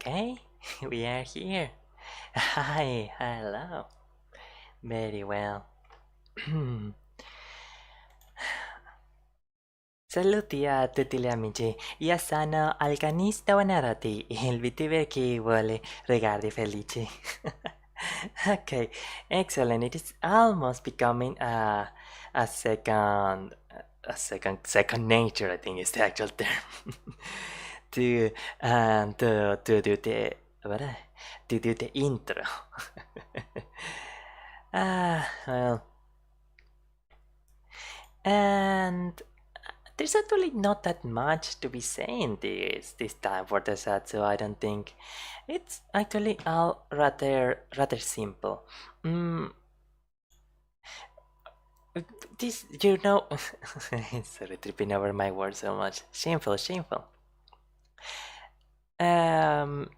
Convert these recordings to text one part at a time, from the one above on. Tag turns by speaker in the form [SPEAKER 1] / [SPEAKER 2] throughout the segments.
[SPEAKER 1] Okay, we are here. Hi, hello. Very well. Saluti a tutti gli amici. Io sono Alcanista Wanarati, il VTuber che vuole regali felici. Okay, excellent. It is almost becoming a second nature, I think is the actual term. to to do the what to do the intro. Well, and there's actually not that much to be saying this time for the set, so I don't think it's actually all rather simple. Mm, this sorry, tripping over my words so much. Shameful. Um,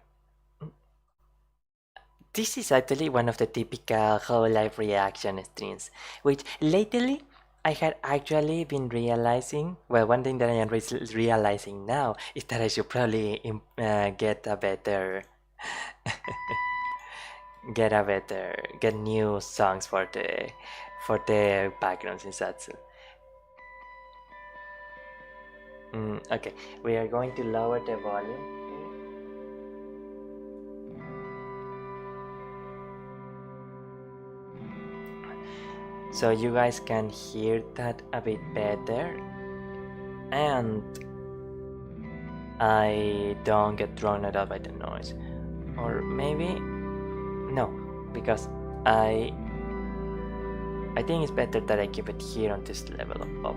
[SPEAKER 1] this is actually one of the typical Hololive reaction streams, which lately I had actually been realizing. Well, one thing that I am realizing now is that I should probably get new songs for the backgrounds in Satsu. Okay, we are going to lower the volume. So you guys can hear that a bit better, and I don't get thrown out by the noise. Or maybe no, because I think it's better that I keep it here on this level of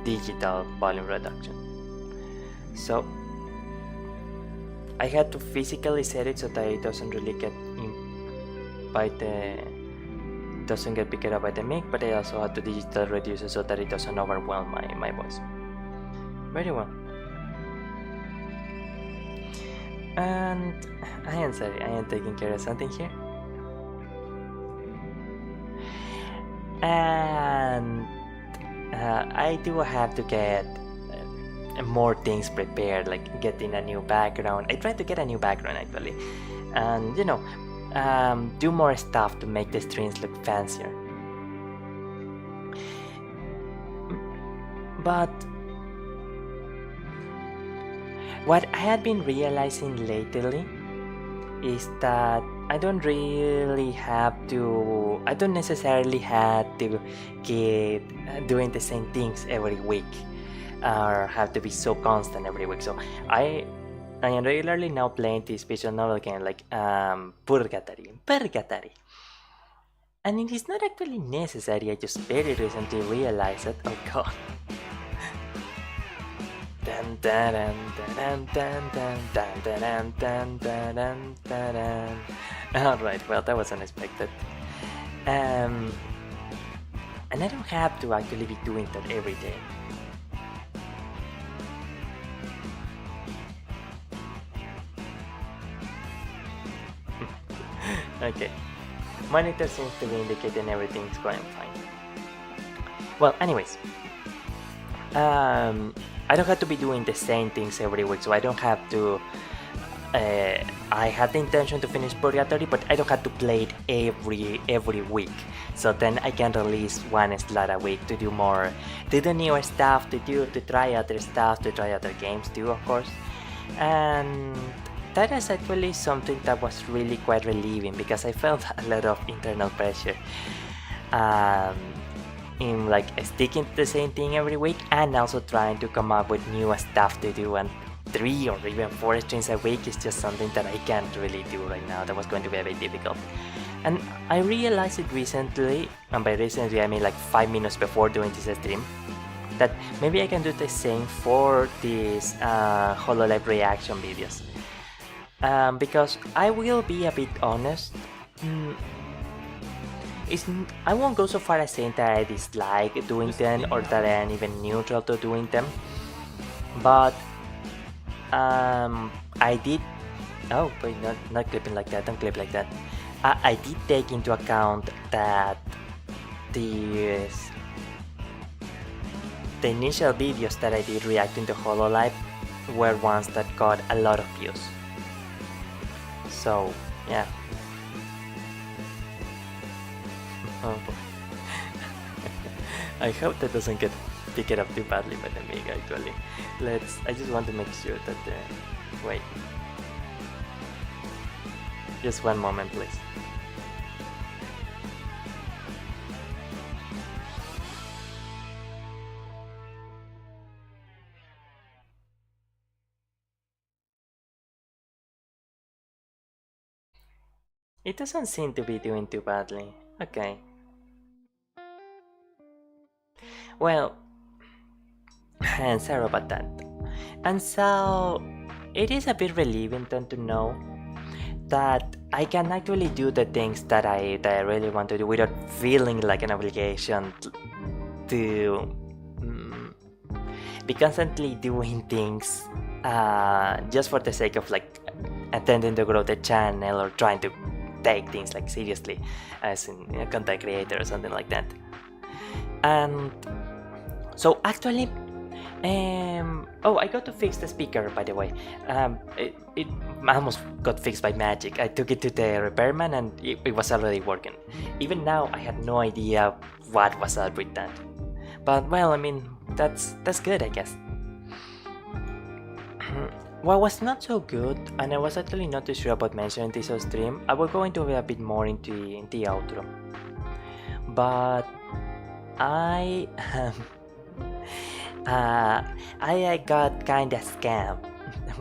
[SPEAKER 1] digital volume reduction. So I had to physically set it so that it doesn't really get picked up by the mic, but I also had to digital reduce it so that it doesn't overwhelm my voice. Very well. And I am sorry, I am taking care of something here. And I do have to get more things prepared, like getting a new background. I tried to get a new background actually, and do more stuff to make the streams look fancier. But what I had been realizing lately is that I don't necessarily have to keep doing the same things every week or have to be so constant every week. So I am regularly now playing this visual novel game like Purgatory. And it is not actually necessary, I just very recently realized it. Oh god. Alright, well that was unexpected. And I don't have to actually be doing that every day. Okay, monitor seems to be indicating everything's going fine. Well, anyways, I don't have to be doing the same things every week, so I don't have to. I have the intention to finish Purgatory, but I don't have to play it every week. So then I can release one slot a week to do newer stuff, to try other stuff, to try other games too, of course. And that is actually something that was really quite relieving because I felt a lot of internal pressure in like sticking to the same thing every week and also trying to come up with new stuff to do, and 3 or even 4 streams a week is just something that I can't really do right now. That was going to be a bit difficult. And I realized it recently, and by recently I mean like 5 minutes before doing this stream, that maybe I can do the same for these Hololive reaction videos. Because I will be a bit honest, I won't go so far as saying that I dislike doing them or that I am even neutral to doing them, but I did. Oh wait, not clipping like that. Don't clip like that. I did take into account that the initial videos that I did reacting to Hololive were ones that got a lot of views. So yeah. Oh, I hope that doesn't get pick it up too badly by the mig actually. I just want to make sure that wait. Just one moment please. It doesn't seem to be doing too badly. Okay. Well, and sorry about that. And so, it is a bit relieving then to know that I can actually do the things that I really want to do without feeling like an obligation to be constantly doing things just for the sake of like attempting to grow the channel or trying to take things like seriously as in a content creator or something like that. And so actually oh, I got to fix the speaker by the way. It almost got fixed by magic. I took it to the repairman and it was already working. Even now I had no idea what was up with that. But well, I mean, that's good I guess. What was not so good, and I was actually not too sure about mentioning this on stream, I will go into a bit more into the outro. But I got kinda scammed.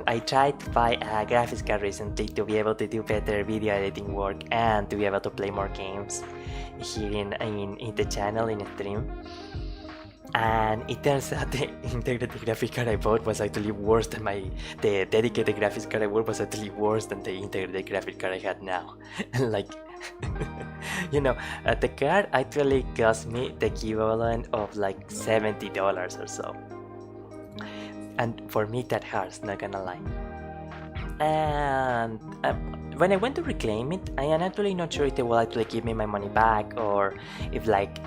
[SPEAKER 1] I tried to buy a graphics card recently to be able to do better video editing work and to be able to play more games here in the channel in stream. And it turns out the integrated graphics card I bought was actually worse than the dedicated graphics card I bought was actually worse than the integrated graphics card I had now. Like, you know, the card actually cost me the equivalent of like $70 or so. And for me that hurts, not gonna lie. And when I went to reclaim it, I am actually not sure if they will actually give me my money back or if like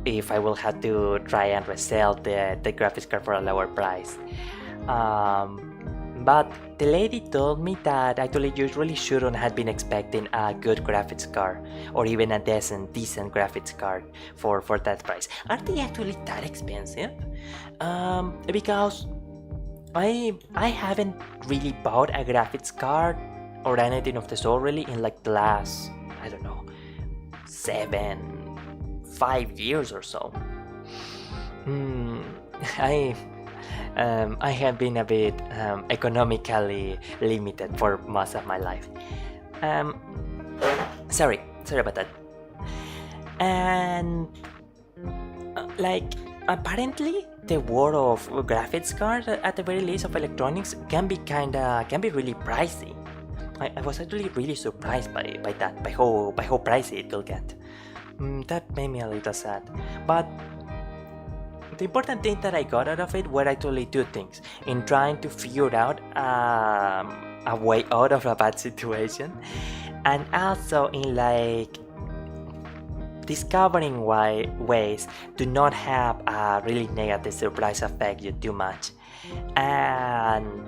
[SPEAKER 1] if I will have to try and resell the graphics card for a lower price. But the lady told me that actually you really shouldn't have been expecting a good graphics card or even a decent graphics card for that price. Are they actually that expensive? Because I haven't really bought a graphics card or anything of the sort really in like the last, I don't know, 5 years or so. I have been a bit economically limited for most of my life. Sorry about that. And like apparently the world of graphics cards, at the very least of electronics, can be really pricey. I was actually really surprised by that, by how pricey it will get. That made me a little sad. But the important thing that I got out of it were actually two things. In trying to figure out a way out of a bad situation, and also in like discovering ways to not have a really negative surprise affect you too much. And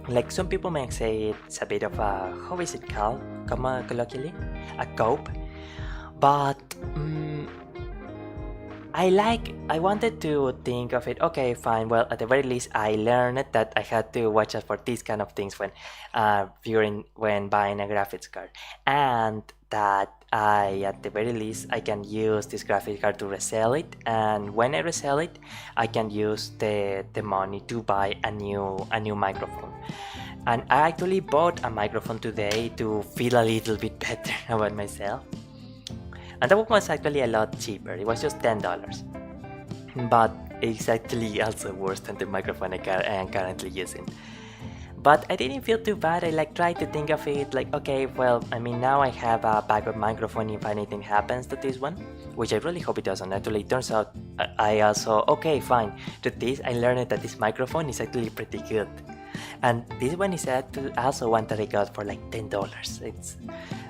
[SPEAKER 1] like some people may say it's a bit of a, how is it called colloquially? A cope. But I wanted to think of it, okay, fine, well, at the very least, I learned that I had to watch out for these kind of things when buying a graphics card. And that at the very least, I can use this graphics card to resell it. And when I resell it, I can use the money to buy a new microphone. And I actually bought a microphone today to feel a little bit better about myself. And that one was actually a lot cheaper, it was just $10. But it's actually also worse than the microphone I am currently using. But I didn't feel too bad. I like tried to think of it like, okay, well, I mean, now I have a backup microphone if anything happens to this one, which I really hope it doesn't. Actually, it turns out I also, okay, fine. To this, I learned that this microphone is actually pretty good. And this one is also one that I got for like $10. It's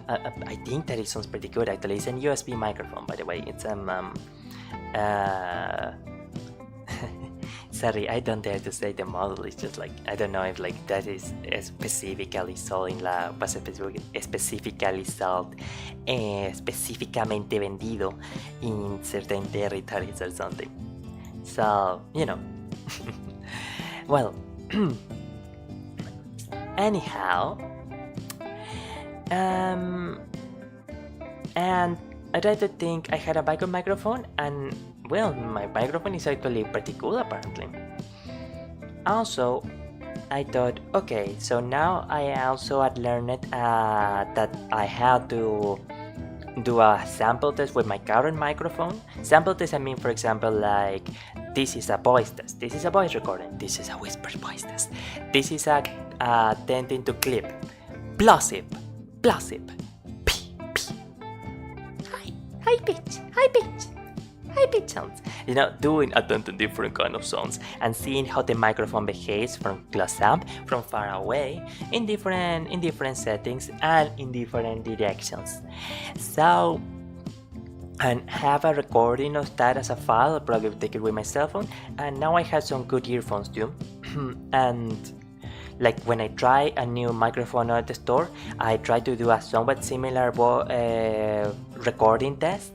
[SPEAKER 1] I think that it sounds pretty good actually. It's a USB microphone, by the way. It's Sorry, I don't dare to say the model. It's just like I don't know if like that is specifically sold in la was specifically sold, específicamente vendido in certain territories or something. So you know, well, anyhow, um, and I tried to think I had a backup microphone, and well, my microphone is actually pretty cool apparently. Also, I thought, okay, so now I also had learned that I had to do a sample test with my current microphone. Sample test, I mean, for example, like this is a voice test, this is a voice recording, this is a whisper voice test, this is a tending to clip, plosive, plosive, high pitch, high pitch, high pitch sounds. You know, doing a ton of different kind of sounds and seeing how the microphone behaves from close up, from far away, in different settings and in different directions. So, and have a recording of that as a file. I'll probably take it with my cell phone. And now I have some good earphones too. And like when I try a new microphone at the store, I try to do a somewhat similar recording test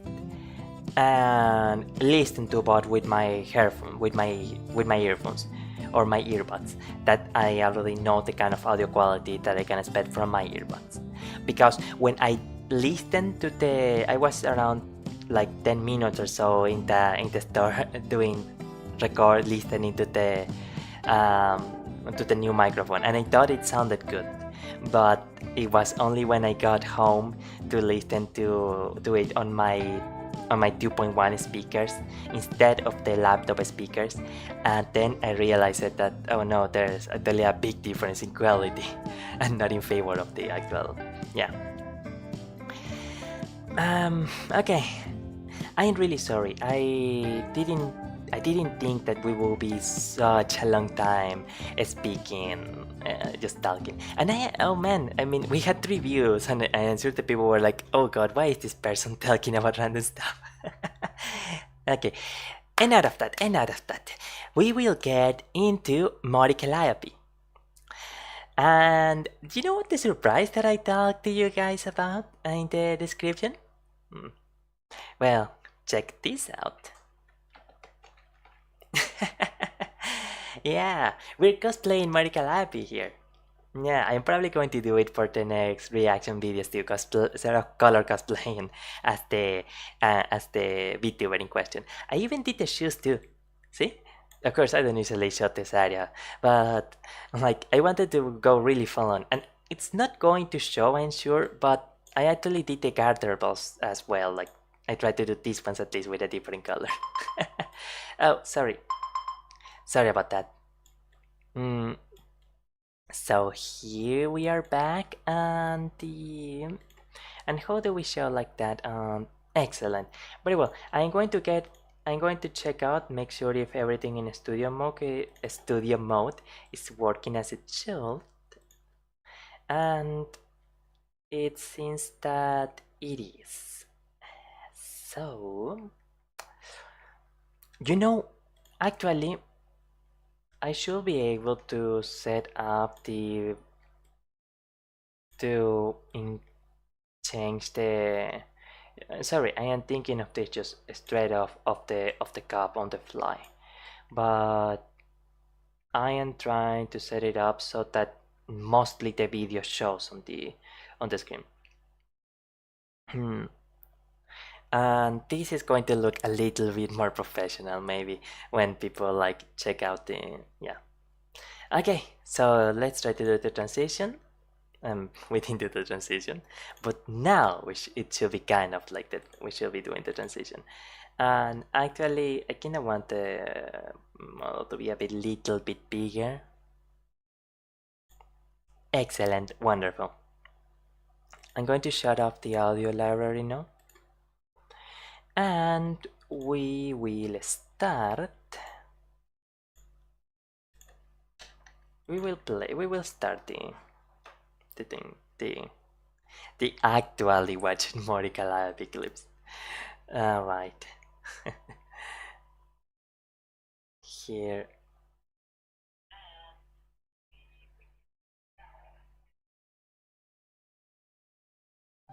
[SPEAKER 1] and listen to both with my earphone, with my earphones or my earbuds, that I already know the kind of audio quality that I can expect from my earbuds. Because when I listened to I was around like 10 minutes or so in the store doing listening to the new microphone, and I thought it sounded good, but it was only when I got home to listen to it on my 2.1 speakers instead of the laptop speakers, and then I realized that oh no, there's actually a big difference in quality and not in favor of the actual. Yeah. Okay, I am really sorry. I didn't think that we will be such a long time speaking, just talking. And oh man, I mean, we had 3 views, and I'm sure the people were like, oh god, why is this person talking about random stuff? Okay, enough of that. We will get into Mori Calliope. And do you know what the surprise that I talked to you guys about in the description? Well, check this out. Yeah, we're cosplaying Mori Calliope here. Yeah, I'm probably going to do it for the next reaction videos too, sort of color cosplaying as the VTuber in question. I even did the shoes too. See? Of course, I don't usually shot this area, but like I wanted to go really fun, and it's not going to show, I'm sure, but I actually did the garterables as well. Like I tried to do these ones at least with a different color. Oh, sorry about that. Mm, so here we are back, and how do we show like that? Excellent, very well. I'm going to check out, make sure if everything in studio mode is working as it should, and it seems that it is. So, you know, actually, I should be able to set up change the. Sorry, I am thinking of this just straight off of the cup on the fly, but I am trying to set it up so that mostly the video shows on the screen. And this is going to look a little bit more professional maybe when people like check out yeah. Okay, so let's try to do the transition. We didn't do the transition, but now it should be kind of like that. We should be doing the transition. And actually, I kind of want the model to be a little bit bigger. Excellent, wonderful. I'm going to shut off the audio library now. And we will start. We will start the actually watching Mori Calliope clips. Alright. Here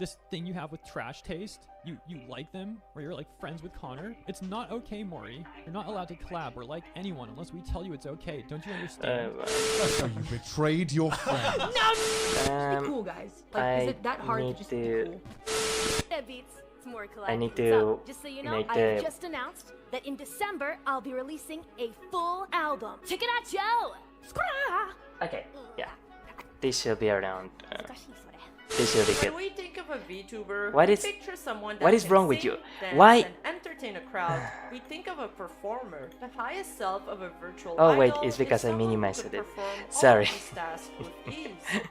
[SPEAKER 2] this thing you have with trash taste, you like them, or you're like friends with Connor. It's not okay, Mori. You're not allowed to collab or like anyone unless we tell you it's okay. Don't you understand?
[SPEAKER 3] So you betrayed your friend.
[SPEAKER 4] Just be cool, guys. Like, is it that hard to just be cool?
[SPEAKER 5] That beats. It's Mori Calliope.
[SPEAKER 1] I need
[SPEAKER 5] So,
[SPEAKER 1] to
[SPEAKER 5] just so you know,
[SPEAKER 1] make
[SPEAKER 5] I have
[SPEAKER 1] the
[SPEAKER 5] just announced that in December I'll be releasing a full album. Check it out, Joe.
[SPEAKER 1] okay, yeah. This should be around. This should be good.
[SPEAKER 6] When we think of a VTuber,
[SPEAKER 1] What
[SPEAKER 6] we
[SPEAKER 1] is-
[SPEAKER 6] picture someone that
[SPEAKER 1] what is
[SPEAKER 6] can
[SPEAKER 1] wrong with
[SPEAKER 6] sing,
[SPEAKER 1] you?
[SPEAKER 6] dance,
[SPEAKER 1] Why-
[SPEAKER 6] and entertain a crowd. We think of a performer, the highest self of a virtual
[SPEAKER 1] Oh, wait,
[SPEAKER 6] idol
[SPEAKER 1] it's because
[SPEAKER 6] is
[SPEAKER 1] I
[SPEAKER 6] someone who
[SPEAKER 1] minimized
[SPEAKER 6] could
[SPEAKER 1] it.
[SPEAKER 6] perform all
[SPEAKER 1] Sorry.
[SPEAKER 6] of these tasks with ease.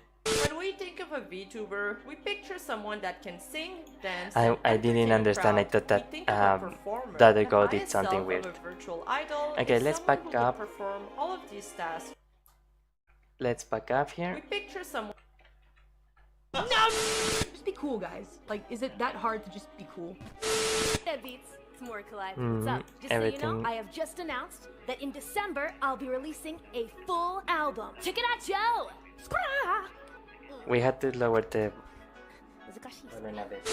[SPEAKER 6] When we think of a VTuber, we picture someone that can sing, dance, and
[SPEAKER 1] I didn't
[SPEAKER 6] entertain a
[SPEAKER 1] understand. I
[SPEAKER 6] crowd.
[SPEAKER 1] thought that
[SPEAKER 6] We think of a performer,
[SPEAKER 1] the other
[SPEAKER 6] the
[SPEAKER 1] girl did
[SPEAKER 6] highest
[SPEAKER 1] something
[SPEAKER 6] self
[SPEAKER 1] weird.
[SPEAKER 6] of a virtual idol
[SPEAKER 1] Okay,
[SPEAKER 6] is
[SPEAKER 1] let's
[SPEAKER 6] someone
[SPEAKER 1] back
[SPEAKER 6] who could
[SPEAKER 1] up.
[SPEAKER 6] perform all of these tasks.
[SPEAKER 1] Let's back up
[SPEAKER 6] We
[SPEAKER 1] here.
[SPEAKER 6] picture someone.
[SPEAKER 4] Just be cool, guys. Like, is it that hard to just be cool?
[SPEAKER 5] That beats. It's Mori Calliope.
[SPEAKER 1] Mhm,
[SPEAKER 5] So, just so you
[SPEAKER 1] everything.
[SPEAKER 5] know, I have just announced that in December I'll be releasing a full album. Check it out, Joe.
[SPEAKER 1] We had to lower the volume a bit.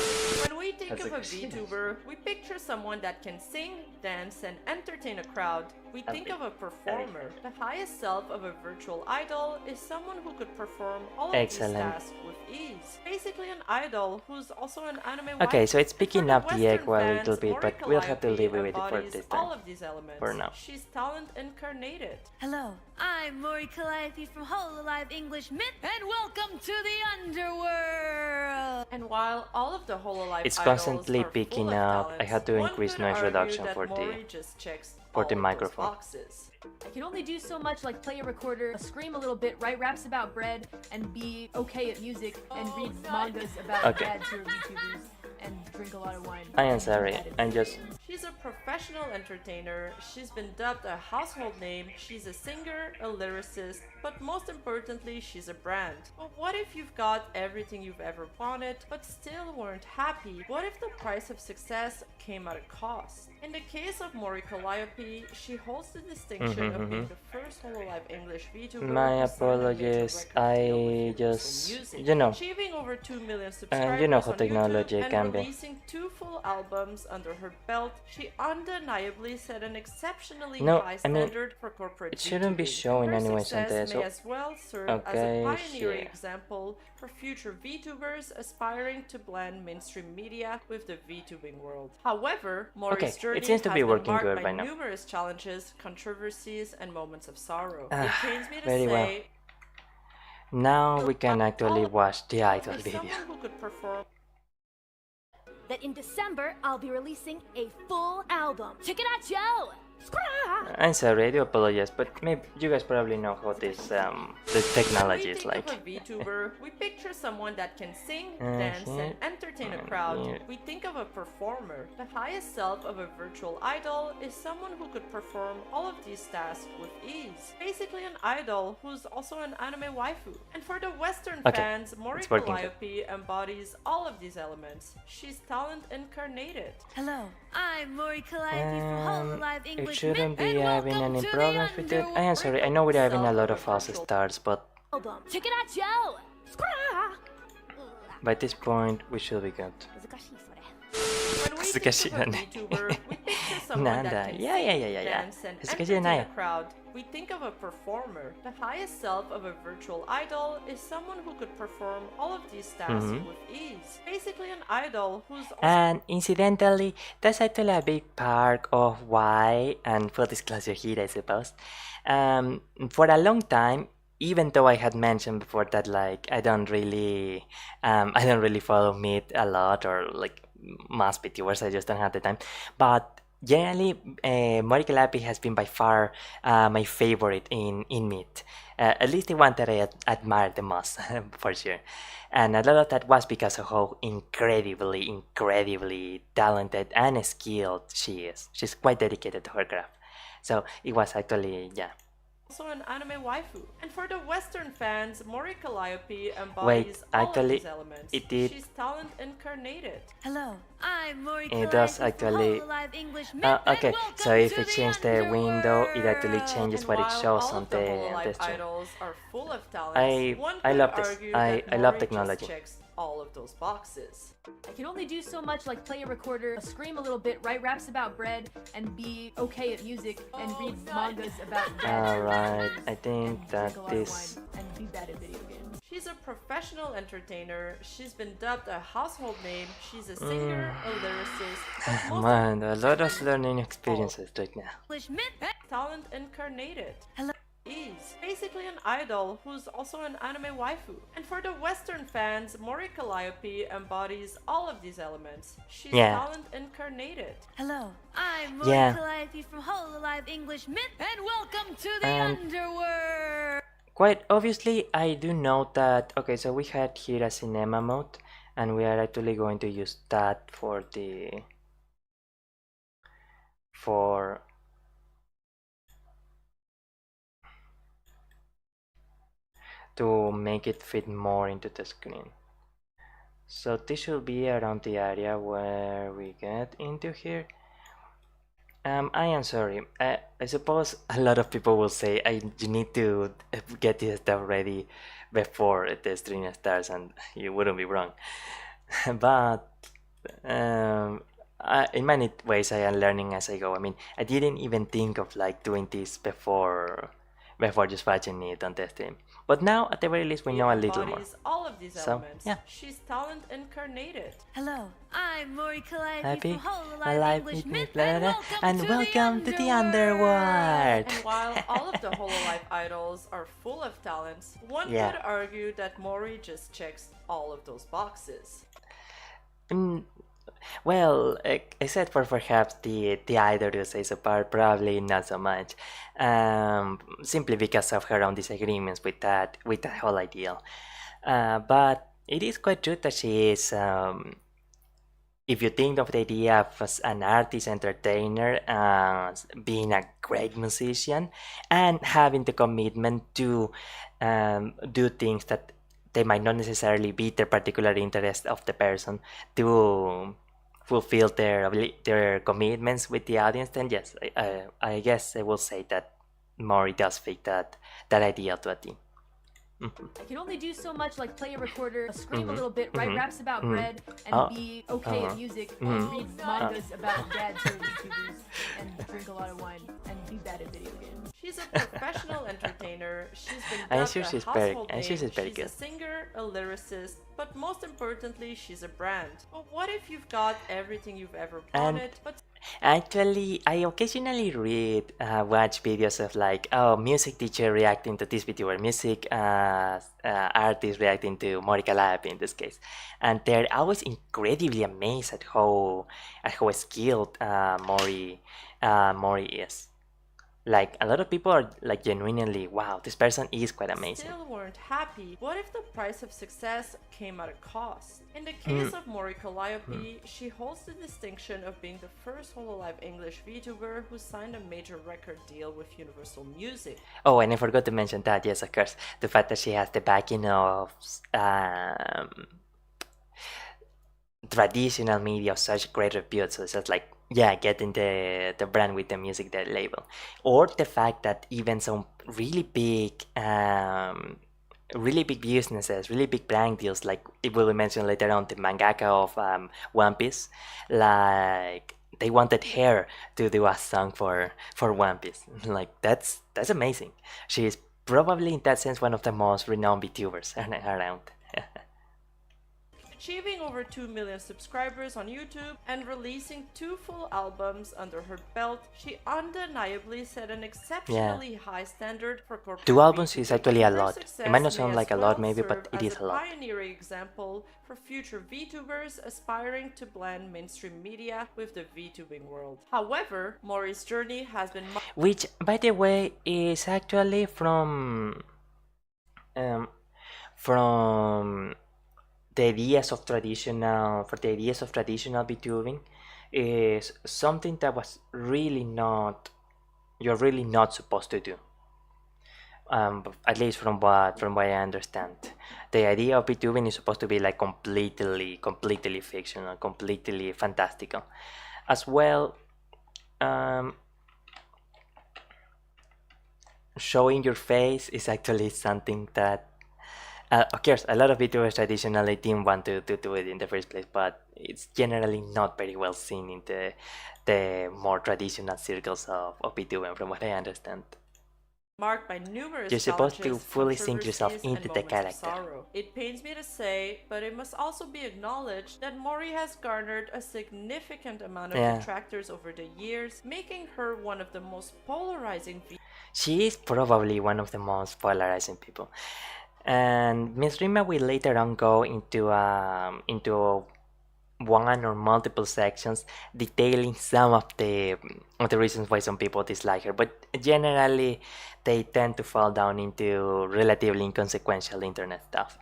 [SPEAKER 6] When we think
[SPEAKER 1] That's
[SPEAKER 6] of
[SPEAKER 1] a
[SPEAKER 6] a
[SPEAKER 1] good
[SPEAKER 6] VTuber, we picture someone that can sing, dance, and entertain a crowd. We think of a performer. The highest self of a virtual idol is someone who could perform all of
[SPEAKER 1] Excellent.
[SPEAKER 6] these tasks with ease. Basically an idol who's also an anime
[SPEAKER 1] Okay,
[SPEAKER 6] wife.
[SPEAKER 1] so it's
[SPEAKER 6] And
[SPEAKER 1] picking
[SPEAKER 6] for the
[SPEAKER 1] up the echo a
[SPEAKER 6] Western
[SPEAKER 1] little
[SPEAKER 6] fans,
[SPEAKER 1] bit,
[SPEAKER 6] Mori
[SPEAKER 1] but we'll have to
[SPEAKER 6] Calliope
[SPEAKER 1] live with it for
[SPEAKER 6] embodies
[SPEAKER 1] this
[SPEAKER 6] all
[SPEAKER 1] time.
[SPEAKER 6] of these elements.
[SPEAKER 1] For now.
[SPEAKER 6] She's talent incarnated.
[SPEAKER 5] Hello, I'm Mori Calliope from Hololive English Myth, and welcome to the underworld!
[SPEAKER 6] And while all of the Hololive
[SPEAKER 1] It's
[SPEAKER 6] idols
[SPEAKER 1] constantly
[SPEAKER 6] are
[SPEAKER 1] picking
[SPEAKER 6] full of
[SPEAKER 1] up. I
[SPEAKER 6] talents,
[SPEAKER 1] had to
[SPEAKER 6] one
[SPEAKER 1] increase
[SPEAKER 6] could
[SPEAKER 1] noise
[SPEAKER 6] argue
[SPEAKER 1] reduction
[SPEAKER 6] that
[SPEAKER 1] for the
[SPEAKER 6] Mori just checks
[SPEAKER 1] for
[SPEAKER 6] all
[SPEAKER 1] the
[SPEAKER 6] of those
[SPEAKER 1] microphone.
[SPEAKER 6] boxes.
[SPEAKER 4] I can only do so much, like play a recorder, scream a little bit, write raps about bread, and be okay at music, and read mangas about
[SPEAKER 1] Okay.
[SPEAKER 4] dads who are VTubers, and drink a lot of wine.
[SPEAKER 1] I am sorry. I'm just
[SPEAKER 6] She's a professional entertainer, she's been dubbed a household name, she's a singer, a lyricist, but most importantly, she's a brand. But what if you've got everything you've ever wanted, but still weren't happy? What if the price of success came at a cost? In the case of Mori Calliope, she holds the distinction of being the first Hololive English VTuber.
[SPEAKER 1] My
[SPEAKER 6] who signed a major
[SPEAKER 1] apologies,
[SPEAKER 6] record deal
[SPEAKER 1] I
[SPEAKER 6] with Universal
[SPEAKER 1] just-
[SPEAKER 6] Music,
[SPEAKER 1] you know.
[SPEAKER 6] achieving over 2 million subscribers
[SPEAKER 1] you know how
[SPEAKER 6] on
[SPEAKER 1] technology
[SPEAKER 6] YouTube
[SPEAKER 1] can
[SPEAKER 6] and
[SPEAKER 1] be.
[SPEAKER 6] releasing 2 full albums under her belt. She undeniably set an exceptionally
[SPEAKER 1] No,
[SPEAKER 6] high
[SPEAKER 1] I mean,
[SPEAKER 6] standard for corporate
[SPEAKER 1] it shouldn't be
[SPEAKER 6] VTubing.
[SPEAKER 1] showing
[SPEAKER 6] Her
[SPEAKER 1] anyways on
[SPEAKER 6] success
[SPEAKER 1] there,
[SPEAKER 6] may
[SPEAKER 1] so-
[SPEAKER 6] as well serve
[SPEAKER 1] Okay,
[SPEAKER 6] as a pioneering
[SPEAKER 1] here.
[SPEAKER 6] example for future VTubers aspiring to blend mainstream media with the VTubing world. However, Mori's
[SPEAKER 1] Okay,
[SPEAKER 6] journey
[SPEAKER 1] it seems to
[SPEAKER 6] has
[SPEAKER 1] be
[SPEAKER 6] been
[SPEAKER 1] working
[SPEAKER 6] marked
[SPEAKER 1] good
[SPEAKER 6] by
[SPEAKER 1] by now.
[SPEAKER 6] numerous challenges, controversies, and moments of sorrow.
[SPEAKER 1] Ah,
[SPEAKER 6] It pains me to
[SPEAKER 1] very well.
[SPEAKER 6] say,
[SPEAKER 1] now we can actually
[SPEAKER 6] all-
[SPEAKER 1] watch the idol
[SPEAKER 6] for
[SPEAKER 1] video.
[SPEAKER 6] someone who could perform
[SPEAKER 5] That in December I'll be releasing a full album. Check it out, Joe!
[SPEAKER 1] I'm sorry, I do apologize, but maybe you guys probably know how this the technology is
[SPEAKER 6] When we
[SPEAKER 1] like.
[SPEAKER 6] think of a VTuber, we picture someone that can sing,
[SPEAKER 1] Uh,
[SPEAKER 6] dance,
[SPEAKER 1] here.
[SPEAKER 6] and entertain a crowd.
[SPEAKER 1] Here.
[SPEAKER 6] We think of a performer. The highest self of a virtual idol is someone who could perform all of these tasks with ease. Basically an idol who's also an anime waifu. And for the Western
[SPEAKER 1] Okay,
[SPEAKER 6] fans, Mori
[SPEAKER 1] it's working good.
[SPEAKER 6] Calliope embodies all of these elements. She's talent incarnated.
[SPEAKER 5] Hello, I'm Mori Calliope from Hololive
[SPEAKER 1] It
[SPEAKER 5] English
[SPEAKER 1] shouldn't
[SPEAKER 5] Myth,
[SPEAKER 1] be
[SPEAKER 5] and
[SPEAKER 1] having
[SPEAKER 5] welcome
[SPEAKER 1] any
[SPEAKER 5] to
[SPEAKER 1] problems
[SPEAKER 5] the
[SPEAKER 1] with it. I am sorry, I know we're having a lot of false starts, but
[SPEAKER 5] album. Check it out, Joe!
[SPEAKER 1] by this point we should be good.
[SPEAKER 6] When we think
[SPEAKER 1] Suzukashi
[SPEAKER 6] of a
[SPEAKER 1] da ne.
[SPEAKER 6] VTuber, we picture someone
[SPEAKER 1] Nanda.
[SPEAKER 6] that can
[SPEAKER 1] Yeah,
[SPEAKER 6] sing,
[SPEAKER 1] yeah, yeah, yeah, yeah.
[SPEAKER 6] dance, and
[SPEAKER 1] Suzukashi da
[SPEAKER 6] entertain
[SPEAKER 1] nai
[SPEAKER 6] a crowd. We think of a performer. The highest self of a virtual idol is someone who could perform all of these tasks with ease. Basically an idol who's also
[SPEAKER 1] And incidentally, that's actually a big part of why, and full disclosure here I suppose, for a long time, even though I had mentioned before that like I don't really follow Meet a lot or like most VTubers, I just don't have the time. But generally, Mori Calliope has been by far my favorite in Meet. At least the one that I admire the most, for sure. And a lot of that was because of how incredibly talented and skilled she is. She's quite dedicated to her craft. So it was actually, yeah.
[SPEAKER 6] an anime waifu. And for the Western fans, Mori Calliope embodies
[SPEAKER 1] Wait,
[SPEAKER 6] all
[SPEAKER 1] actually,
[SPEAKER 6] of these elements.
[SPEAKER 1] it did-
[SPEAKER 6] She's talent incarnated.
[SPEAKER 5] Hello, I'm Mori
[SPEAKER 1] It does
[SPEAKER 5] Calliope from
[SPEAKER 1] actually.
[SPEAKER 5] Hololive English Myth, and
[SPEAKER 1] Okay, so
[SPEAKER 5] welcome
[SPEAKER 1] if
[SPEAKER 5] to
[SPEAKER 1] it changes the window, it actually
[SPEAKER 5] underworld.
[SPEAKER 1] changes
[SPEAKER 6] And
[SPEAKER 1] what it
[SPEAKER 6] while
[SPEAKER 1] shows
[SPEAKER 6] all
[SPEAKER 1] on
[SPEAKER 6] of the
[SPEAKER 1] the
[SPEAKER 6] Hololive
[SPEAKER 1] stream.
[SPEAKER 6] idols are full of talents,
[SPEAKER 1] I
[SPEAKER 6] one
[SPEAKER 1] I
[SPEAKER 6] could
[SPEAKER 1] love this.
[SPEAKER 6] argue
[SPEAKER 1] I
[SPEAKER 6] that
[SPEAKER 1] love
[SPEAKER 6] Mori
[SPEAKER 1] technology.
[SPEAKER 6] just checks all of those boxes.
[SPEAKER 4] I can only do so much like play a recorder, scream a little bit, write raps about bread, and be okay at music, and read mangas about
[SPEAKER 1] Alright, I think
[SPEAKER 4] and
[SPEAKER 1] that
[SPEAKER 4] drink a lot
[SPEAKER 1] this...
[SPEAKER 4] of wine, and be bad at video games.
[SPEAKER 6] She's a professional entertainer, she's been dubbed a household name, she's a singer, a lyricist, but most
[SPEAKER 1] Man, a lot of learning experiences right now.
[SPEAKER 5] English myth.
[SPEAKER 6] talent incarnated.
[SPEAKER 5] Hello.
[SPEAKER 6] Is basically an idol who's also an anime waifu. And for the Western fans, Mori Calliope embodies all of these elements. She's
[SPEAKER 1] Yeah.
[SPEAKER 6] talent incarnated.
[SPEAKER 5] Hello, I'm Mori
[SPEAKER 1] Yeah.
[SPEAKER 5] Calliope from Hololive English myth, and welcome to the
[SPEAKER 1] And-
[SPEAKER 5] underworld.
[SPEAKER 1] Quite obviously, I do know that... Okay, so we had here a cinema mode, and we are actually going to use that for the... to make it fit more into the screen. So this should be around the area where we get into here. I am sorry. I suppose a lot of people will say you need to get this stuff ready before the stream starts, and you wouldn't be wrong. But in many ways, I am learning as I go. I mean, I didn't even think of like doing this before just watching it on the stream. But now, at the very least, we know a little more.
[SPEAKER 6] Embodies all of these
[SPEAKER 1] So,
[SPEAKER 6] elements.
[SPEAKER 1] yeah.
[SPEAKER 6] She's talent incarnated.
[SPEAKER 5] Hello, I'm Mori Calliope
[SPEAKER 1] Happy,
[SPEAKER 5] from Hololive
[SPEAKER 1] alive,
[SPEAKER 5] English
[SPEAKER 1] with me,
[SPEAKER 5] myth,
[SPEAKER 1] blah, blah,
[SPEAKER 5] and
[SPEAKER 1] blah,
[SPEAKER 5] welcome to the underworld.
[SPEAKER 1] underworld.
[SPEAKER 6] And while all of the Hololive idols are full of talents, one
[SPEAKER 1] Yeah.
[SPEAKER 6] could argue that Mori just checks all of those boxes.
[SPEAKER 1] Well, except for perhaps the idol uses part, probably not so much. Simply because of her own disagreements with that whole ideal. But it is quite true that she is, if you think of the idea of as an artist, entertainer, being a great musician, and having the commitment to do things that they might not necessarily be the particular interest of the person, to fulfill their commitments with the audience, then yes, I guess I will say that Mori does fit that idea to a T.
[SPEAKER 4] I can only do so much like play a recorder, scream a
[SPEAKER 1] Mhm,
[SPEAKER 4] little bit, write
[SPEAKER 1] mhm,
[SPEAKER 4] raps about
[SPEAKER 1] mhm.
[SPEAKER 4] bread, and
[SPEAKER 1] Oh,
[SPEAKER 4] be okay
[SPEAKER 1] uh-huh,
[SPEAKER 4] at music,
[SPEAKER 1] mhm.
[SPEAKER 4] and read mangas about dads who are YouTubers, and drink a lot of wine, and be bad at video games.
[SPEAKER 6] She's a professional entertainer. She's been
[SPEAKER 1] I'm
[SPEAKER 6] dubbed
[SPEAKER 1] sure
[SPEAKER 6] a
[SPEAKER 1] she's
[SPEAKER 6] household
[SPEAKER 1] I'm
[SPEAKER 6] name.
[SPEAKER 1] sure she's very
[SPEAKER 6] She's a
[SPEAKER 1] good.
[SPEAKER 6] singer, a lyricist, but most importantly, she's a brand. But what if you've got everything you've ever wanted, but
[SPEAKER 1] Actually, I occasionally watch videos of like, oh, music teacher reacting to this video, or music artist reacting to Mori Calliope in this case, and they're always incredibly amazed at how skilled Mori is. Like, a lot of people are like genuinely, wow, this person is quite amazing.
[SPEAKER 6] still weren't happy? What if the price of success came at a cost? In the case of Mori Calliope, she holds the distinction of being the first Hololive English VTuber who signed a major record deal with Universal Music.
[SPEAKER 1] Oh, and I forgot to mention that, yes, of course, the fact that she has the backing of traditional media of such great repute, so it's just like, yeah, getting the brand with the music, the label, or the fact that even some really big businesses, really big brand deals, like it will be mentioned later on, the mangaka of One Piece, like they wanted her to do a song for One Piece. Like that's amazing. She is probably in that sense one of the most renowned VTubers around.
[SPEAKER 6] Achieving over 2 million subscribers on YouTube and releasing 2 full albums under her belt, she undeniably set an exceptionally high standard for corporate
[SPEAKER 1] 2 albums
[SPEAKER 6] VTubing.
[SPEAKER 1] is actually a
[SPEAKER 6] Her
[SPEAKER 1] lot. It
[SPEAKER 6] success
[SPEAKER 1] might not
[SPEAKER 6] may
[SPEAKER 1] sound
[SPEAKER 6] as
[SPEAKER 1] like a
[SPEAKER 6] well
[SPEAKER 1] lot maybe, but
[SPEAKER 6] serve
[SPEAKER 1] it
[SPEAKER 6] as
[SPEAKER 1] is a lot.
[SPEAKER 6] pioneering example for future VTubers aspiring to blend mainstream media with the VTubing world. However, Mori's journey has been
[SPEAKER 1] Which, by the way, is actually from the ideas of traditional VTubing, is something that was really not you're really not supposed to do. At least from what I understand, the idea of VTubing is supposed to be like completely fictional, completely fantastical, as well. Showing your face is actually something that Of course, a lot of VTubers traditionally didn't want to do it in the first place, but it's generally not very well seen in the more traditional circles of VTubing, from what I understand.
[SPEAKER 6] Marked by numerous
[SPEAKER 1] You're supposed to
[SPEAKER 6] challenges,
[SPEAKER 1] fully sink yourself
[SPEAKER 6] controversies,
[SPEAKER 1] into
[SPEAKER 6] and
[SPEAKER 1] the
[SPEAKER 6] moments of
[SPEAKER 1] character.
[SPEAKER 6] sorrow. It pains me to say, but it must also be acknowledged that Mori has garnered a significant amount of
[SPEAKER 1] Yeah.
[SPEAKER 6] detractors over the years, making her one of the most polarizing
[SPEAKER 1] She is probably one of the most polarizing people. And Miss Rima will later on go into one or multiple sections detailing some of the reasons why some people dislike her, but generally they tend to fall down into relatively inconsequential internet stuff.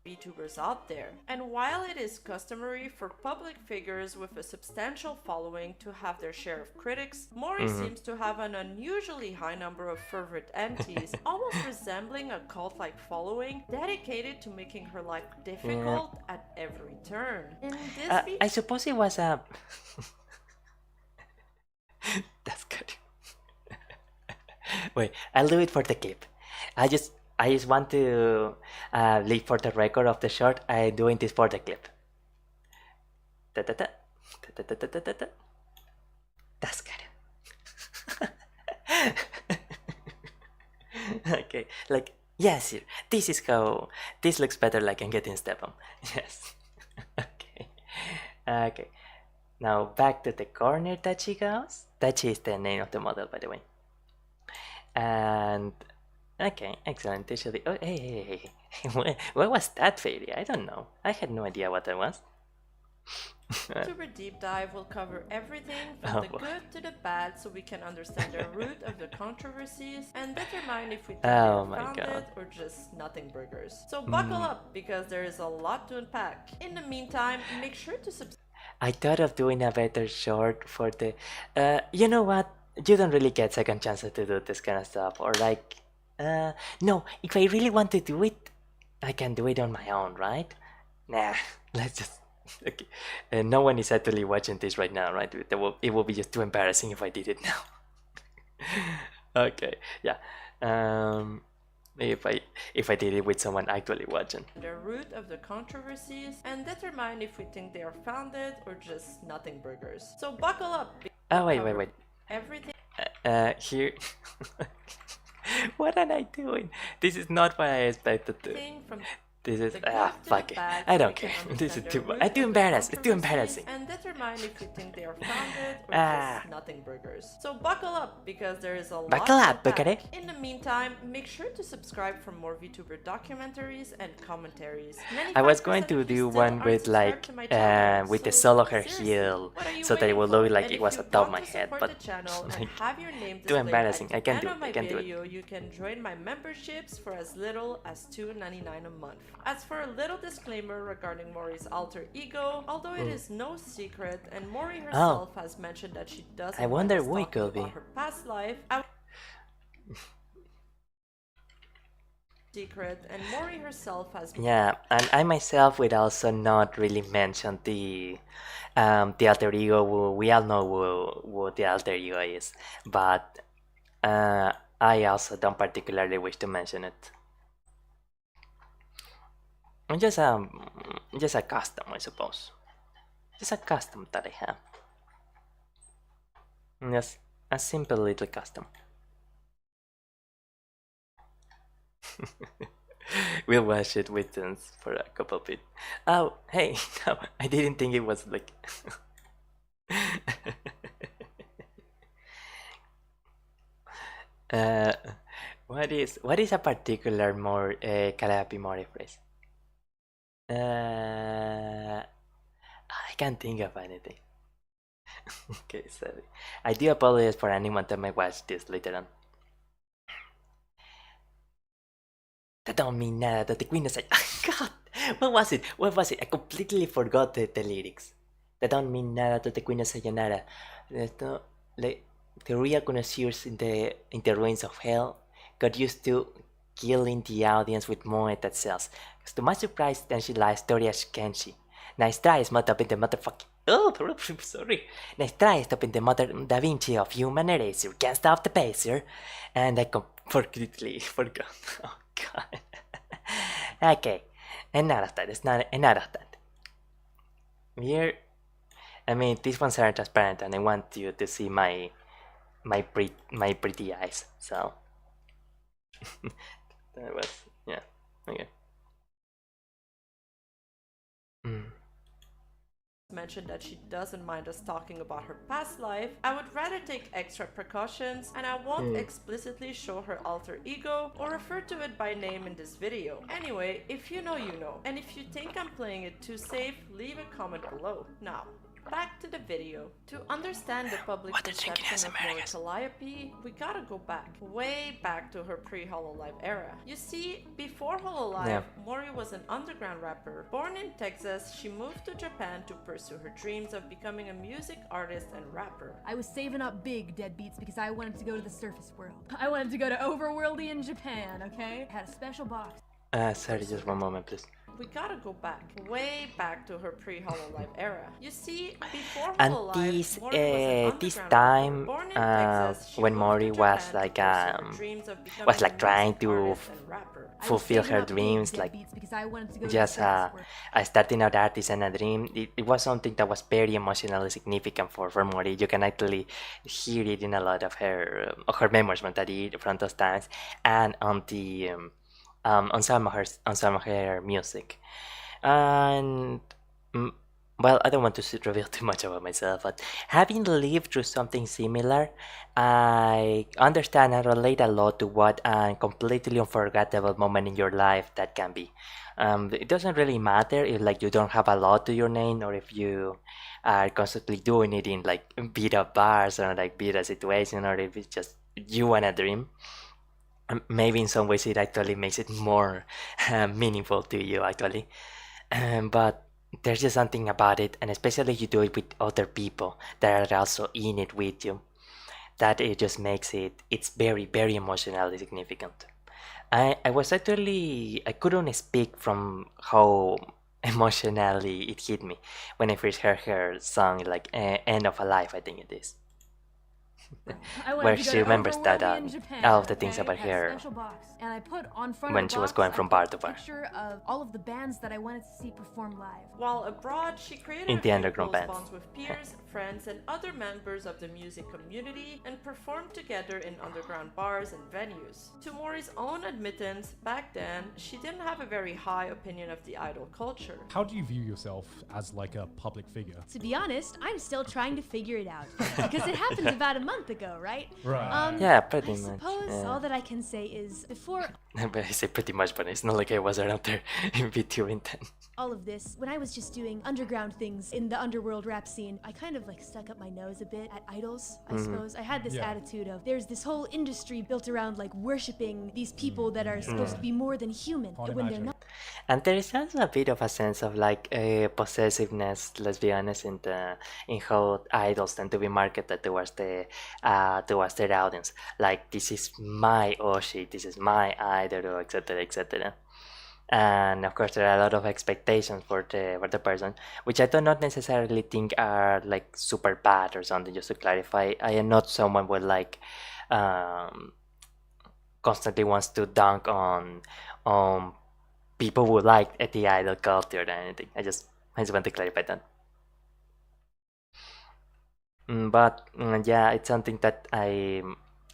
[SPEAKER 6] VTubers out there. And while it is customary for public figures with a substantial following to have their share of critics, Mori seems to have an unusually high number of fervent antis, almost resembling a cult-like following dedicated to making her life difficult at every turn. In this
[SPEAKER 1] I suppose it was a that's good. Wait, I'll do it for the clip. I just want to leave for the record of the short. I'm doing this for the clip. Da-da-da. Da-da-da-da-da-da. That's good. Okay, like, yes, this is how this looks better. Like I'm getting step on. Yes. Okay. Okay. Now back to the corner Tachi goes. Tachi is the name of the model, by the way. And okay, excellent. This should be. Oh, hey. What was that, Fairy? I don't know. I had no idea what that was.
[SPEAKER 6] VTuber Deep Dive will cover everything from the good to the bad so we can understand the root of the controversies and determine if we think they are founded or just nothing burgers. So buckle up because there is a lot to unpack. In the meantime, make sure to subscribe.
[SPEAKER 1] I thought of doing a better short for the. You know what? You don't really get second chances to do this kind of stuff. Or like, no, if I really want to do it, I can do it on my own, right? Nah, let's just. Okay. No one is actually watching this right now, right? It will be just too embarrassing if I did it now. Okay, yeah. If I did it with someone actually watching.
[SPEAKER 6] The root of the controversies and determine if we think they are founded or just nothing burgers. So buckle up.
[SPEAKER 1] Oh wait.
[SPEAKER 6] Everything.
[SPEAKER 1] Here. What am I doing? This is not what I expected to.
[SPEAKER 6] From
[SPEAKER 1] This is
[SPEAKER 6] the good to
[SPEAKER 1] fuck
[SPEAKER 6] the
[SPEAKER 1] it.
[SPEAKER 6] bad
[SPEAKER 1] I
[SPEAKER 6] so
[SPEAKER 1] don't
[SPEAKER 6] we can
[SPEAKER 1] care. This is
[SPEAKER 6] understand
[SPEAKER 1] too
[SPEAKER 6] the
[SPEAKER 1] much.
[SPEAKER 6] root
[SPEAKER 1] I'm too
[SPEAKER 6] of the
[SPEAKER 1] embarrassed. It's too
[SPEAKER 6] controversies
[SPEAKER 1] embarrassing.
[SPEAKER 6] And determine if we think they are founded or
[SPEAKER 1] Ah.
[SPEAKER 6] just nothing burgers. So buckle up because there is a lot
[SPEAKER 1] Buckle
[SPEAKER 6] to
[SPEAKER 1] up,
[SPEAKER 6] unpack.
[SPEAKER 1] buckle.
[SPEAKER 6] In the meantime, make sure to subscribe for more VTuber documentaries and commentaries.
[SPEAKER 1] I was going
[SPEAKER 6] 95%
[SPEAKER 1] to
[SPEAKER 6] of you
[SPEAKER 1] do
[SPEAKER 6] still
[SPEAKER 1] one
[SPEAKER 6] aren't
[SPEAKER 1] with
[SPEAKER 6] subscribed to my channel,
[SPEAKER 1] with the
[SPEAKER 6] so
[SPEAKER 1] solo hair
[SPEAKER 6] seriously,
[SPEAKER 1] heel,
[SPEAKER 6] what are you
[SPEAKER 1] so that it
[SPEAKER 6] waiting
[SPEAKER 1] would
[SPEAKER 6] for?
[SPEAKER 1] look like
[SPEAKER 6] And
[SPEAKER 1] it
[SPEAKER 6] if
[SPEAKER 1] was
[SPEAKER 6] you
[SPEAKER 1] atop
[SPEAKER 6] want
[SPEAKER 1] my
[SPEAKER 6] to
[SPEAKER 1] head,
[SPEAKER 6] support
[SPEAKER 1] but
[SPEAKER 6] the channel and
[SPEAKER 1] like,
[SPEAKER 6] have your name
[SPEAKER 1] too
[SPEAKER 6] displayed
[SPEAKER 1] embarrassing.
[SPEAKER 6] at
[SPEAKER 1] I can
[SPEAKER 6] the
[SPEAKER 1] do
[SPEAKER 6] end
[SPEAKER 1] it.
[SPEAKER 6] of
[SPEAKER 1] I can
[SPEAKER 6] my
[SPEAKER 1] do it.
[SPEAKER 6] video, you can join my memberships for as little as $2.99 a month. As for a little disclaimer regarding Mori's alter ego, although it is no secret and Mori herself has mentioned that she doesn't
[SPEAKER 1] I wonder
[SPEAKER 6] like us
[SPEAKER 1] who it
[SPEAKER 6] talking
[SPEAKER 1] could be.
[SPEAKER 6] about her past life, secret, and Mori herself has
[SPEAKER 1] Yeah, and I myself would also not really mention the alter ego. We all know who the alter ego is, but I also don't particularly wish to mention it. Just a custom, I suppose. Just a custom that I have. Just a simple little custom. We'll watch it with us for a couple bit. Oh, hey, no, I didn't think it was like. What is a particular more Calliope Mori phrase? I can't think of anything. Okay, sorry. I do apologize for anyone that might watch this later on. That don't mean nada. That the queen is like, God, what was it? What was it? I completely forgot the lyrics. That don't mean nada to the queen of Sayonara. The real connoisseurs in the ruins of hell got used to killing the audience with moe that sells. Because to my surprise, then she lies story as Kenshi. Nice try, smut up in the motherfucking. Oh, sorry. Nice try, stop in the mother Da Vinci of human eraser. Can't stop the pacer. And I completely forgot. Oh, God. Okay, enough of that. It's not enough of that. Here, I mean, these ones are transparent, and I want you to see my pretty eyes. So that was yeah. Okay.
[SPEAKER 6] Mentioned that she doesn't mind us talking about her past life. I would rather take extra precautions, and I won't explicitly show her alter ego or refer to it by name in this video. Anyway, if you know, you know. And if you think I'm playing it too safe, leave a comment below. Now, back to the video. To understand the public perception of Mori Calliope, we gotta go back, way back to her pre-Hololive era. You see, before Hololive, Mori was an underground rapper. Born in Texas, she moved to Japan to pursue her dreams of becoming a music artist and rapper.
[SPEAKER 4] I was saving up big, deadbeats, because I wanted to go to the surface world. I wanted to go to Overworldy in Japan, okay? I had a special box.
[SPEAKER 1] Sorry, just one moment, please.
[SPEAKER 6] We gotta go back, way back to her pre-Hololive era. You see, before
[SPEAKER 1] And
[SPEAKER 6] Hololive,
[SPEAKER 1] this time, when Mori was like trying to fulfill her dreams, like just starting out artist and a dream, it was something that was very emotionally significant for Mori. You can actually hear it in a lot of her memoirs from those times, and on the on some of her music. And well, I don't want to reveal too much about myself, but having lived through something similar, I understand and relate a lot to what a completely unforgettable moment in your life that can be. It doesn't really matter if like you don't have a lot to your name, or if you are constantly doing it in like beat up bars or like beat up situation, or if it's just you want a dream. Maybe in some ways it actually makes it more meaningful to you actually, but there's just something about it, and especially you do it with other people that are also in it with you, that it just makes it's very, very emotionally significant. I couldn't speak from how emotionally it hit me when I first heard her song, like End of a Life, I think it is. Where she remembers that all of the things about her
[SPEAKER 4] and I put on front
[SPEAKER 1] when
[SPEAKER 4] of the
[SPEAKER 1] she was
[SPEAKER 4] box
[SPEAKER 1] going from bar to
[SPEAKER 4] a
[SPEAKER 1] bar.
[SPEAKER 4] picture of all of the bands that I wanted to see perform live.
[SPEAKER 6] While abroad, she created
[SPEAKER 1] In
[SPEAKER 6] a
[SPEAKER 1] the
[SPEAKER 6] few
[SPEAKER 1] underground
[SPEAKER 6] close
[SPEAKER 1] bands.
[SPEAKER 6] bonds with peers, friends, and other members of the music community, and performed together in underground bars and venues. To Mori's own admittance, back then, she didn't have a very high opinion of the idol culture.
[SPEAKER 3] How do you view yourself as like a public figure?
[SPEAKER 7] To be honest, I'm still trying to figure it out. Because it happened about a month ago, right?
[SPEAKER 3] Right.
[SPEAKER 1] Yeah, pretty
[SPEAKER 7] I
[SPEAKER 1] much.
[SPEAKER 7] suppose
[SPEAKER 1] Yeah.
[SPEAKER 7] all that I can say is, before
[SPEAKER 1] But I say pretty much, but it's not like I was around there in between then.
[SPEAKER 7] all of this, when I was just doing underground things in the underworld rap scene, I kind of like stuck up my nose a bit at idols, I suppose. I had this attitude of, there's this whole industry built around like worshipping these people that are supposed to be more than human
[SPEAKER 3] Can't
[SPEAKER 7] when they're
[SPEAKER 3] imagine.
[SPEAKER 7] not.
[SPEAKER 1] And there is also a bit of a sense of like possessiveness, let's be honest, in how idols tend to be marketed towards their audience. Like, this is my Oshi, this is my idol, etc., etc. And of course, there are a lot of expectations for the person, which I do not necessarily think are like super bad or something. Just to clarify, I am not someone who like constantly wants to dunk on people who like the idol culture or anything. I just want to clarify that. But yeah, it's something that I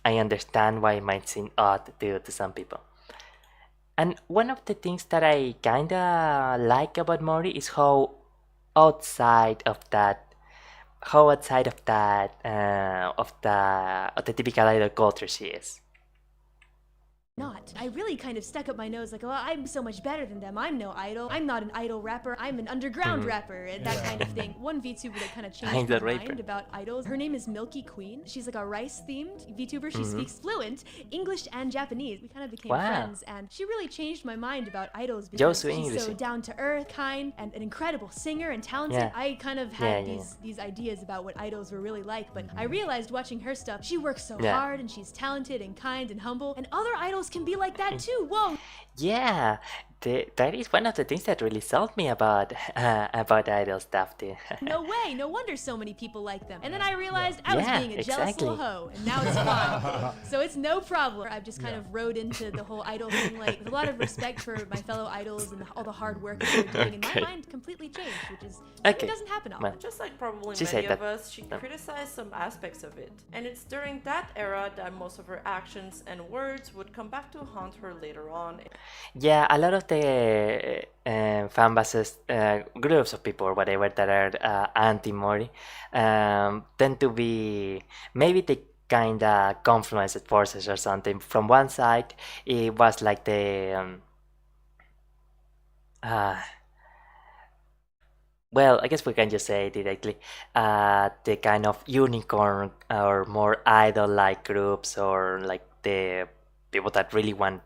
[SPEAKER 1] understand why it might seem odd to some people. And one of the things that I kinda like about Mori is how outside of that, of the typical idol culture she is.
[SPEAKER 7] Not. I really kind of stuck up my nose like, well, I'm so much better than them. I'm no idol. I'm not an idol rapper. I'm an underground rapper, and that kind of thing. One VTuber that kind of
[SPEAKER 1] I'm
[SPEAKER 7] changed
[SPEAKER 1] the
[SPEAKER 7] my
[SPEAKER 1] rapper.
[SPEAKER 7] mind about idols. Her name is Milky Queen. She's like a rice-themed VTuber. She speaks fluent English and Japanese. We kind of became
[SPEAKER 1] Wow.
[SPEAKER 7] friends, and she really changed my mind about idols
[SPEAKER 1] Yo
[SPEAKER 7] because
[SPEAKER 1] soy
[SPEAKER 7] she's
[SPEAKER 1] English.
[SPEAKER 7] so down to earth, kind, and an incredible singer and talented.
[SPEAKER 1] Yeah.
[SPEAKER 7] I kind of had
[SPEAKER 1] Yeah.
[SPEAKER 7] these ideas about what idols were really like, but I realized watching her stuff, she works so
[SPEAKER 1] Yeah.
[SPEAKER 7] hard, and she's talented and kind and humble, and other idols can be like that too. Whoa.
[SPEAKER 1] Yeah, that is one of the things that really sold me about idol stuff too.
[SPEAKER 7] No way, no wonder so many people like them. And then I realized I was
[SPEAKER 1] Yeah,
[SPEAKER 7] being a jealous little
[SPEAKER 1] exactly.
[SPEAKER 7] hoe, and now it's fine. So it's no problem. I've just kind of rode into the whole idol thing like with a lot of respect for my fellow idols and all the hard work that they're doing, and my mind completely changed, which is
[SPEAKER 1] Okay.
[SPEAKER 7] it doesn't happen often.
[SPEAKER 1] Well,
[SPEAKER 6] Just like probably
[SPEAKER 1] She
[SPEAKER 6] many
[SPEAKER 1] said
[SPEAKER 6] of
[SPEAKER 1] that-
[SPEAKER 6] us, she criticized some aspects of it. And it's during that era that most of her actions and words would come back to haunt her later on.
[SPEAKER 1] Yeah, a lot of the fan bases, groups of people or whatever that are anti-Mori tend to be maybe the kind of confluenced forces or something. From one side, it was like uh, well, I guess we can just say directly, the kind of unicorn or more idol-like groups, or like the people that really want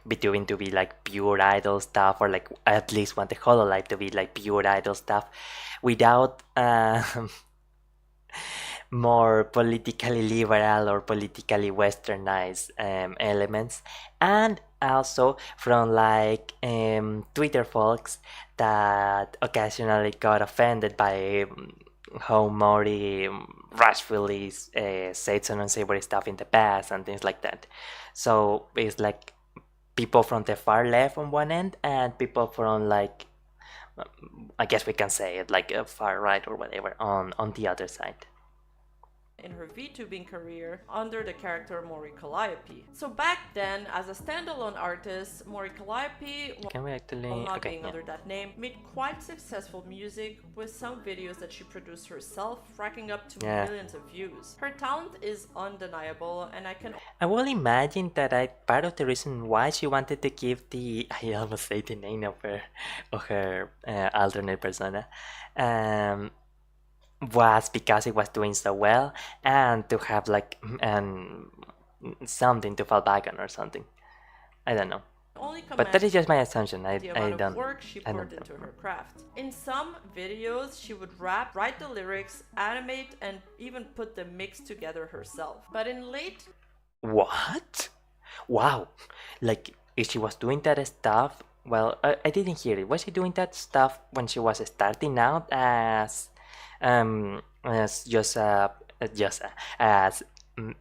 [SPEAKER 1] Between to be like pure idol stuff, or like at least want the Hololive to be like pure idol stuff, without more politically liberal or politically westernized elements, and also from like Twitter folks that occasionally got offended by how Mori rashfully said some unsavory stuff in the past and things like that. So it's like people from the far left on one end and people from like, I guess we can say it like a far right or whatever on the other side.
[SPEAKER 6] In her VTubing career under the character Mori Calliope. So back then, as a standalone artist, Mori Calliope,
[SPEAKER 1] Can we actually?
[SPEAKER 6] while not
[SPEAKER 1] Okay,
[SPEAKER 6] being
[SPEAKER 1] yeah.
[SPEAKER 6] under that name, made quite successful music with some videos that she produced herself, racking up to
[SPEAKER 1] Yeah.
[SPEAKER 6] millions of views. Her talent is undeniable, and I can
[SPEAKER 1] I will imagine that part of the reason why she wanted to give the I almost say the name of her alternate persona was because it was doing so well, and to have like something to fall back on or something. I don't know,
[SPEAKER 6] only
[SPEAKER 1] but
[SPEAKER 6] commend
[SPEAKER 1] that is just my assumption. I
[SPEAKER 6] the amount
[SPEAKER 1] don't.
[SPEAKER 6] of work she
[SPEAKER 1] I don't
[SPEAKER 6] poured
[SPEAKER 1] know.
[SPEAKER 6] into her craft. In some videos, she would rap, write the lyrics, animate, and even put the mix together herself. But in late
[SPEAKER 1] What? Wow! Like if she was doing that stuff. Well, I didn't hear it. Was she doing that stuff when she was starting out as just as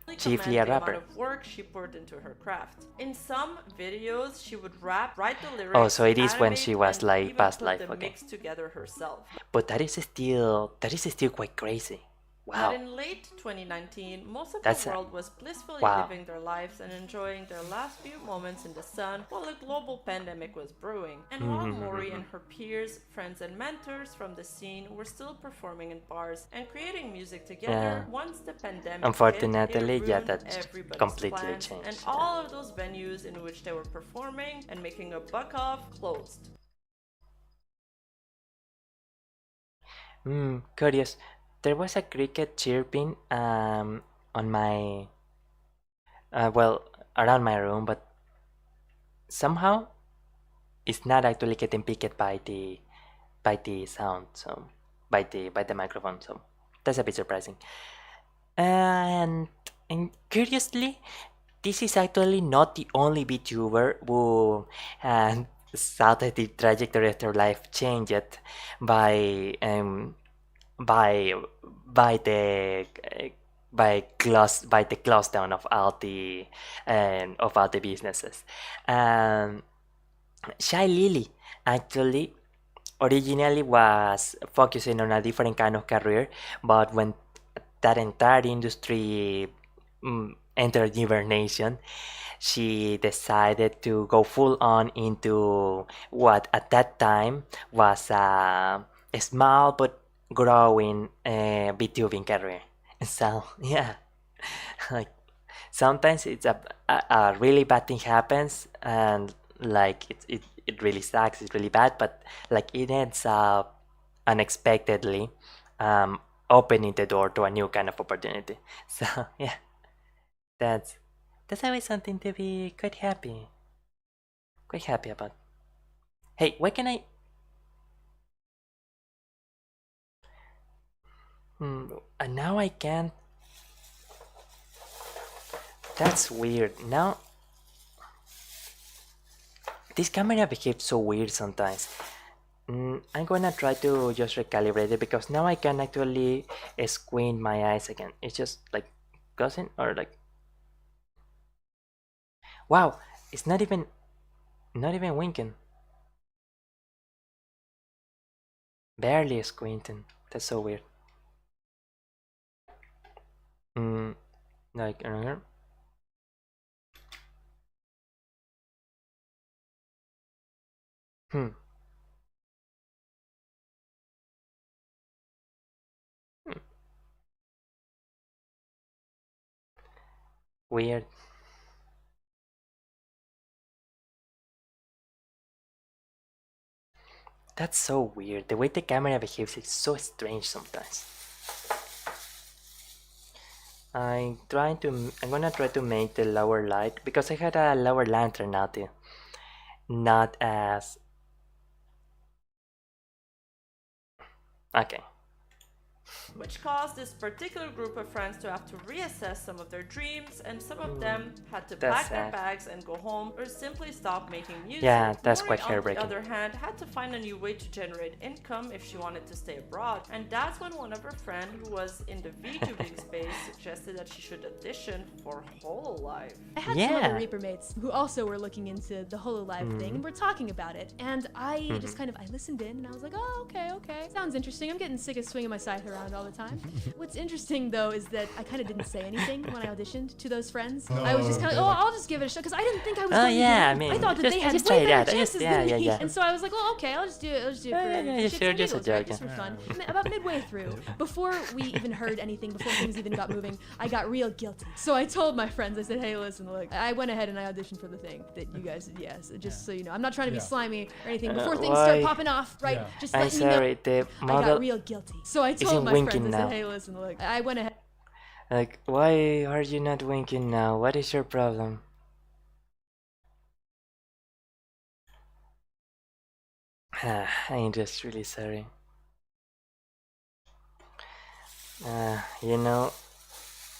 [SPEAKER 6] really
[SPEAKER 1] chiefly a
[SPEAKER 6] commend the
[SPEAKER 1] rapper?
[SPEAKER 6] amount of work she poured into her craft. In some videos, she would rap, write the lyrics.
[SPEAKER 1] Oh, so it is when she
[SPEAKER 6] animate,
[SPEAKER 1] was
[SPEAKER 6] and
[SPEAKER 1] like
[SPEAKER 6] even
[SPEAKER 1] past
[SPEAKER 6] put
[SPEAKER 1] life,
[SPEAKER 6] the
[SPEAKER 1] okay.
[SPEAKER 6] mix together herself.
[SPEAKER 1] But that is still quite crazy. Wow.
[SPEAKER 6] But in late 2019, most of
[SPEAKER 1] That's
[SPEAKER 6] the
[SPEAKER 1] a-
[SPEAKER 6] world was blissfully
[SPEAKER 1] wow.
[SPEAKER 6] living their lives and enjoying their last few moments in the sun while a global pandemic was brewing. And while Mori and her peers, friends, and mentors from the scene were still performing in bars and creating music together,
[SPEAKER 1] Yeah.
[SPEAKER 6] once the pandemic
[SPEAKER 1] Unfortunately,
[SPEAKER 6] hit, it
[SPEAKER 1] yeah,
[SPEAKER 6] ruined
[SPEAKER 1] that
[SPEAKER 6] everybody's
[SPEAKER 1] completely
[SPEAKER 6] plans,
[SPEAKER 1] changed,
[SPEAKER 6] and
[SPEAKER 1] yeah.
[SPEAKER 6] all of those venues in which they were performing and making a buck off closed.
[SPEAKER 1] Curious. There was a cricket chirping on my well, around my room, but somehow it's not actually getting picked by the sound, so by the microphone. So that's a bit surprising. And curiously, this is actually not the only VTuber who saw that the trajectory of their life changed by by by the by the close down of all the businesses. Shy Lily actually originally was focusing on a different kind of career, but when that entire industry entered hibernation, she decided to go full on into what at that time was a small but growing VTubing career. So yeah, like sometimes it's a really bad thing happens, and like it really sucks, it's really bad, but like it ends up unexpectedly opening the door to a new kind of opportunity. So yeah, that's always something to be quite happy about. Hey, why can I and now I can't. That's weird. Now This camera behaves so weird sometimes. I'm gonna try to just recalibrate it because now I can actually squint my eyes again. It's just like closing or like. Wow, it's not even winking. Barely squinting. That's so weird. Like Hmm. Weird. That's so weird. The way the camera behaves is so strange sometimes. I'm gonna try to make the lower light because I had a lower lantern now too. Not as okay.
[SPEAKER 6] Which caused this particular group of friends to have to reassess some of their dreams, and some of them had to
[SPEAKER 1] That's
[SPEAKER 6] pack their
[SPEAKER 1] sad.
[SPEAKER 6] bags and go home or simply stop making music.
[SPEAKER 1] Yeah, that's
[SPEAKER 6] Mori,
[SPEAKER 1] quite
[SPEAKER 6] on
[SPEAKER 1] heartbreaking.
[SPEAKER 6] the other hand, had to find a new way to generate income if she wanted to stay abroad, and that's when one of her friends who was in the VTubing space suggested that she should audition for Hololive.
[SPEAKER 7] I had some other Reaper mates who also were looking into the Hololive thing and were talking about it. And I just kind of, I listened in and I was like, oh, okay. Sounds interesting. I'm getting sick of swinging my scythe around all the time. What's interesting though is that I kind of didn't say anything when I auditioned to those friends. I was just kind of, I'll just give it a shot because I didn't think I was going to
[SPEAKER 1] yeah,
[SPEAKER 7] get
[SPEAKER 1] I
[SPEAKER 7] in.
[SPEAKER 1] mean,
[SPEAKER 7] I thought that
[SPEAKER 1] just-
[SPEAKER 7] they had
[SPEAKER 1] just
[SPEAKER 7] way
[SPEAKER 1] try it
[SPEAKER 7] better
[SPEAKER 1] out.
[SPEAKER 7] chances
[SPEAKER 1] Yeah,
[SPEAKER 7] than me.
[SPEAKER 1] yeah.
[SPEAKER 7] And so I was like, well, okay, I'll just do it.
[SPEAKER 1] Yeah,
[SPEAKER 7] for
[SPEAKER 1] sure,
[SPEAKER 7] shits and
[SPEAKER 1] just a
[SPEAKER 7] giggles,
[SPEAKER 1] joke,
[SPEAKER 7] right? Just for fun. About midway through, before we even heard anything, before things even got moving, I got real guilty. So I told my friends, I said, hey, listen, look, I went ahead and I auditioned for the thing that you guys did, yes. Just so you know, I'm not trying to be slimy or anything. Before things start
[SPEAKER 1] why?
[SPEAKER 7] popping off, right?
[SPEAKER 3] Yeah.
[SPEAKER 7] Just
[SPEAKER 1] I'm
[SPEAKER 7] let me know.
[SPEAKER 1] sorry, the
[SPEAKER 7] I
[SPEAKER 1] model
[SPEAKER 7] got real guilty. So I told
[SPEAKER 1] isn't
[SPEAKER 7] my
[SPEAKER 1] winking
[SPEAKER 7] friends, I
[SPEAKER 1] now.
[SPEAKER 7] said, hey, listen, look, I went ahead.
[SPEAKER 1] like, why are you not winking now? What is your problem? I'm just really sorry. You know,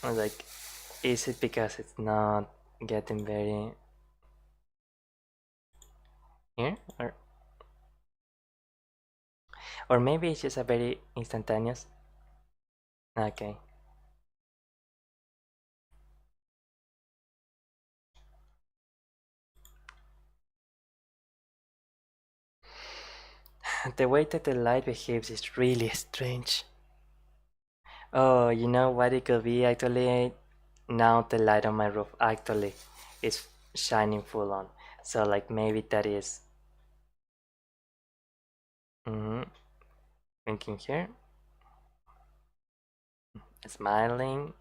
[SPEAKER 1] like, is it because it's not getting very here, or maybe it's just a very instantaneous? Okay. The way that the light behaves is really strange. Oh, you know what it could be actually? Now the light on my roof actually is shining full on. So like maybe that is winking here, smiling,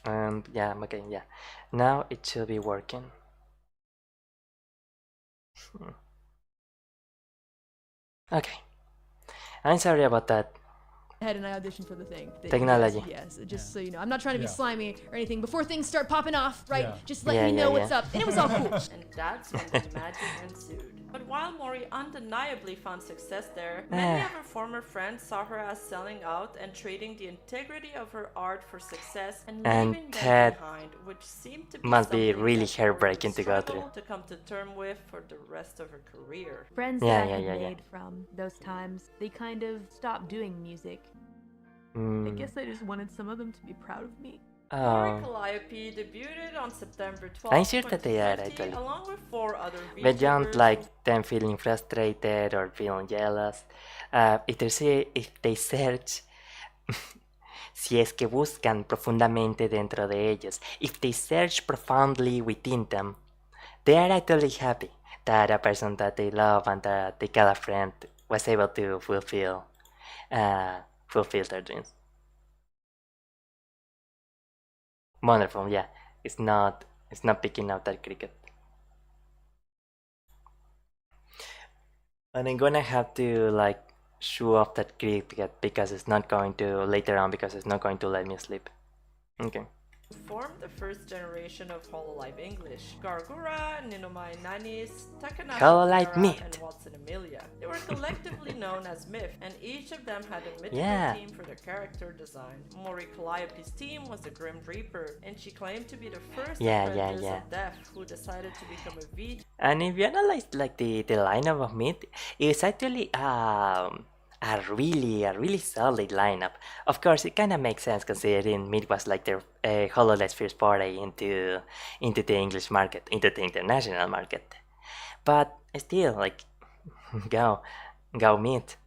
[SPEAKER 1] and yeah, okay, yeah. Now it should be working. Okay, I'm sorry about that.
[SPEAKER 7] Ahead and I auditioned for the thing. that you
[SPEAKER 1] Technology.
[SPEAKER 7] guys did, yes. Just so you know, I'm not trying to be
[SPEAKER 3] Yeah.
[SPEAKER 7] slimy or anything. Before things start popping off, right?
[SPEAKER 3] Yeah.
[SPEAKER 7] Just let
[SPEAKER 1] Yeah,
[SPEAKER 7] me know
[SPEAKER 1] yeah,
[SPEAKER 7] what's
[SPEAKER 1] yeah.
[SPEAKER 7] up. And it was all cool.
[SPEAKER 6] And that's when the magic ensued. But while Mori undeniably found success there, many of her former friends saw her as selling out and trading the integrity of her art for success and leaving them
[SPEAKER 1] that
[SPEAKER 6] behind, which seemed to be
[SPEAKER 1] must be
[SPEAKER 6] something
[SPEAKER 1] really
[SPEAKER 6] that Mori would
[SPEAKER 1] heartbreaking to go
[SPEAKER 6] struggle
[SPEAKER 1] through.
[SPEAKER 6] to come to terms with for the rest of her career.
[SPEAKER 4] Friends
[SPEAKER 1] Yeah,
[SPEAKER 4] that I
[SPEAKER 1] yeah,
[SPEAKER 4] had
[SPEAKER 1] yeah.
[SPEAKER 4] made from those times, they kind of stopped doing music. I
[SPEAKER 1] Mm.
[SPEAKER 4] guess I just wanted some of them to be proud of me.
[SPEAKER 6] Mori
[SPEAKER 1] Oh,
[SPEAKER 6] Calliope debuted on September 12,
[SPEAKER 1] I'm sure that they are
[SPEAKER 6] 2015,
[SPEAKER 1] actually.
[SPEAKER 6] along with 4 other
[SPEAKER 1] But don't
[SPEAKER 6] VTubers
[SPEAKER 1] like them feeling frustrated or feeling jealous. If they search, si es que buscan profundamente dentro de ellos, if they search profoundly within them, they are actually happy that a person that they love and that they got a friend was able to fulfill their dreams. Wonderful, yeah. It's not picking up that cricket. And I'm gonna have to like shoo off that cricket because it's not going to later on because it's not going to let me sleep. Okay.
[SPEAKER 6] formed the first generation of Hololive English. Gargura, Ninomai Nanis, Takanashi
[SPEAKER 1] Hololive
[SPEAKER 6] Kara,
[SPEAKER 1] Myth.
[SPEAKER 6] and Watson Amelia. They were collectively known as Myth, and each of them had a mythical
[SPEAKER 1] Yeah.
[SPEAKER 6] team for their character design. Mori Calliope's team was the Grim Reaper, and she claimed to be the first
[SPEAKER 1] Yeah,
[SPEAKER 6] apprentice
[SPEAKER 1] yeah.
[SPEAKER 6] of Death who decided to become a V
[SPEAKER 1] And if you analyze like the lineup of Meat, it's actually a really solid lineup. Of course, it kind of makes sense considering Meat was like their Hololive's first foray into the English market, into the international market. But still, like, go, go Meat.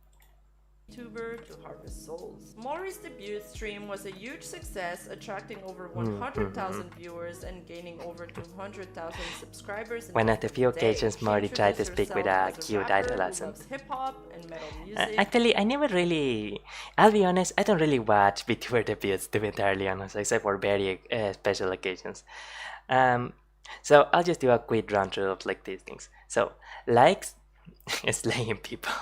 [SPEAKER 6] YouTuber to harvest souls. Mori's debut stream was a huge success, attracting over 100,000 viewers and gaining over 200,000 subscribers in
[SPEAKER 1] One of the few
[SPEAKER 6] a day.
[SPEAKER 1] occasions
[SPEAKER 6] She
[SPEAKER 1] Mori tried to
[SPEAKER 6] introduced
[SPEAKER 1] speak with
[SPEAKER 6] herself
[SPEAKER 1] a
[SPEAKER 6] as
[SPEAKER 1] cute
[SPEAKER 6] rapper who
[SPEAKER 1] adolescent.
[SPEAKER 6] loves hip-hop and metal music.
[SPEAKER 1] Actually, I never really. I'll be honest, I don't really watch VTuber debuts, to be entirely honest, except for very special occasions. So I'll just do a quick run through of like these things. So, likes, slaying people,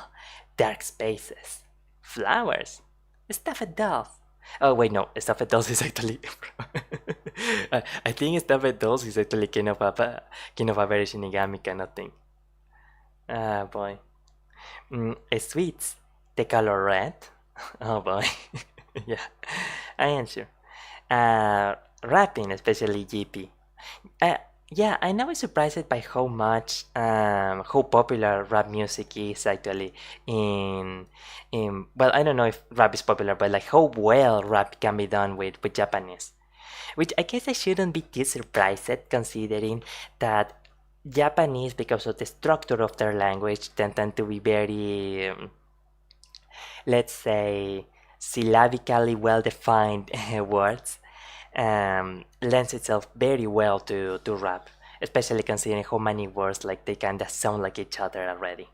[SPEAKER 1] dark spaces, flowers, stuffed dolls. Oh wait, no, stuffed dolls is actually. I think stuffed dolls is actually kind of a very Shinigami kind of thing. Ah boy. Sweets, the color red. Oh boy. Yeah, I am sure. Rapping, especially GP. Yeah, I know I'm surprised by how popular rap music is actually in well, I don't know if rap is popular, but like how well rap can be done with Japanese. Which I guess I shouldn't be too surprised considering that Japanese, because of the structure of their language, tend to be very, let's say, syllabically well-defined words, lends itself very well to rap, especially considering how many words like they kinda sound like each other already.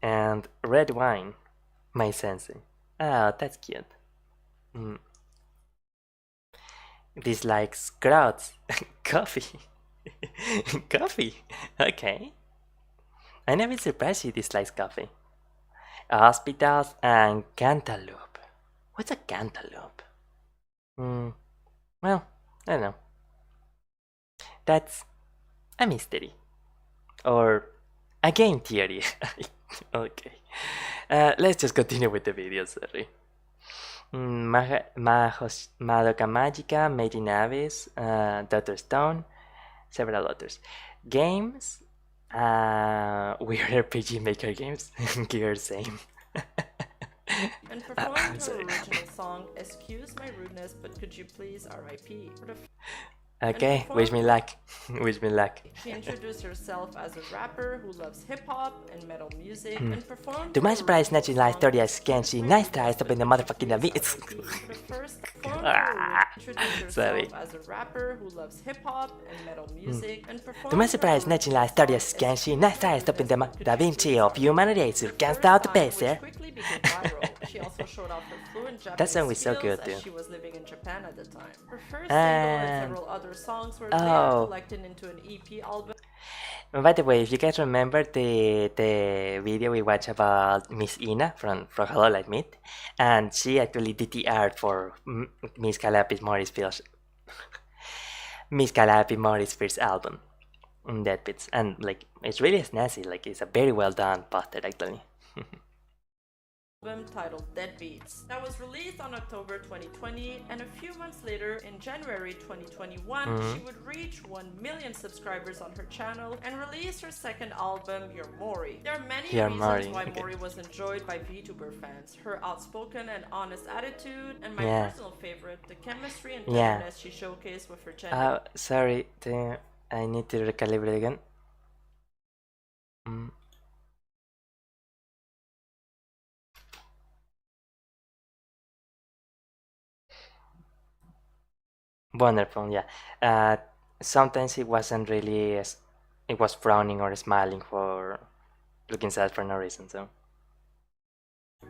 [SPEAKER 1] And red wine, my sensei. Oh, that's cute. Mm. Dislikes crowds, coffee. Coffee, okay. I'm a bit surprised she dislikes coffee. Hospitals and cantaloupe. What's a cantaloupe? Well, I don't know. That's a mystery. Or a game theory. Okay. Let's just continue with the video, sorry. Madoka Magica, Made in Abyss, Dr. Stone, several others. Games, weird RPG Maker games. Gear, same.
[SPEAKER 6] And performed her original song, Excuse My Rudeness, but could you please RIP?
[SPEAKER 1] Okay, wish me luck. Wish me luck.
[SPEAKER 6] She introduced herself as a rapper who loves hip-hop and metal music and performed
[SPEAKER 1] To my
[SPEAKER 6] her
[SPEAKER 1] surprise,
[SPEAKER 6] original
[SPEAKER 1] Nachi Live
[SPEAKER 6] song,
[SPEAKER 1] 30 as can she nice try stopping the motherfucking abyss.
[SPEAKER 6] The first performed introduced
[SPEAKER 1] Sorry.
[SPEAKER 6] herself as a rapper who loves hip-hop and metal music and performed
[SPEAKER 1] To my surprise,
[SPEAKER 6] her
[SPEAKER 1] Nachi
[SPEAKER 6] original
[SPEAKER 1] Live 30
[SPEAKER 6] song,
[SPEAKER 1] as can she
[SPEAKER 6] Excuse
[SPEAKER 1] nice try
[SPEAKER 6] My
[SPEAKER 1] stopping the
[SPEAKER 6] Rudeness,
[SPEAKER 1] Da Vinci of human race who can't
[SPEAKER 6] first
[SPEAKER 1] stop the
[SPEAKER 6] time,
[SPEAKER 1] pace,
[SPEAKER 6] which
[SPEAKER 1] eh?
[SPEAKER 6] quickly became viral. She also showed off her fluent Japanese
[SPEAKER 1] That song was so
[SPEAKER 6] skills
[SPEAKER 1] good,
[SPEAKER 6] as
[SPEAKER 1] too.
[SPEAKER 6] she was living in Japan at the time. Her first single and
[SPEAKER 1] And-
[SPEAKER 6] several other songs were
[SPEAKER 1] Oh.
[SPEAKER 6] later collected into an EP album.
[SPEAKER 1] By the way, if you guys remember the video we watched about Miss Ina from Hololive Meet, and she actually did the art for Miss Calliope Mori's first Miss Calliope Mori's first album, Dead Bits, and like it's really snazzy. Like it's a very well done poster actually.
[SPEAKER 6] Titled Deadbeats that was released on October 2020, and a few months later in January 2021 she would reach 1 million subscribers on her channel and release her second album, Your Mori. There are many
[SPEAKER 1] Your
[SPEAKER 6] reasons
[SPEAKER 1] Mori,
[SPEAKER 6] why
[SPEAKER 1] okay.
[SPEAKER 6] Mori was enjoyed by VTuber fans: her outspoken and honest attitude, and my
[SPEAKER 1] Yeah.
[SPEAKER 6] personal favorite, the chemistry and
[SPEAKER 1] Yeah.
[SPEAKER 6] tenderness she showcased with her gender.
[SPEAKER 1] Sorry, I need to recalibrate again. Wonderful, yeah. Sometimes it wasn't really, it was frowning or smiling for looking sad for no reason, so.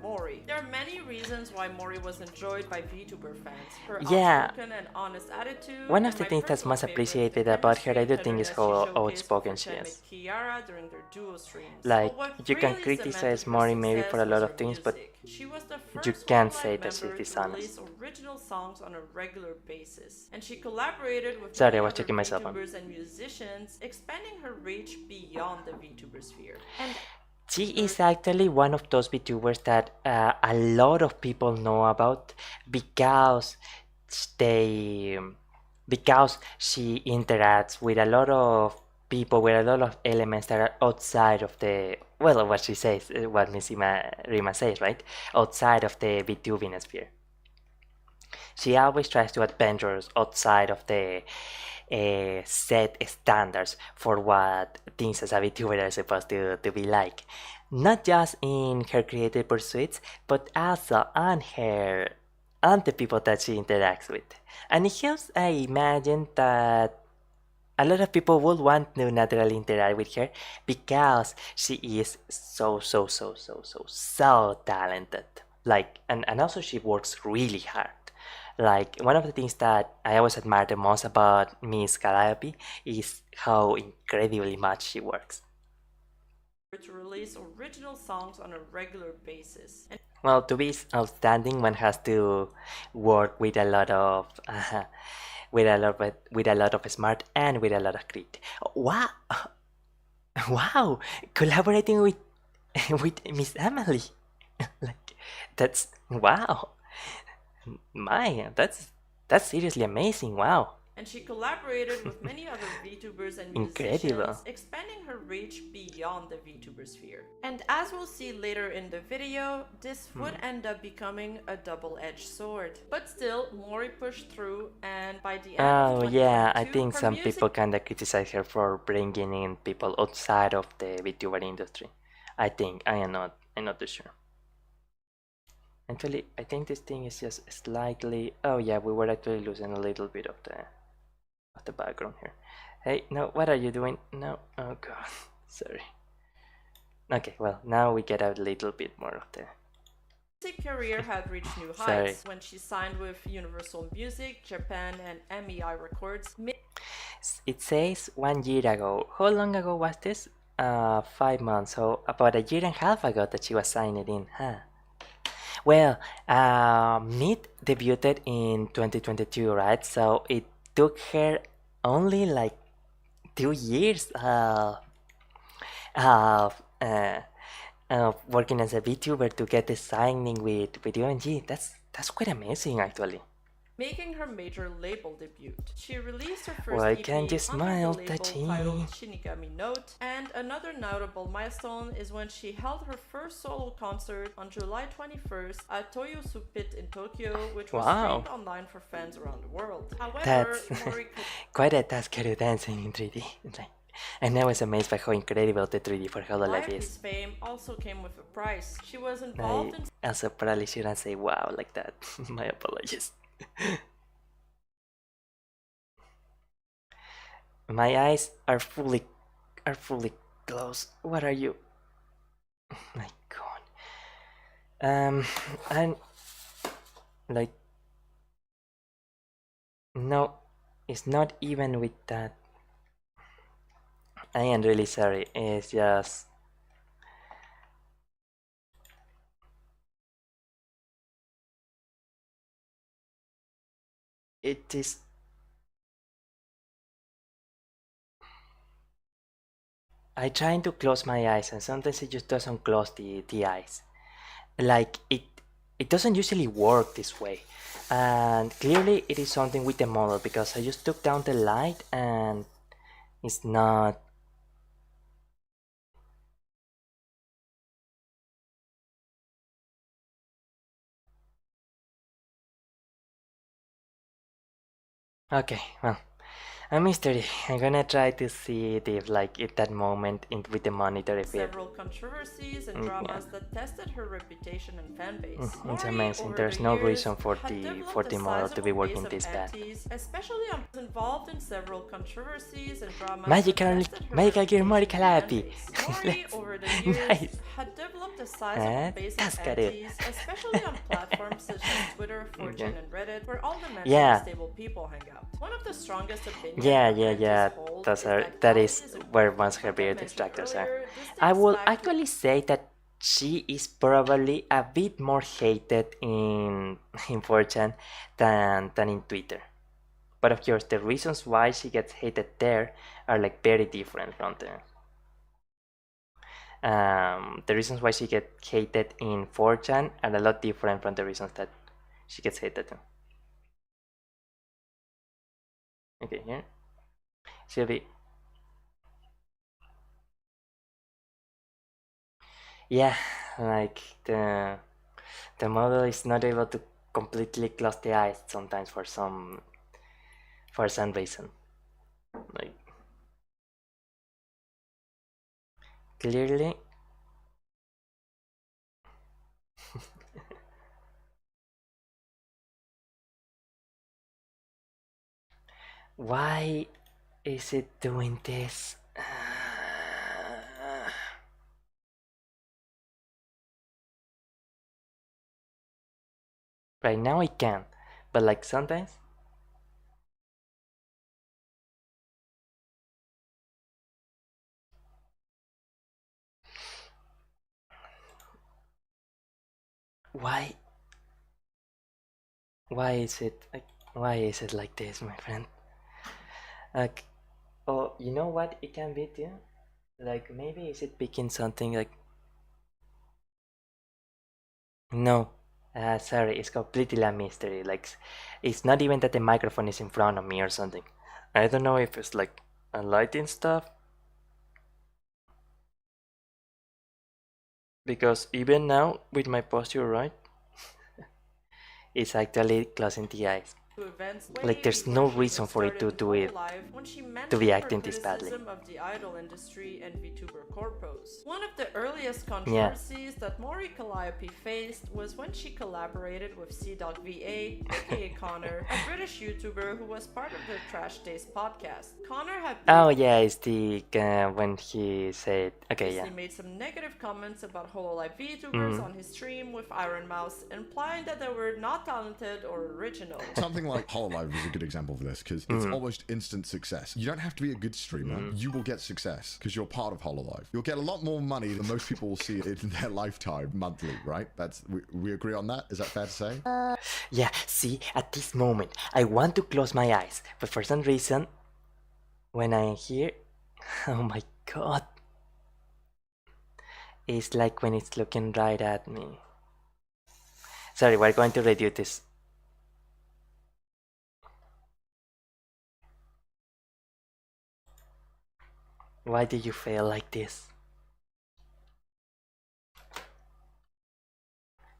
[SPEAKER 6] Mori. There are many reasons why Mori was enjoyed by VTuber fans: her
[SPEAKER 1] Yeah.
[SPEAKER 6] outspoken and honest attitude.
[SPEAKER 1] One of
[SPEAKER 6] and
[SPEAKER 1] the
[SPEAKER 6] my
[SPEAKER 1] things that's
[SPEAKER 6] personal
[SPEAKER 1] most
[SPEAKER 6] favorite,
[SPEAKER 1] appreciated
[SPEAKER 6] the
[SPEAKER 1] about her, I do
[SPEAKER 6] chemistry
[SPEAKER 1] think, is
[SPEAKER 6] and
[SPEAKER 1] how
[SPEAKER 6] tenderness she showcased
[SPEAKER 1] outspoken
[SPEAKER 6] with
[SPEAKER 1] she
[SPEAKER 6] her
[SPEAKER 1] is.
[SPEAKER 6] with Kiara during their duo streams.
[SPEAKER 1] Like,
[SPEAKER 6] But what
[SPEAKER 1] you can
[SPEAKER 6] really
[SPEAKER 1] criticize
[SPEAKER 6] cemented her
[SPEAKER 1] Mori maybe for a
[SPEAKER 6] success
[SPEAKER 1] lot
[SPEAKER 6] was
[SPEAKER 1] of
[SPEAKER 6] her
[SPEAKER 1] things, but
[SPEAKER 6] music. She was the
[SPEAKER 1] you
[SPEAKER 6] first
[SPEAKER 1] can't
[SPEAKER 6] Hololive
[SPEAKER 1] say that she's
[SPEAKER 6] member to
[SPEAKER 1] dishonest.
[SPEAKER 6] release original songs on a regular basis, and she collaborated with
[SPEAKER 1] Sorry,
[SPEAKER 6] many
[SPEAKER 1] I was
[SPEAKER 6] other
[SPEAKER 1] checking myself on.
[SPEAKER 6] VTubers and musicians, expanding her reach beyond the VTuber sphere. And
[SPEAKER 1] She is actually one of those VTubers that a lot of people know about because they because she interacts with a lot of people with a lot of elements that are outside of the, well, what she says, what Miss Rima says, right? Outside of the VTubing sphere. She always tries to adventure outside of the set standards for what things as a VTuber are supposed to be like. Not just in her creative pursuits, but also on the people that she interacts with. And it helps, I imagine, that a lot of people would want to naturally interact with her because she is so talented. Like, and also she works really hard. Like, one of the things that I always admire the most about Miss Calliope is how incredibly much she works.
[SPEAKER 6] To release original songs on a regular basis. And
[SPEAKER 1] well, to be outstanding, one has to work with a lot of with a lot of smart and with a lot of grit. Wow, wow, collaborating with with Miss Emily, like that's wow, my that's seriously amazing. Wow.
[SPEAKER 6] And she collaborated with many other VTubers and
[SPEAKER 1] Incredible.
[SPEAKER 6] musicians, expanding her reach beyond the VTuber sphere. And as we'll see later in the video, this would end up becoming a double-edged sword. But still, Mori pushed through, and by the end of 2022,
[SPEAKER 1] yeah, I think
[SPEAKER 6] her
[SPEAKER 1] some
[SPEAKER 6] music
[SPEAKER 1] people kinda criticize her for bringing in people outside of the VTuber industry. I think I'm not too sure. Actually, I think this thing is just slightly. Oh yeah, we were actually losing a little bit of the background here. Hey, no, what are you doing? No, oh god, sorry. Okay, well, now we get a little bit more of the
[SPEAKER 6] music career had reached new
[SPEAKER 1] Sorry.
[SPEAKER 6] heights when she signed with Universal Music, Japan, and MEI Records.
[SPEAKER 1] It says 1 year ago. How long ago was this? 5 months, so about a year and a half ago that she was signed in, huh? Well, Meet debuted in 2022, right? So it took her only like 2 years of working as a VTuber to get the signing with UMG. That's quite amazing, actually.
[SPEAKER 6] Making her major label debut. She released her first
[SPEAKER 1] Why
[SPEAKER 6] EP
[SPEAKER 1] can't you smile,
[SPEAKER 6] under the label
[SPEAKER 1] Tachi?
[SPEAKER 6] titled Shinigami Note, and another notable milestone is when she held her first solo concert on July 21st at Toyosu Pit in Tokyo, which was
[SPEAKER 1] Wow.
[SPEAKER 6] streamed online for fans around the world. However,
[SPEAKER 1] That's
[SPEAKER 6] Mori
[SPEAKER 1] quite a task to dancing in 3D. And I was amazed by how incredible the 3D for Hololive
[SPEAKER 6] Calliope's
[SPEAKER 1] is.
[SPEAKER 6] fame also came with a price. She was involved in
[SPEAKER 1] I also probably shouldn't say wow like that. My apologies. My eyes are fully closed. What are you? My god. I'm like no, it's not even with that. I am really sorry. It's just it is. I trying to close my eyes and sometimes it just doesn't close the eyes. Like it doesn't usually work this way. And clearly it is something with the model because I just took down the light and it's not. Okay, well, a mystery. I'm gonna try to see it if, like, at that moment with the monitor, if it.
[SPEAKER 6] several controversies and dramas that tested her reputation and fan base.
[SPEAKER 1] It's
[SPEAKER 6] Mori,
[SPEAKER 1] amazing.
[SPEAKER 6] over
[SPEAKER 1] There's
[SPEAKER 6] the
[SPEAKER 1] no
[SPEAKER 6] years,
[SPEAKER 1] reason for
[SPEAKER 6] had
[SPEAKER 1] the
[SPEAKER 6] developed a
[SPEAKER 1] model to be
[SPEAKER 6] sizable
[SPEAKER 1] working
[SPEAKER 6] base of
[SPEAKER 1] this bad.
[SPEAKER 6] antis, especially on involved in several controversies and dramas
[SPEAKER 1] Magical
[SPEAKER 6] that tested her
[SPEAKER 1] Magical Gear Mori
[SPEAKER 6] reputation and
[SPEAKER 1] Calliope.
[SPEAKER 6] fan base. Mori, over the years,
[SPEAKER 1] Nice.
[SPEAKER 6] had developed a sizable base of
[SPEAKER 1] Cascade.
[SPEAKER 6] antis, especially on platforms such as Twitter, 4chan, and Reddit, where all the mentally
[SPEAKER 1] Yeah.
[SPEAKER 6] stable people hang out. One of the strongest opinions
[SPEAKER 1] Yeah.
[SPEAKER 6] apprentice hold
[SPEAKER 1] That is
[SPEAKER 6] Calliope a
[SPEAKER 1] where
[SPEAKER 6] good
[SPEAKER 1] once her
[SPEAKER 6] like I
[SPEAKER 1] beard
[SPEAKER 6] mentioned
[SPEAKER 1] distractors are.
[SPEAKER 6] earlier, this
[SPEAKER 1] I
[SPEAKER 6] dates
[SPEAKER 1] will
[SPEAKER 6] back to
[SPEAKER 1] actually say that she is probably a bit more hated in 4chan than in Twitter. But of course, the reasons why she gets hated there are like very different from the reasons why she gets hated in 4chan are a lot different from the reasons that she gets hated. Okay, here she'll be. Yeah, like the model is not able to completely close the eyes sometimes for some reason. Like clearly. Why is it doing this? Right now I can, but like sometimes. Why? Why is it? Why is it like this, my friend? Like, oh, you know what it can be too? Like maybe is it picking something like? No, sorry, it's completely a mystery. Like, it's not even that the microphone is in front of me or something. I don't know if it's like a lighting stuff. Because even now, with my posture right, it's actually closing the eyes.
[SPEAKER 6] Events
[SPEAKER 1] Like, there's no reason for it to do it, to be acting this badly.
[SPEAKER 6] Of the idol industry and VTuber corpos. One of the earliest
[SPEAKER 1] Yeah.
[SPEAKER 6] controversies that Mori Calliope faced was when she collaborated with C.VA, aka Connor, a British YouTuber who was part of the Trash Days podcast. Connor had
[SPEAKER 1] Oh yeah, it's the when he said, okay, yeah.
[SPEAKER 6] made some negative comments about Hololive VTubers on his stream with Iron Mouse, implying that they were not talented or original.
[SPEAKER 8] Something like Hololive is a good example of this because it's almost instant success. You don't have to be a good streamer. You will get success because you're part of Hololive. You'll get a lot more money than most people will see in their lifetime monthly, right? We agree on that? Is that fair to say?
[SPEAKER 1] Yeah, see, at this moment, I want to close my eyes, but for some reason, when I'm here, oh my god, it's like when it's looking right at me. Sorry, we're going to redo this. Why do you fail like this?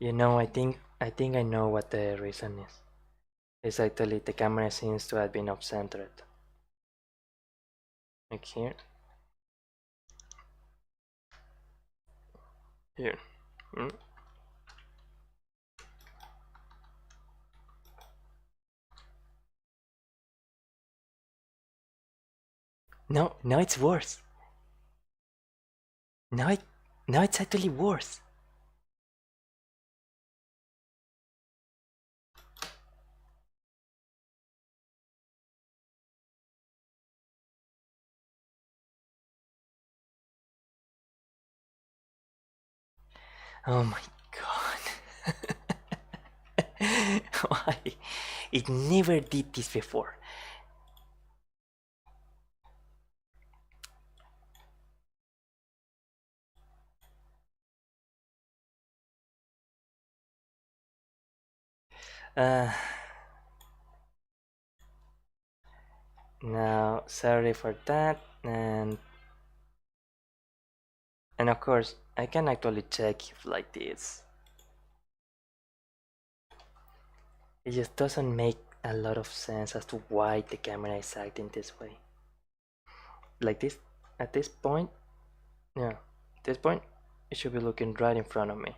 [SPEAKER 1] You know, I think I know what the reason is. It's actually the camera seems to have been off-centered. Like here. Here. No, now it's worse. Now it's actually worse. Oh my god. Why? It never did this before. Now, sorry for that, and of course, I can actually check if like this. It just doesn't make a lot of sense as to why the camera is acting this way. Like this, at this point, yeah, at this point, it should be looking right in front of me.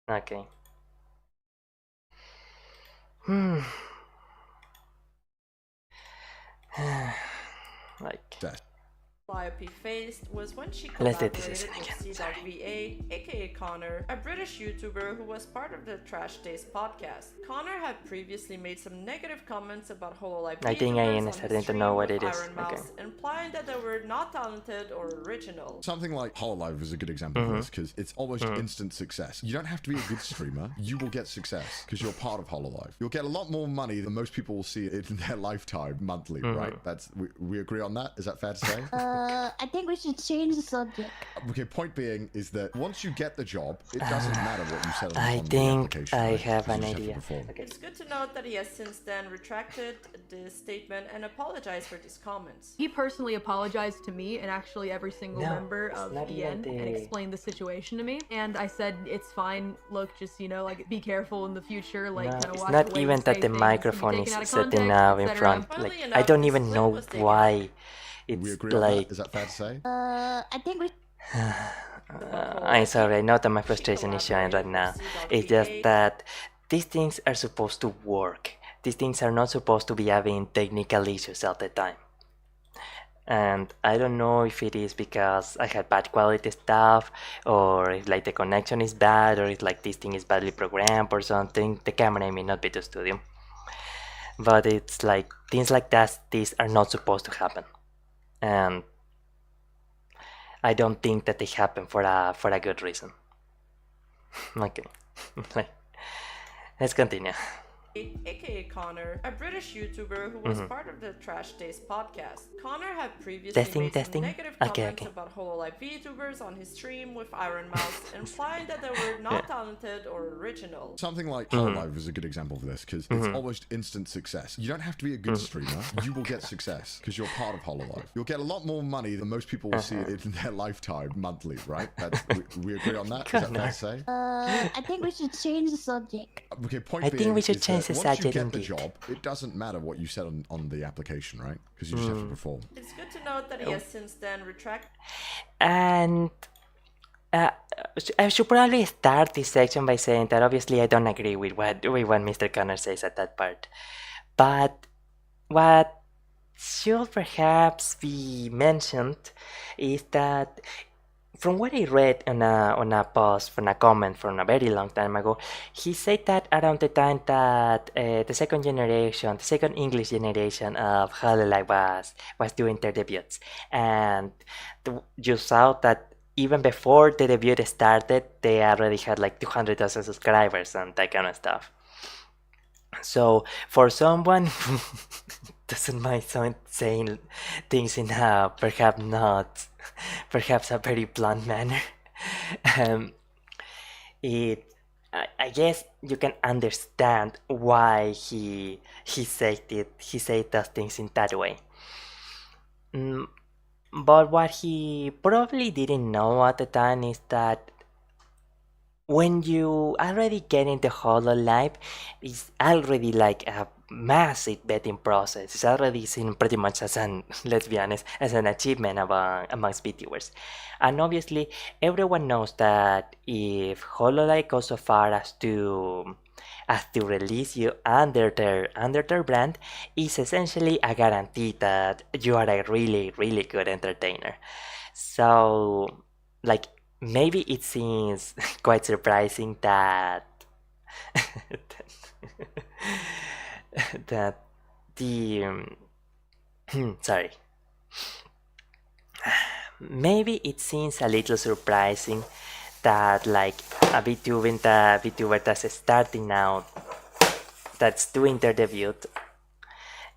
[SPEAKER 1] Okay. Like.
[SPEAKER 6] Calliope faced was when she
[SPEAKER 1] Let's do
[SPEAKER 6] collaborated
[SPEAKER 1] this
[SPEAKER 6] with
[SPEAKER 1] again.
[SPEAKER 6] C.VA, aka Connor, a British YouTuber who was part of the Trash Days podcast. Connor had previously made some negative comments about Hololive
[SPEAKER 1] I think I
[SPEAKER 6] VTubers
[SPEAKER 1] am
[SPEAKER 6] on
[SPEAKER 1] starting
[SPEAKER 6] his
[SPEAKER 1] to
[SPEAKER 6] stream
[SPEAKER 1] know what
[SPEAKER 6] with
[SPEAKER 1] it is.
[SPEAKER 6] Iron Mouse,
[SPEAKER 1] Okay.
[SPEAKER 6] implying that they were not talented or original.
[SPEAKER 8] Something like Hololive is a good example of this because it's almost instant success. You don't have to be a good streamer. You will get success because you're part of Hololive. You'll get a lot more money than most people will see in their lifetime monthly, right? We agree on that? Is that fair to say?
[SPEAKER 9] I think we should change the subject.
[SPEAKER 8] Okay, point being is that once you get the job, it doesn't matter what you said
[SPEAKER 1] I
[SPEAKER 8] on the
[SPEAKER 1] think
[SPEAKER 8] application.
[SPEAKER 1] I
[SPEAKER 8] right?
[SPEAKER 1] have
[SPEAKER 8] 'Cause
[SPEAKER 1] an
[SPEAKER 8] you just have to
[SPEAKER 1] idea.
[SPEAKER 8] perform.
[SPEAKER 1] Okay.
[SPEAKER 6] It's good to note that he has since then retracted this statement and apologized for these comments.
[SPEAKER 4] He personally apologized to me and actually every single
[SPEAKER 1] No,
[SPEAKER 4] member
[SPEAKER 1] it's
[SPEAKER 4] of
[SPEAKER 1] not
[SPEAKER 4] EN
[SPEAKER 1] even
[SPEAKER 4] and
[SPEAKER 1] the-
[SPEAKER 4] explained the situation to me. And I said, it's fine. Look, just, like, be careful in the future. Like,
[SPEAKER 1] No,
[SPEAKER 4] kind of
[SPEAKER 1] it's
[SPEAKER 4] watch
[SPEAKER 1] not
[SPEAKER 4] the way you
[SPEAKER 1] even
[SPEAKER 4] say
[SPEAKER 1] that the
[SPEAKER 4] things, can be
[SPEAKER 1] microphone
[SPEAKER 4] taken out
[SPEAKER 1] is
[SPEAKER 4] of
[SPEAKER 1] sitting
[SPEAKER 4] context,
[SPEAKER 1] now in
[SPEAKER 4] etc.
[SPEAKER 1] front.
[SPEAKER 6] Funnily
[SPEAKER 1] Like, I
[SPEAKER 6] enough,
[SPEAKER 1] don't
[SPEAKER 6] this
[SPEAKER 1] even
[SPEAKER 6] clip
[SPEAKER 1] know
[SPEAKER 6] was taken
[SPEAKER 1] why
[SPEAKER 8] We
[SPEAKER 1] it's
[SPEAKER 8] agree on that?
[SPEAKER 1] like.
[SPEAKER 8] Is that fair to say?
[SPEAKER 9] I think we
[SPEAKER 1] I'm sorry, I know that my frustration is showing right now. It's just that these things are supposed to work. These things are not supposed to be having technical issues all the time. And I don't know if it is because I had bad quality stuff, or if like the connection is bad, or if like this thing is badly programmed or something. The camera may not be the studio. But it's like things like that, these are not supposed to happen. And I don't think that they happen for a good reason. Okay, let's continue.
[SPEAKER 6] aka Connor, a British YouTuber who was part of the Trash Taste podcast. Connor had previously made some negative comments about Hololive VTubers on his stream with Iron Mouse, implying that they were not talented or original.
[SPEAKER 8] Something like Hololive is a good example of this because it's almost instant success. You don't have to be a good streamer. You will get success because you're part of Hololive. You'll get a lot more money than most people will see it in their lifetime monthly, right? We agree on that? Is that fair to say?
[SPEAKER 9] I think we should change the subject.
[SPEAKER 8] Okay, point
[SPEAKER 1] I
[SPEAKER 8] being
[SPEAKER 1] think we should
[SPEAKER 8] is
[SPEAKER 1] change
[SPEAKER 8] that
[SPEAKER 1] the
[SPEAKER 8] once you
[SPEAKER 1] subject
[SPEAKER 8] get the
[SPEAKER 1] indeed.
[SPEAKER 8] job, it doesn't matter what you said on the application, right? Because you just have to perform.
[SPEAKER 6] It's good to note that he has since then retracted.
[SPEAKER 1] And I should probably start this section by saying that obviously I don't agree with what Mr. Connor says at that part. But what should perhaps be mentioned is that from what I read on a post, from a comment from a very long time ago, he said that around the time that the second English generation of Hololive was doing their debuts, and you saw that even before the debut started, they already had like 200,000 subscribers and that kind of stuff. So for someone who doesn't mind saying things in a perhaps a very blunt manner, I guess you can understand why he said those things in that way. But what he probably didn't know at the time is that when you already get into Hololive, it's already like a massive betting process. It's already seen pretty much as let's be honest, as an achievement amongst VTubers. And obviously, everyone knows that if Hololive goes so far as to release you under their brand, is essentially a guarantee that you are a really, really good entertainer. So, like, maybe it seems quite surprising that that the sorry. Maybe it seems a little surprising that like a VTuber that's starting out, that's doing their debut,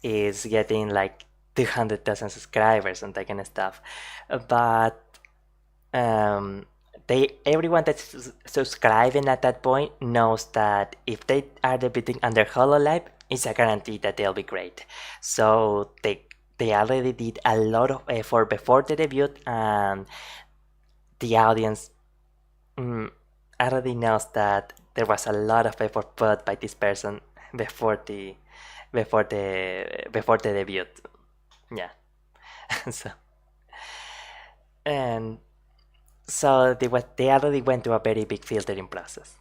[SPEAKER 1] is getting like 200,000 subscribers and that kind of stuff. But everyone that's subscribing at that point knows that if they are debuting under Hololive, it's a guarantee that they'll be great. So they already did a lot of effort before the debut, and the audience already knows that there was a lot of effort put by this person before the debut. Yeah. So they already went through a very big filtering process.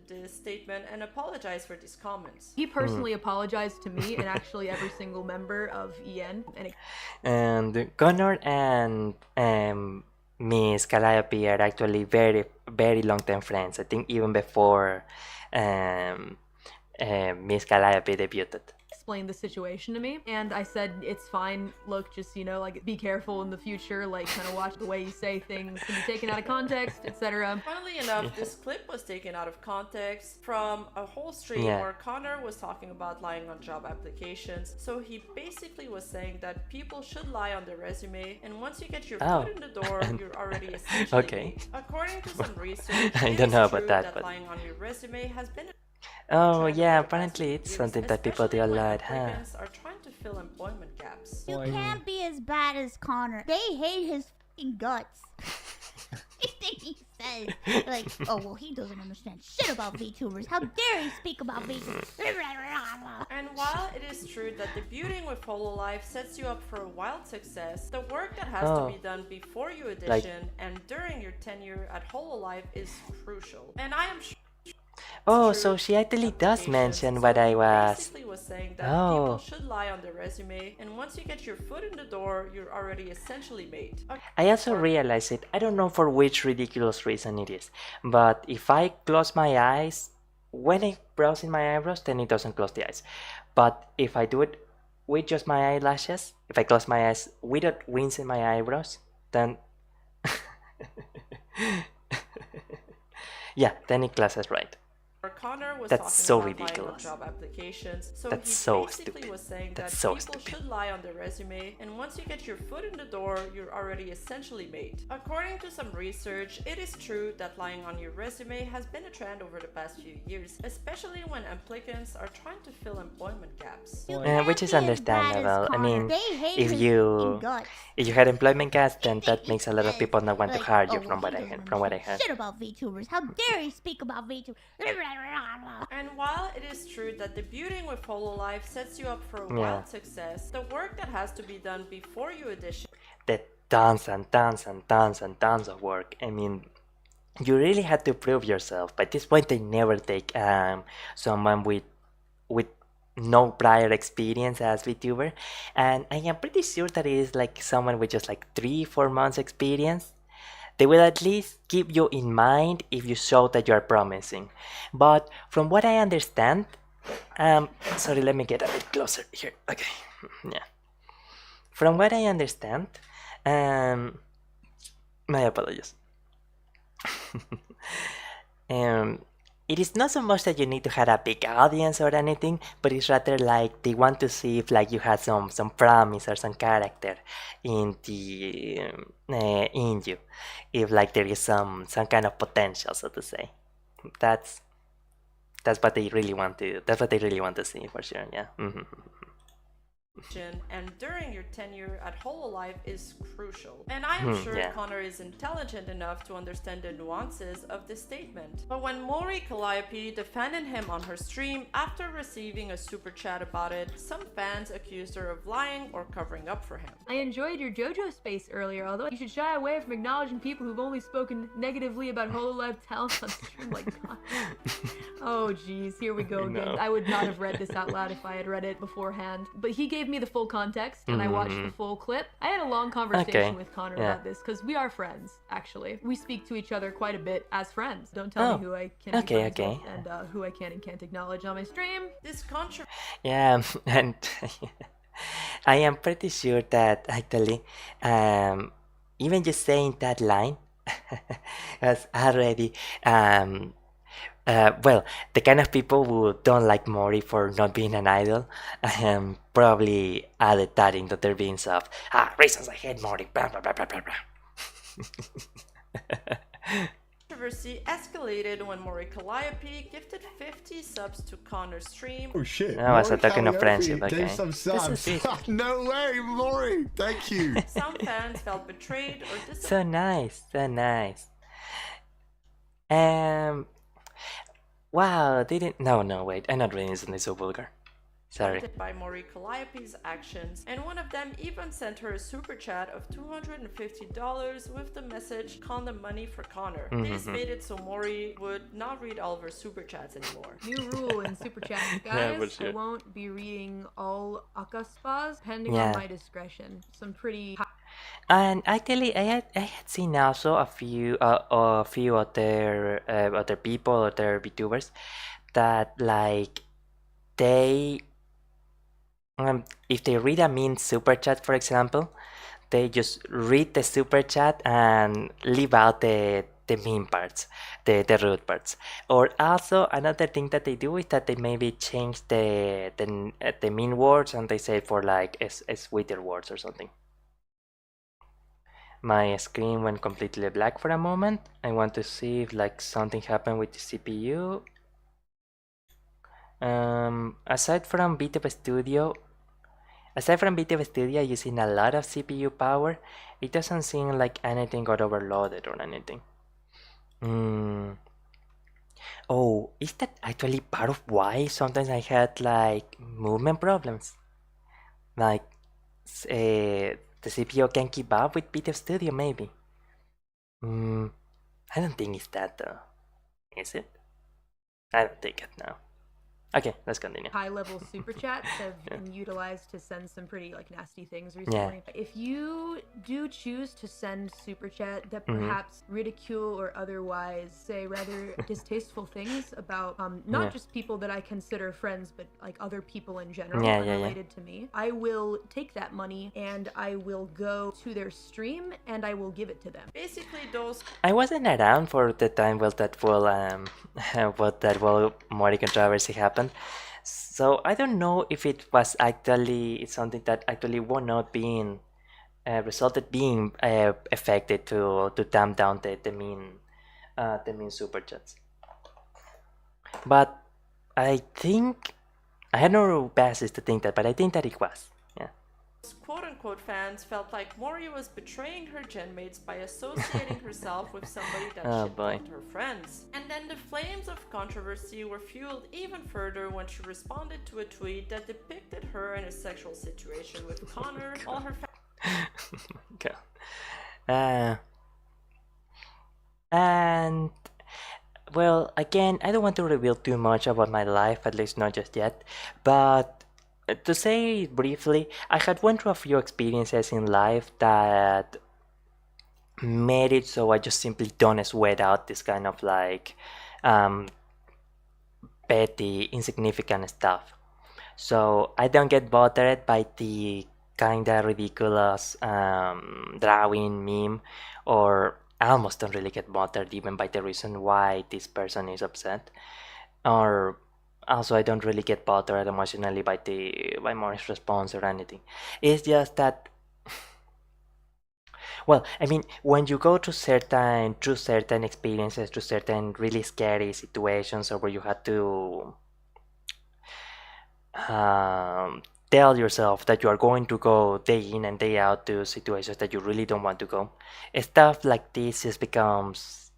[SPEAKER 6] This statement and apologized for these comments.
[SPEAKER 4] He personally apologized to me and actually every single member of EN.
[SPEAKER 1] And Connor and Miss Calliope are actually very, very long-term friends. I think even before Miss Calliope debuted.
[SPEAKER 4] explained the situation to me, and I said, it's fine, look, just, you know, like, be careful in the future, like, kind of watch the way you say things, can be taken out of context, etc.
[SPEAKER 6] Funnily enough, this clip was taken out of context from a whole stream where Connor was talking about lying on job applications. So he basically was saying that people should lie on their resume, and once you get your foot in the door, you're already essentially made. According to some research,
[SPEAKER 1] I don't know about that,
[SPEAKER 6] that
[SPEAKER 1] but
[SPEAKER 6] lying on your resume has been
[SPEAKER 1] oh yeah, apparently it's something that people do a lot, huh?
[SPEAKER 6] applicants are trying to fill employment gaps.
[SPEAKER 5] You can't be as bad as Connor. They hate his f***ing guts. Everything he says, like, oh well, he doesn't understand shit about VTubers. How dare he speak about VTubers?
[SPEAKER 6] And while it is true that debuting with Hololive sets you up for a wild success, the work that has to be done before you audition and during your tenure at Hololive is crucial. And I am sure.
[SPEAKER 1] Oh, so she actually does mention what I was.
[SPEAKER 6] Basically was saying that people should lie on their resume, and once you get your foot in the door, you're already essentially made.
[SPEAKER 1] I also realized it. I don't know for which ridiculous reason it is, but if I close my eyes when I brows in my eyebrows, then it doesn't close the eyes. But if I do it with just my eyelashes, if I close my eyes without wings in my eyebrows, then yeah, then it closes right.
[SPEAKER 6] Connor was
[SPEAKER 1] That's so
[SPEAKER 6] talking about
[SPEAKER 1] ridiculous.
[SPEAKER 6] lying on job applications. So
[SPEAKER 1] That's
[SPEAKER 6] he
[SPEAKER 1] so
[SPEAKER 6] basically
[SPEAKER 1] stupid.
[SPEAKER 6] was saying
[SPEAKER 1] That's
[SPEAKER 6] that
[SPEAKER 1] so
[SPEAKER 6] people
[SPEAKER 1] stupid.
[SPEAKER 6] should lie on their resume, and once you get your foot in the door, you're already essentially made. According to some research, it is true that lying on your resume has been a trend over the past few years, especially when applicants are trying to fill employment gaps.
[SPEAKER 1] Which is understandable. I mean, if you had employment gaps, then that makes a lot of people not want to hire you, from what I heard.
[SPEAKER 5] Shit about VTubers. How dare he speak about VTubers?
[SPEAKER 6] And while it is true that debuting with Hololive sets you up for a wild success, the work that has to be done before you audition.
[SPEAKER 1] The tons and tons and tons and tons of work. I mean, you really had to prove yourself. By this point, they never take someone with no prior experience as VTuber, and I am pretty sure that it is like someone with just like 3-4 months experience. They will at least keep you in mind if you show that you are promising. But from what I understand, sorry, let me get a bit closer here. Okay, yeah. From what I understand, my apologies. It is not so much that you need to have a big audience or anything, but it's rather like they want to see if like you have some promise or some character in the in you, if like there is some kind of potential, so to say. That's what they really want to. That's what they really want to see for sure. Yeah.
[SPEAKER 6] And during your tenure at Hololive is crucial. And I am sure Connor is intelligent enough to understand the nuances of this statement. But when Mori Calliope defended him on her stream after receiving a super chat about it, some fans accused her of lying or covering up for him.
[SPEAKER 4] I enjoyed your JoJo space earlier, although you should shy away from acknowledging people who've only spoken negatively about Hololive talent on stream. Like, God. Oh geez, here we go again. I would not have read this out loud if I had read it beforehand. But he gave me the full context, and I watched the full clip. I had a long conversation with Connor about this, because we are friends, actually. We speak to each other quite a bit as friends. Don't tell me who I can be friends with and who I can and can't acknowledge on my stream.
[SPEAKER 6] This controversy.
[SPEAKER 1] Yeah, and I am pretty sure that actually, even just saying that line has already well, the kind of people who don't like Mori for not being an idol probably added that into their beings of reasons I hate Mori. Blah, blah, blah, blah, blah, blah.
[SPEAKER 6] Controversy escalated when Mori Calliope gifted 50 subs to Connor's stream.
[SPEAKER 8] Oh shit.
[SPEAKER 1] No, it's a token of friendship, okay.
[SPEAKER 8] Gave some subs. No way, Mori. Thank you.
[SPEAKER 6] Some fans felt betrayed or disappointed.
[SPEAKER 1] So nice, so nice. Wow, they didn't. No, wait. I'm not reading this so vulgar. Sorry.
[SPEAKER 6] By Mori Calliope's actions, and one of them even sent her a super chat of $250 with the message "condom money for Connor." This made it so Mori would not read all of her super chats anymore.
[SPEAKER 4] New rule in super chats, guys. I won't be reading all akaspas, depending on my discretion. Some pretty.
[SPEAKER 1] And actually, I had seen also a few other people, other VTubers, that like they if they read a mean super chat, for example, they just read the super chat and leave out the mean parts, the rude parts. Or also another thing that they do is that they maybe change the mean words and they say for like sweeter words or something. My screen went completely black for a moment. I want to see if like something happened with the CPU. Aside from VTube Studio, using a lot of CPU power, it doesn't seem like anything got overloaded or anything. Oh, is that actually part of why sometimes I had like movement problems? Like, the CPU can keep up with VTube Studio, maybe. I don't think it's that though. Is it? I don't think it now. Okay, let's continue.
[SPEAKER 4] High-level super chats have been utilized to send some pretty like nasty things recently. If you do choose to send super chat that perhaps ridicule or otherwise say rather distasteful things about not just people that I consider friends, but like other people in general unrelated to me, I will take that money and I will go to their stream and I will give it to them.
[SPEAKER 6] Basically, those.
[SPEAKER 1] I wasn't around for the time that Mori controversy happened. So I don't know if it was actually something that actually wound up being resulted being affected to tamp down the mean super chats. But I think I had no basis to think that, but I think that it was. Yeah.
[SPEAKER 6] Quote-unquote fans felt like Mori was betraying her genmates by associating herself with somebody that shit-talked her friends. And then the flames of controversy were fueled even further when she responded to a tweet that depicted her in a sexual situation with Connor, all her
[SPEAKER 1] and well, again, I don't want to reveal too much about my life, at least not just yet, but to say briefly, I had went through a few experiences in life that made it so I just simply don't sweat out this kind of like petty, insignificant stuff. So I don't get bothered by the kinda ridiculous drawing meme, or I almost don't really get bothered even by the reason why this person is upset. Or also I don't really get bothered emotionally by Mori's response or anything. It's just that well, I mean, when you go through certain experiences, through certain really scary situations, or where you had to tell yourself that you are going to go day in and day out to situations that you really don't want to go, stuff like this just becomes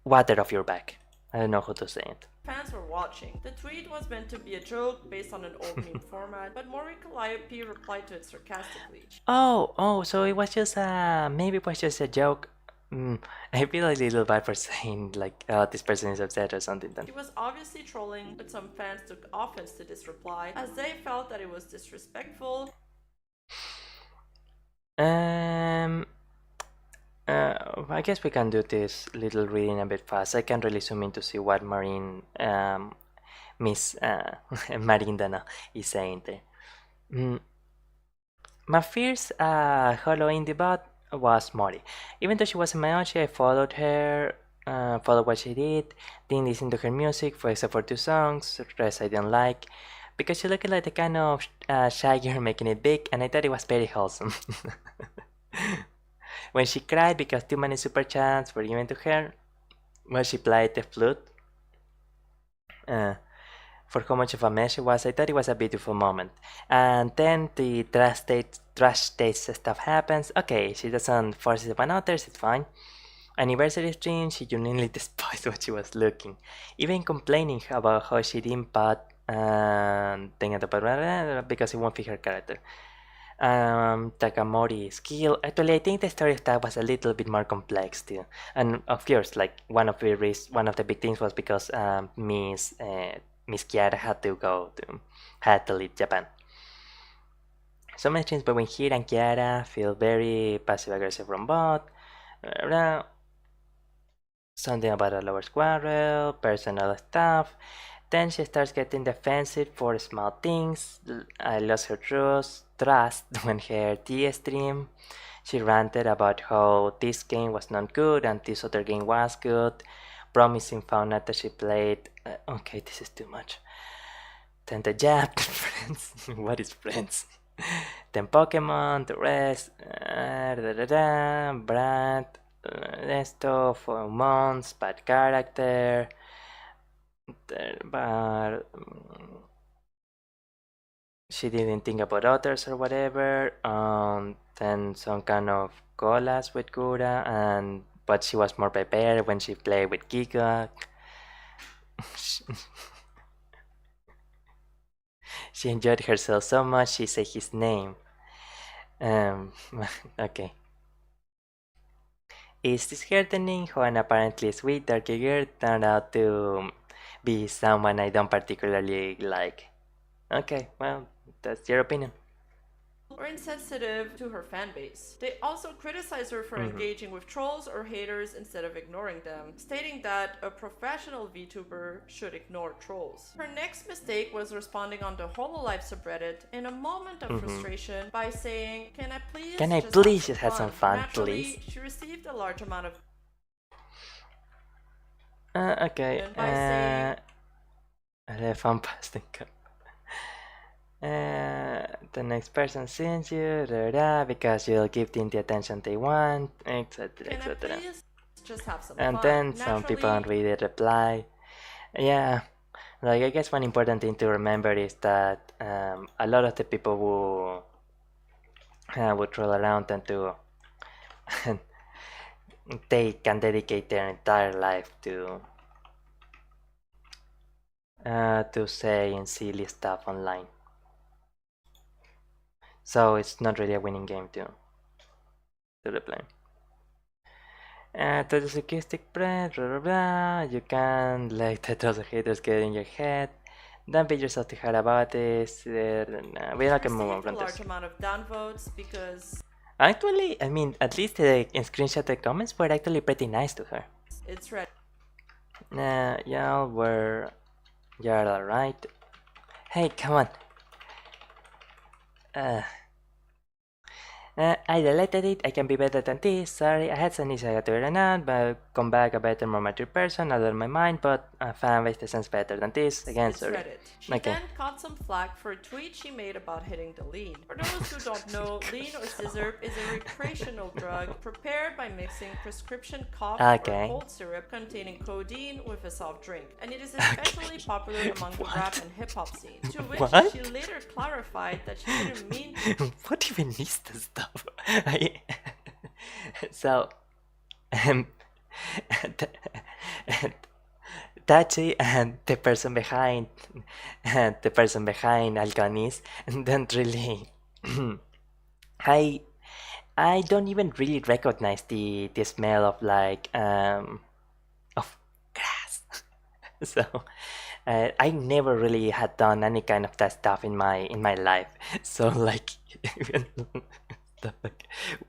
[SPEAKER 1] water off your back. I don't know how to say it.
[SPEAKER 6] Fans were watching. The tweet was meant to be a joke based on an old meme format, but Mori Calliope replied to it sarcastically.
[SPEAKER 1] So it was just maybe it was just a joke. I feel a little bad for saying like, oh, this person is upset or something then.
[SPEAKER 6] He was obviously trolling, but some fans took offense to this reply, as they felt that it was disrespectful.
[SPEAKER 1] I guess we can do this little reading a bit fast. I can't really zoom in to see what Miss Marindana is saying there. My first Holo indie bot was Mori. Even though she wasn't my own, I followed her, followed what she did, didn't listen to her music except for 2 songs, the rest I didn't like, because she looked like the kind of shy girl making it big, and I thought it was very wholesome. When she cried because too many super chats were given to her, when she played the flute, for how much of a mess she was, I thought it was a beautiful moment. And then the trash taste stuff happens. Okay, she doesn't force it upon others, it's fine. Anniversary stream, she genuinely despised what she was looking, even complaining about how she didn't put because it won't fit her character. Takamori skill. Actually, I think the story stuff was a little bit more complex too, and of course, like one of the big things was because Miss Kiara had to leave Japan. So many things between here and Kiara feel very passive aggressive from bot. Something about a lower squirrel, personal stuff. then she starts getting defensive for small things. I lost her trust when her tea stream. She ranted about how this game was not good and this other game was good, promising fauna that she played. Okay, this is too much. Then the Jap, friends. What is friends? Then Pokemon, the rest, Brad, esto, for months, bad character, but she didn't think about others or whatever. Then some kind of colas with Gura, but she was more prepared when she played with Giga. She enjoyed herself so much she said his name. Okay. Is this heartening how an apparently sweet darky girl turned out to be someone I don't particularly like? Okay, well, that's your opinion.
[SPEAKER 6] Or insensitive to her fan base. They also criticize her for engaging with trolls or haters instead of ignoring them, stating that a professional VTuber should ignore trolls. Her next mistake was responding on the Hololive subreddit in a moment of frustration by saying, "Can I please just have some fun,
[SPEAKER 1] Naturally,
[SPEAKER 6] please?" She received a large amount of
[SPEAKER 1] Okay.
[SPEAKER 6] by saying,
[SPEAKER 1] The fun past cup. The next person sends you because you'll give them the attention they want, etc.
[SPEAKER 6] "Can I
[SPEAKER 1] etc.
[SPEAKER 6] please just have some
[SPEAKER 1] And
[SPEAKER 6] fun?"
[SPEAKER 1] then some people don't really reply. Yeah, like I guess one important thing to remember is that a lot of the people who would troll around tend to they can dedicate their entire life to saying silly stuff online. So it's not really a winning game to reply. To the sarcastic bread, blah blah blah. You can let the thoughts of haters get in your head. Don't beat yourself too hard about this. We don't can move on from
[SPEAKER 6] a
[SPEAKER 1] this.
[SPEAKER 6] large amount of downvotes because
[SPEAKER 1] Actually, I mean, at least the screenshot the comments were actually pretty nice to her.
[SPEAKER 6] it's red.
[SPEAKER 1] You're alright. Hey, come on. I deleted it. I can be better than this. Sorry, I had some issues I had to iron out, but come back a better, more mature person. I learned my mind, but a fan base that sounds better than this. Again,
[SPEAKER 6] It's
[SPEAKER 1] sorry.
[SPEAKER 6] Reddit. She
[SPEAKER 1] Okay.
[SPEAKER 6] then caught some flack for a tweet she made about hitting the lean. For those who don't know, lean or scissor is a recreational drug prepared by mixing prescription cough
[SPEAKER 1] Okay.
[SPEAKER 6] or cold syrup containing codeine with a soft drink, and it is especially popular among the rap and hip hop scene. To which
[SPEAKER 1] What?
[SPEAKER 6] she later clarified that she didn't mean
[SPEAKER 1] What even is this stuff? So, Tachi and the person behind Alcanis don't really. I don't even really recognize the smell of of grass. So I never really had done any kind of that stuff in my life. So like stuff like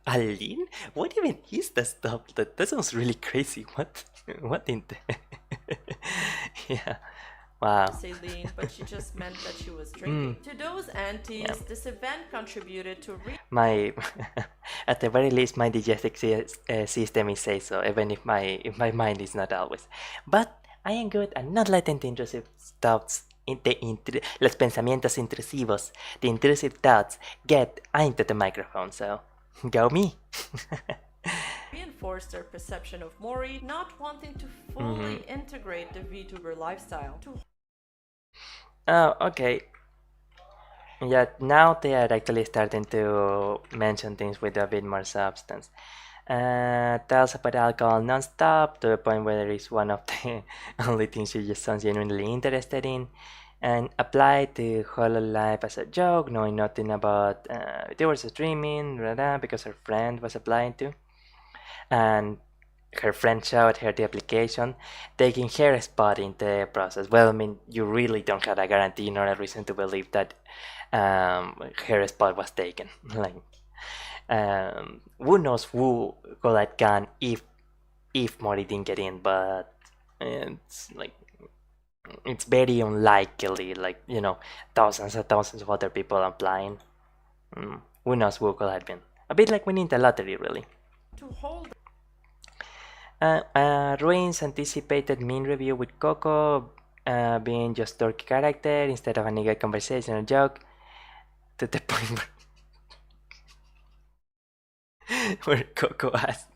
[SPEAKER 1] Aline? What even is that stuff? That sounds really crazy. What in the yeah. Wow.
[SPEAKER 6] say lean, but she just meant that she was drinking. To those aunties, this event contributed to
[SPEAKER 1] My at the very least my digestive system is say so, even if my mind is not always. But I am good at not letting the intrusive thoughts los pensamientos intrusivos, the intrusive thoughts get into the microphone, so go me.
[SPEAKER 6] reinforce their perception of Mori not wanting to fully integrate the VTuber lifestyle.
[SPEAKER 1] Oh, okay. Yeah, now they are actually starting to mention things with a bit more substance. Tells about alcohol non-stop to the point where it is one of the only things she just sounds genuinely interested in, and applied to Hololive as a joke, knowing nothing about they were streaming, because her friend was applying to, and her friend showed her the application, taking her spot in the process. Well, I mean, you really don't have a guarantee nor a reason to believe that her spot was taken. Like, who knows who got that gun if Mori didn't get in, but it's like it's very unlikely, like, you know, thousands and thousands of other people applying. Who knows who could have been. A bit like winning the lottery, really.
[SPEAKER 6] To hold
[SPEAKER 1] Ruin's anticipated mean review with Coco being just dorky character instead of a nigga conversation or joke, to the point where Coco asked,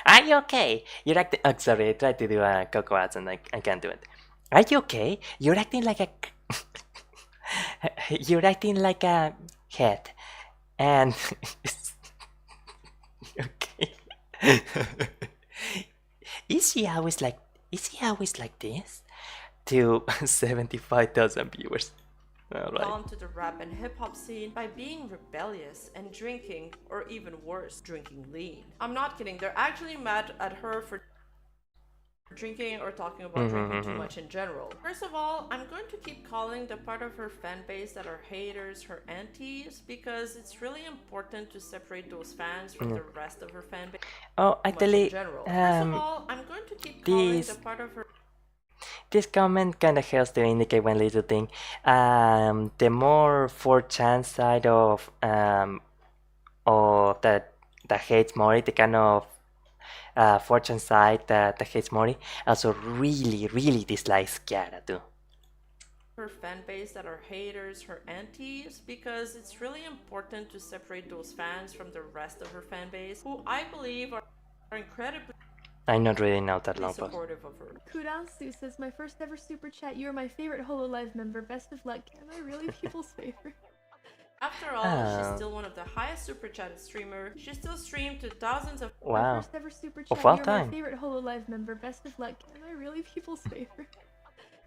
[SPEAKER 1] "Are you okay? You're acting..." Oh, sorry, I tried to do a Coco ads and I can't do it. "Are you okay? You're acting like a..." "You're acting like a head." And... okay. Is he always like this? To 75,000 viewers. Alright.
[SPEAKER 6] onto the rap and hip hop scene by being rebellious and drinking, or even worse, drinking lean. I'm not kidding, they're actually mad at her for drinking or talking about drinking too much in general. First of all, I'm going to keep calling the part of her fan base that are haters her antis, because it's really important to separate those fans from the rest of her fan base.
[SPEAKER 1] Oh, actually,
[SPEAKER 6] First of all, I'm going to keep calling the part of her...
[SPEAKER 1] This comment kind of helps to indicate one little thing. The more 4chan side of that hates Mori, the kind of 4chan side that hates Mori, also really dislikes Kiara too.
[SPEAKER 6] Her fan base that are haters her antis, because it's really important to separate those fans from the rest of her fan base, who I believe are incredibly
[SPEAKER 1] I not really know that long post.
[SPEAKER 6] supportive of her.
[SPEAKER 7] Kudasu says, "My first ever super chat. You are my favorite Hololive member. Best of luck." Am I really people's favorite?
[SPEAKER 6] After all, she's still one of the highest super chatted streamer. She still streamed to thousands of...
[SPEAKER 7] My
[SPEAKER 1] Wow.
[SPEAKER 7] first ever super chat.
[SPEAKER 1] Of all
[SPEAKER 7] You are
[SPEAKER 1] time.
[SPEAKER 7] my favorite Hololive member. Best of luck. Am I really people's favorite?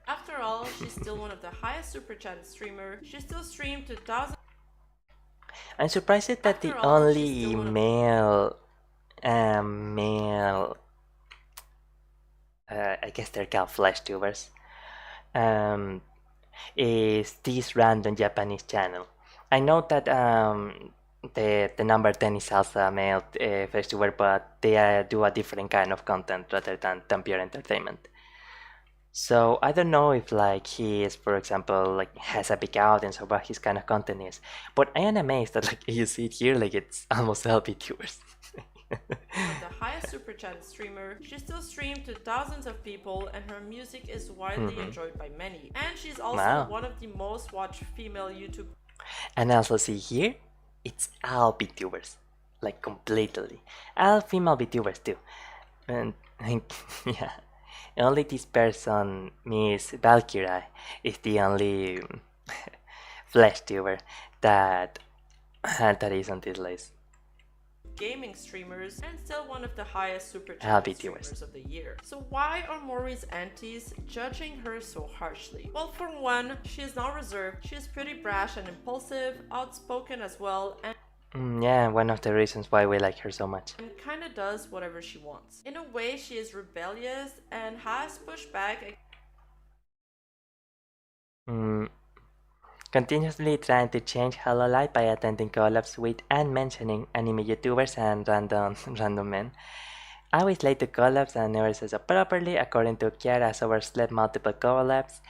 [SPEAKER 6] After all, she's still one of the highest super chatted streamer. She still streamed to thousands...
[SPEAKER 1] I'm surprised that
[SPEAKER 6] After
[SPEAKER 1] the
[SPEAKER 6] all, she's
[SPEAKER 1] only
[SPEAKER 6] still one of-
[SPEAKER 1] male I guess they're called flash tubers, is this random Japanese channel. I know that the number 10 is also a male flash tuber, but they do a different kind of content rather than pure entertainment. So I don't know if like he is, for example, like has a big audience or what his kind of content is. But I am amazed that like you see it here, like it's almost all VTubers.
[SPEAKER 6] the highest super chatted streamer. She still streamed to thousands of people, and her music is widely enjoyed by many. And she's also one of the most watched female YouTube.
[SPEAKER 1] And also see here, it's all VTubers, like completely, all female VTubers too. And yeah, only this person, Miss Valkyrie, is the only flash tuber that is on this list.
[SPEAKER 6] Gaming streamers, and still one of the highest super chat streamers of the year. So why are Mori's aunties judging her so harshly? Well, for one, she is not reserved. She is pretty brash and impulsive, outspoken as well, and
[SPEAKER 1] yeah, one of the reasons why we like her so much.
[SPEAKER 6] And kinda does whatever she wants. In a way, she is rebellious and has pushed back.
[SPEAKER 1] Continuously trying to change Hololive by attending collabs with and mentioning anime YouTubers and random men. Always late to collabs and never says up properly. According to Kiara, has overslept multiple collabs.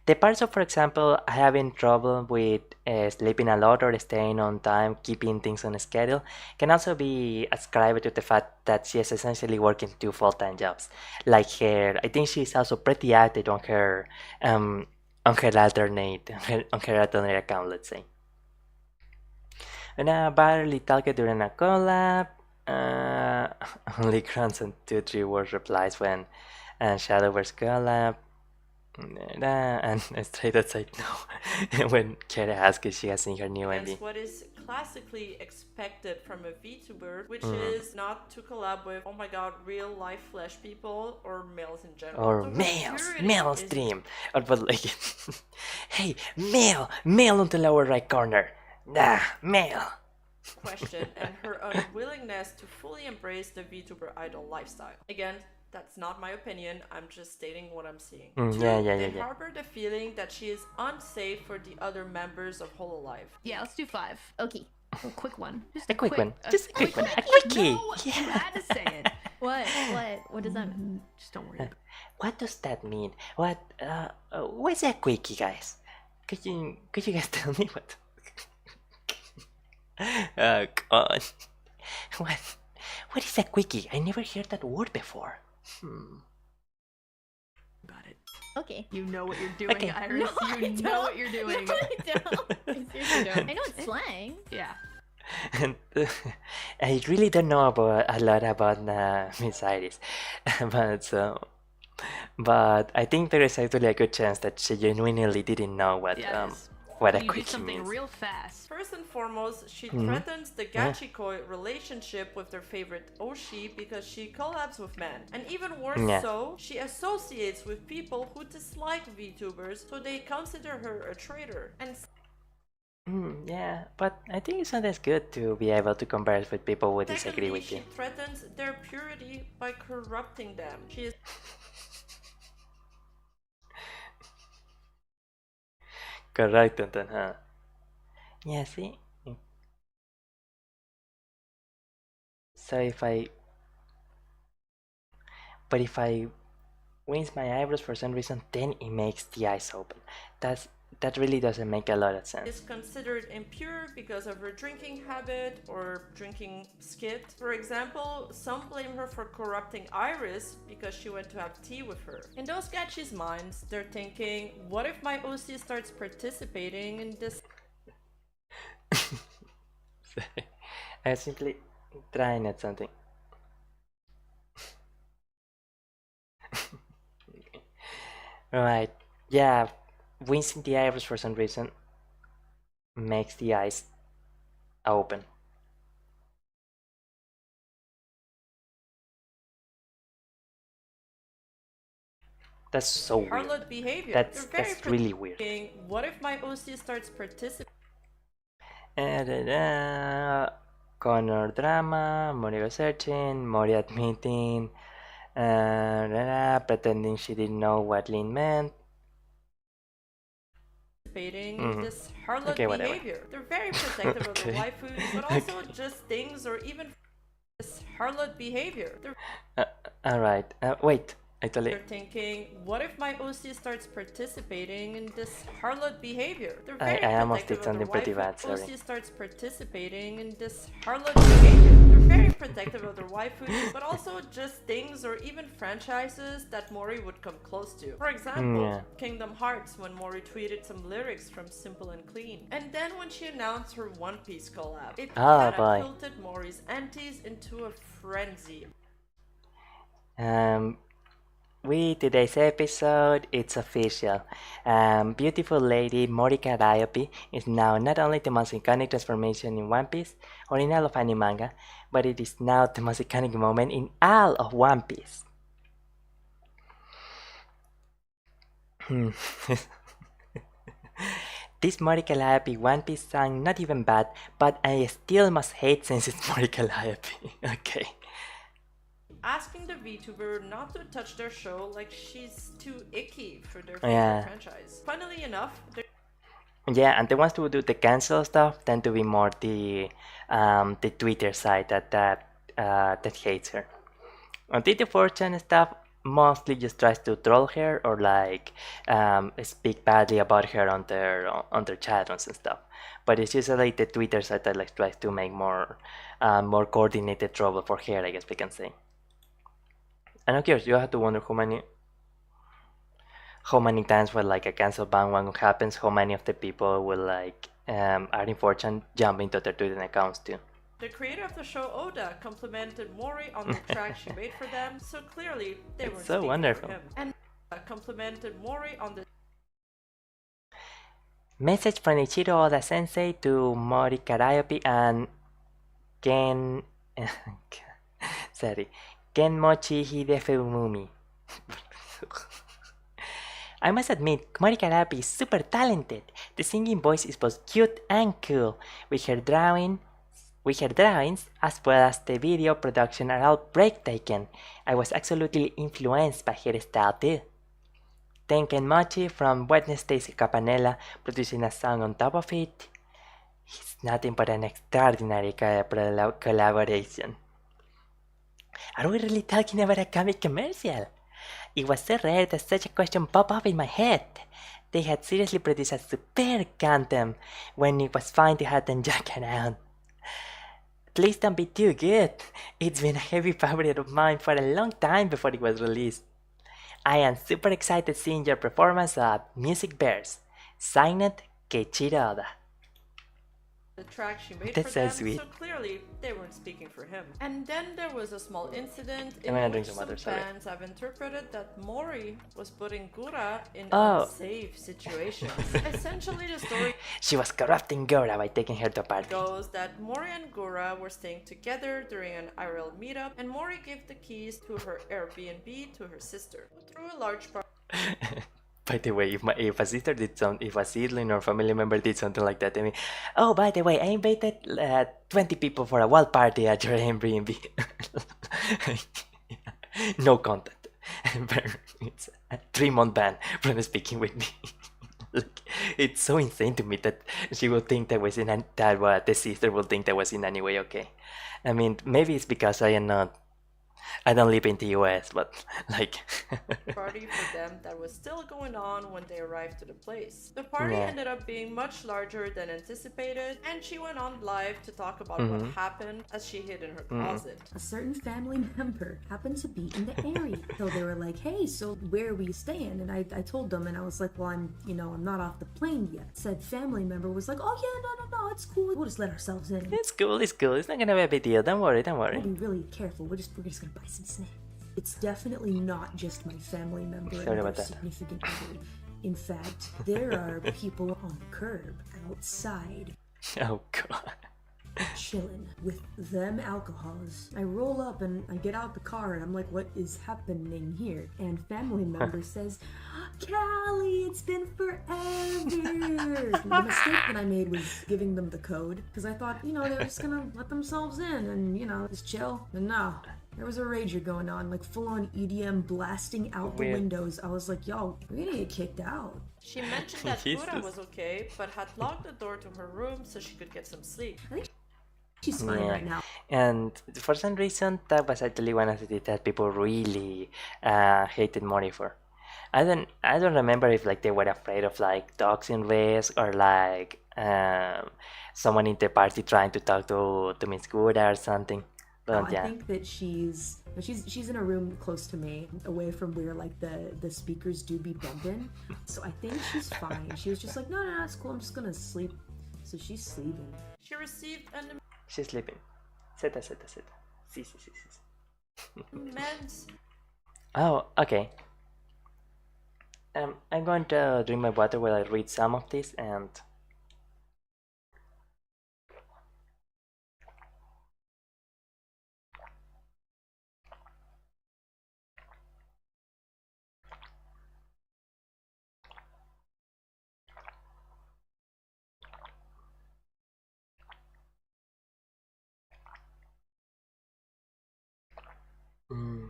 [SPEAKER 1] The parts of, for example, having trouble with sleeping a lot or staying on time, keeping things on a schedule, can also be ascribed to the fact that she is essentially working 2 full-time jobs. Like her, I think she's also pretty active on her alternate account, let's say. And barely talked during a collab. Only grants and 2-3 word replies when Shadowverse collab. And straight outside no. When Kiara asks if she has seen her new MV.
[SPEAKER 6] What is classically expected from a VTuber, which is not to collab with, oh my god, real life flesh people or males in general.
[SPEAKER 1] Or
[SPEAKER 6] so
[SPEAKER 1] male stream. Or but like, hey, male on the lower right corner. Male.
[SPEAKER 6] Question and her unwillingness to fully embrace the VTuber idol lifestyle. Again, that's not my opinion, I'm just stating what I'm seeing. They harbor the feeling that she is unsafe for the other members of Hololive.
[SPEAKER 4] Yeah, let's do 5. Okay. A quick one.
[SPEAKER 1] Just a quick one. A quickie.
[SPEAKER 4] No, you had to say it.
[SPEAKER 7] What does that mean?
[SPEAKER 4] Just don't worry.
[SPEAKER 1] What does that mean? What's a quickie, guys? Could you guys tell me what? Oh God. What is a quickie? I never heard that word before.
[SPEAKER 4] About it.
[SPEAKER 7] Okay.
[SPEAKER 4] You know what you're doing,
[SPEAKER 1] Okay.
[SPEAKER 4] Iris.
[SPEAKER 7] No,
[SPEAKER 4] You
[SPEAKER 7] I
[SPEAKER 4] know
[SPEAKER 7] don't.
[SPEAKER 4] what you're doing.
[SPEAKER 7] No, I don't. I seriously don't. I know it's slang.
[SPEAKER 4] Yeah.
[SPEAKER 1] And I really don't know a lot about Miss Iris, but I think there is actually a good chance that she genuinely didn't know what a
[SPEAKER 4] You do
[SPEAKER 1] quickie
[SPEAKER 4] something
[SPEAKER 1] means.
[SPEAKER 4] real fast.
[SPEAKER 6] First and foremost, she threatens the Gachikoi relationship with their favorite Oshi because she collabs with men. And even worse so, she associates with people who dislike VTubers, so they consider her a traitor. And
[SPEAKER 1] Yeah, but I think it's not as good to be able to converse with people who disagree
[SPEAKER 6] secondly,
[SPEAKER 1] with
[SPEAKER 6] she
[SPEAKER 1] you.
[SPEAKER 6] threatens their purity by corrupting them. She is
[SPEAKER 1] Correct, Anton, huh? Yeah, see? So if I wince my eyebrows for some reason, then it makes the eyes open. That really doesn't make a lot of sense.
[SPEAKER 6] considered impure because of her drinking habit or drinking skit. For example, some blame her for corrupting Iris because she went to have tea with her. In those Gachi's minds, they're thinking, what if my OC starts participating in this?
[SPEAKER 1] I was simply trying at something. Right, yeah, wincing the eyebrows for some reason makes the eyes open. That's so weird.
[SPEAKER 6] Harlot behavior.
[SPEAKER 1] That's
[SPEAKER 6] They're very
[SPEAKER 1] really weird.
[SPEAKER 6] thinking, what if my OC starts participating?
[SPEAKER 1] Connor drama, Mori go searching, Mori admitting, pretending she didn't know what Lin meant.
[SPEAKER 6] In this harlot
[SPEAKER 1] Okay, whatever.
[SPEAKER 6] behavior. They're very protective of the waifus, but also just things or even this harlot behavior.
[SPEAKER 1] Alright, wait, actually.
[SPEAKER 6] They're thinking, what if my OC starts participating in this harlot behavior? They're
[SPEAKER 1] I
[SPEAKER 6] very
[SPEAKER 1] almost did
[SPEAKER 6] protective of
[SPEAKER 1] something
[SPEAKER 6] the
[SPEAKER 1] pretty
[SPEAKER 6] waifu.
[SPEAKER 1] bad, sorry.
[SPEAKER 6] OC starts participating in this harlot behavior. They're very protective of their waifus, but also just things or even franchises that Mori would come close to. For example, Kingdom Hearts, when Mori tweeted some lyrics from Simple and Clean. And then when she announced her One Piece collab, it catapulted Mori's antis into a frenzy.
[SPEAKER 1] With today's episode, it's official. Beautiful lady Mori Calliope is now not only the most iconic transformation in One Piece or in all of anime manga, but it is now the most iconic moment in all of One Piece. This Mori Calliope One Piece song not even bad, but I still must hate since it's Mori Calliope. Okay.
[SPEAKER 6] Asking the VTuber not to touch their show like she's too icky for their favorite franchise. Funnily enough,
[SPEAKER 1] yeah, and the ones who do the cancel stuff tend to be more the Twitter side that hates her. On Twitter 4chan stuff mostly just tries to troll her or like speak badly about her on their chat rooms and stuff. But it's usually the Twitter side that like tries to make more coordinated trouble for her, I guess we can say. And of course, you have to wonder how many times when like a cancel ban one happens, how many of the people will like are in 4chan jump into their Twitter accounts too.
[SPEAKER 6] The creator of the show, Oda, complimented Mori on the track she made for them, so clearly they were
[SPEAKER 1] so wonderful.
[SPEAKER 6] For him. And complimented Mori on the
[SPEAKER 1] message from Ichiro Oda Sensei to Mori Calliope and Ken Mochi Hidefumumi. I must admit, Mori Calliope is super talented. The singing voice is both cute and cool. With her drawings as well as the video production are all breathtaking. I was absolutely influenced by her style too. Then Ken Mochi from Wednesday's Capanella producing a song on top of it. It's nothing but an extraordinary collaboration. Are we really talking about a comic commercial? It was so rare that such a question popped up in my head. They had seriously produced a superb content when it was fine to have them joke around. Please don't be too good. It's been a heavy favorite of mine for a long time before it was released. I am super excited seeing your performance of Music Bears. Signed, Keiichiro Oda.
[SPEAKER 6] The track she made
[SPEAKER 1] That's
[SPEAKER 6] for
[SPEAKER 1] so
[SPEAKER 6] them,
[SPEAKER 1] sweet.
[SPEAKER 6] so clearly they weren't speaking for him. And then there was a small incident
[SPEAKER 1] I'm
[SPEAKER 6] in
[SPEAKER 1] gonna
[SPEAKER 6] which
[SPEAKER 1] drink some
[SPEAKER 6] some
[SPEAKER 1] water, sorry.
[SPEAKER 6] fans have interpreted that Mori was putting Gura in
[SPEAKER 1] Oh.
[SPEAKER 6] unsafe situations. Essentially, the story
[SPEAKER 1] She was corrupting Gora by taking her to a party.
[SPEAKER 6] goes that Mori and Gura were staying together during an IRL meetup, and Mori gave the keys to her Airbnb to her sister, who threw a large part.
[SPEAKER 1] By the way, if a sister did something, if a sibling or family member did something like that, I mean, oh, by the way, I invited 20 people for a wild party at your Airbnb. No content. It's a 3-month ban from speaking with me. Like, it's so insane to me that she will think that was the sister will think that was in any way okay. I mean, maybe it's because I don't live in the US, but like
[SPEAKER 6] Party for them that was still going on when they arrived to the place. The party
[SPEAKER 1] Yeah.
[SPEAKER 6] ended up being much larger than anticipated, and she went on live to talk about what happened as she hid in her closet.
[SPEAKER 10] A certain family member happened to be in the area. So they were like, hey, so where are we staying? And I told them, and I was like, well, I'm not off the plane yet. Said family member was like, oh yeah, no, it's cool. We'll just let ourselves in.
[SPEAKER 1] it's cool. It's not gonna be a big deal. Don't worry.
[SPEAKER 10] We'll be really careful. We're just gonna buy some snacks. It's definitely not just my family member
[SPEAKER 1] Sorry
[SPEAKER 10] and their
[SPEAKER 1] about that.
[SPEAKER 10] significant other. In fact, there are people on the curb outside
[SPEAKER 1] Oh god.
[SPEAKER 10] chilling with them alcohols. I roll up and I get out the car and I'm like, what is happening here? And family member says, Callie, it's been forever. The mistake that I made was giving them the code because I thought, they were just gonna let themselves in and, just chill. And no, there was a rager going on, like full on EDM blasting out the
[SPEAKER 1] Weird.
[SPEAKER 10] windows. I was like, yo, we're gonna get kicked out.
[SPEAKER 6] She mentioned that
[SPEAKER 1] Jesus.
[SPEAKER 6] Gura was okay, but had locked the door to her room so she could get some sleep.
[SPEAKER 10] She's fine
[SPEAKER 1] Yeah.
[SPEAKER 10] right now.
[SPEAKER 1] And for some reason, that was actually one of the things that people really hated Mori for. I don't remember if like they were afraid of like dogs in race or like someone in the party trying to talk to Miss Gura or something. But
[SPEAKER 10] I
[SPEAKER 1] yeah,
[SPEAKER 10] think that she's in a room close to me, away from where like the speakers do be bumping. So I think she's fine. She was just like, no, it's cool. I'm just gonna sleep. So she's sleeping.
[SPEAKER 6] She received an
[SPEAKER 1] she's sleeping. Seta. Sí.
[SPEAKER 6] immense
[SPEAKER 1] Oh, okay. I'm going to drink my water while I read some of this and. Mm.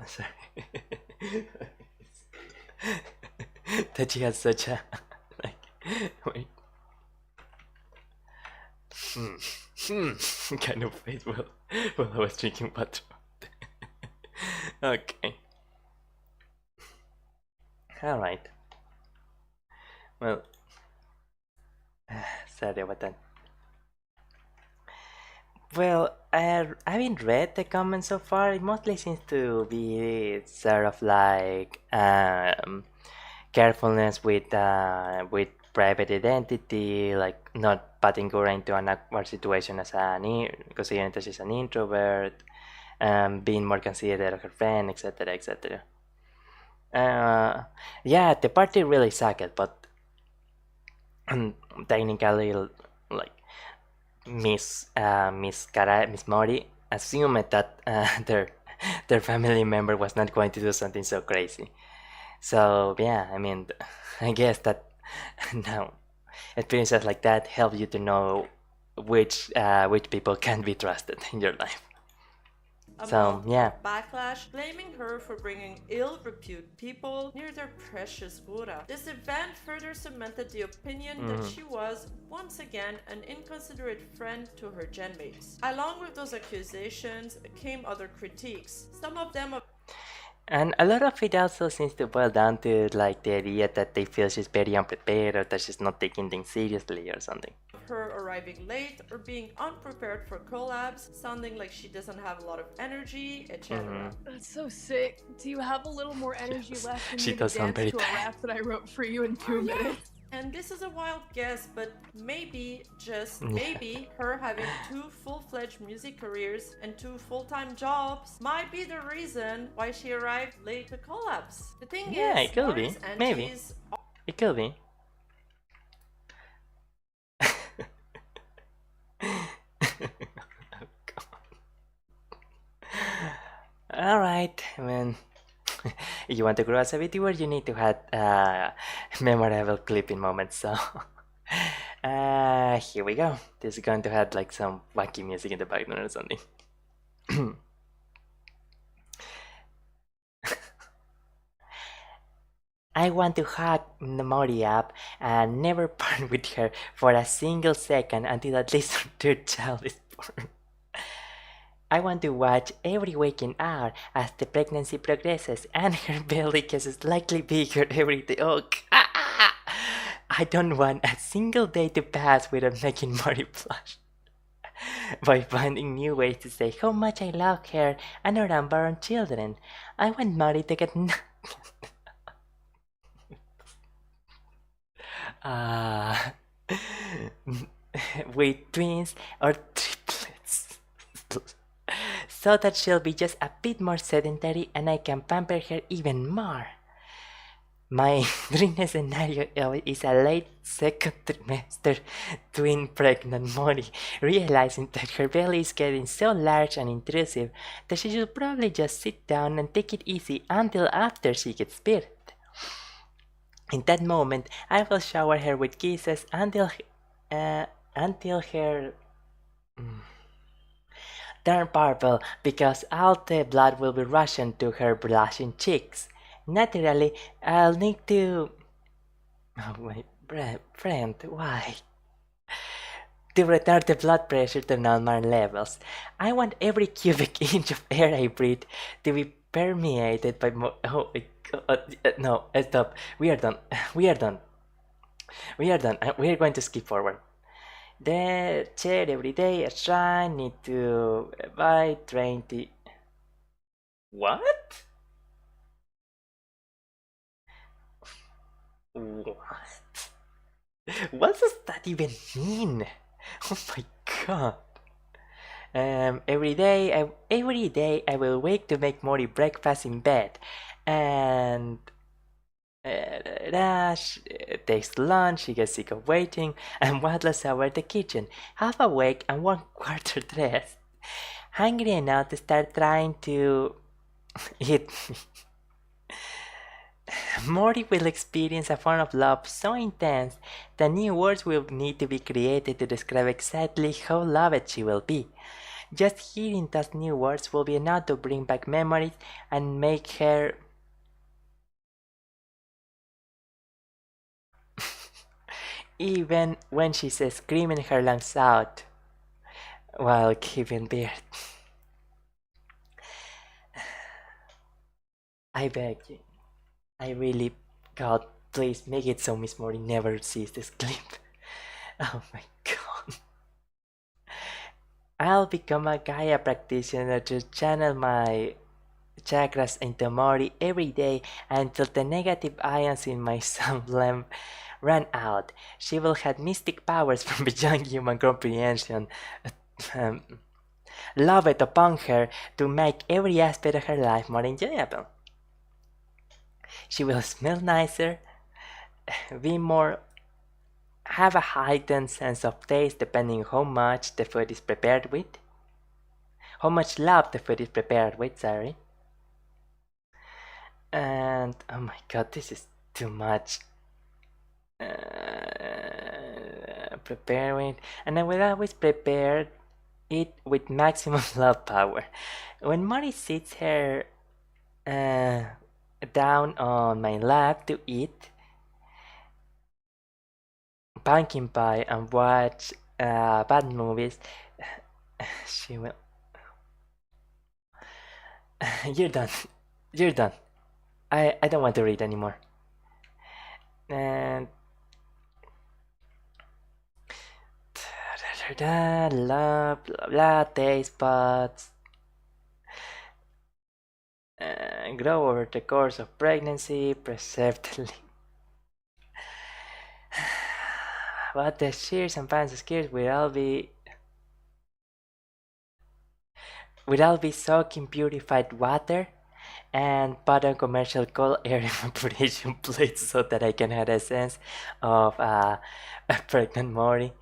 [SPEAKER 1] Sorry. That she has such a wait. Kind of face while I was drinking water. Okay. Alright. Well, sorry about that. Well, I haven't read the comments so far. It mostly seems to be sort of like carefulness with private identity, like not putting Gura into an awkward situation as considering that she's an introvert, being more considerate of her friend, etc., etc. Yeah, the party really sucked, but technically, like Miss Mori assumed that their family member was not going to do something so crazy. So yeah, I mean, I guess that now experiences like that help you to know which people can be trusted in your life.
[SPEAKER 6] A
[SPEAKER 1] So
[SPEAKER 6] month
[SPEAKER 1] yeah,
[SPEAKER 6] of backlash, blaming her for bringing ill-repute people near their precious Gura. This event further cemented the opinion that she was, once again, an inconsiderate friend to her genmates. Along with those accusations came other critiques, some of them of
[SPEAKER 1] and a lot of it also seems to boil down to like the idea that they feel she's very unprepared or that she's not taking things seriously or something.
[SPEAKER 6] her arriving late or being unprepared for collabs, sounding like she doesn't have a lot of energy, etc.
[SPEAKER 7] That's so sick. Do you have a little more energy left in
[SPEAKER 1] She
[SPEAKER 7] you to
[SPEAKER 1] does sound
[SPEAKER 7] dance
[SPEAKER 1] very
[SPEAKER 7] to a
[SPEAKER 1] tired.
[SPEAKER 7] rap that I wrote for you in 2 minutes?
[SPEAKER 6] And this is a wild guess, but maybe, just maybe, her having 2 full-fledged music careers and 2 full-time jobs might be the reason why she arrived late to collabs. The thing
[SPEAKER 1] Yeah,
[SPEAKER 6] is,
[SPEAKER 1] it could be.
[SPEAKER 6] Mori's
[SPEAKER 1] Maybe.
[SPEAKER 6] aunties
[SPEAKER 1] It could be. Alright, I mean, if you want to grow as a VTuber, you need to have memorable clipping moments, so here we go. This is going to have like some wacky music in the background or something. I want to hug Mori up and never part with her for a single second until at least her third child is born. I want to watch every waking hour as the pregnancy progresses and her belly gets slightly bigger every day. Oh, I don't want a single day to pass without making Mori blush. By finding new ways to say how much I love her and her unborn children. I want Mori to get with twins or triplets, so that she'll be just a bit more sedentary and I can pamper her even more. My dream scenario is a late second trimester twin pregnant Mori realizing that her belly is getting so large and intrusive that she should probably just sit down and take it easy until after she gets birthed. In that moment, I will shower her with kisses until her turn purple because all the blood will be rushing to her blushing cheeks. Naturally, I'll need to... Oh my friend, why? To return the blood pressure to normal levels. I want every cubic inch of air I breathe to be permeated by oh my god, no, stop. We are done. We are done. We are done. We are going to skip forward. The chair every day, a shrine, need to buy 20... What? What? What does that even mean? Oh my god. Every day I will wake to make Mori breakfast in bed, and Rash takes lunch. She gets sick of waiting and waddles over the kitchen, half awake and 1/4 dressed, hungry enough to start trying to eat me. Mori will experience a form of love so intense that new words will need to be created to describe exactly how loved she will be. Just hearing those new words will be enough to bring back memories and make her... even when she's screaming her lungs out while giving birth. I beg you. I really, God, please make it so Miss Mori never sees this clip. Oh my god. I'll become a Gaia practitioner to channel my chakras into Mori every day until the negative ions in my sun run out. She will have mystic powers from beyond human comprehension. Love it upon her to make every aspect of her life more enjoyable. She will smell nicer, be more, have a heightened sense of taste depending how much the food is prepared with. How much love the food is prepared with, sorry. And oh my god, this is too much. Preparing, and I will always prepare it with maximum love power. When Mori sits her down on my lap to eat pumpkin pie and watch bad movies, she will. You're done. You're done. I don't want to read anymore. And love, blah blah, taste buds grow over the course of pregnancy, preserve the but the shears and pants skirts will all be soaked in purified water and put on commercial cold air evaporation plates so that I can have a sense of a pregnant Mori.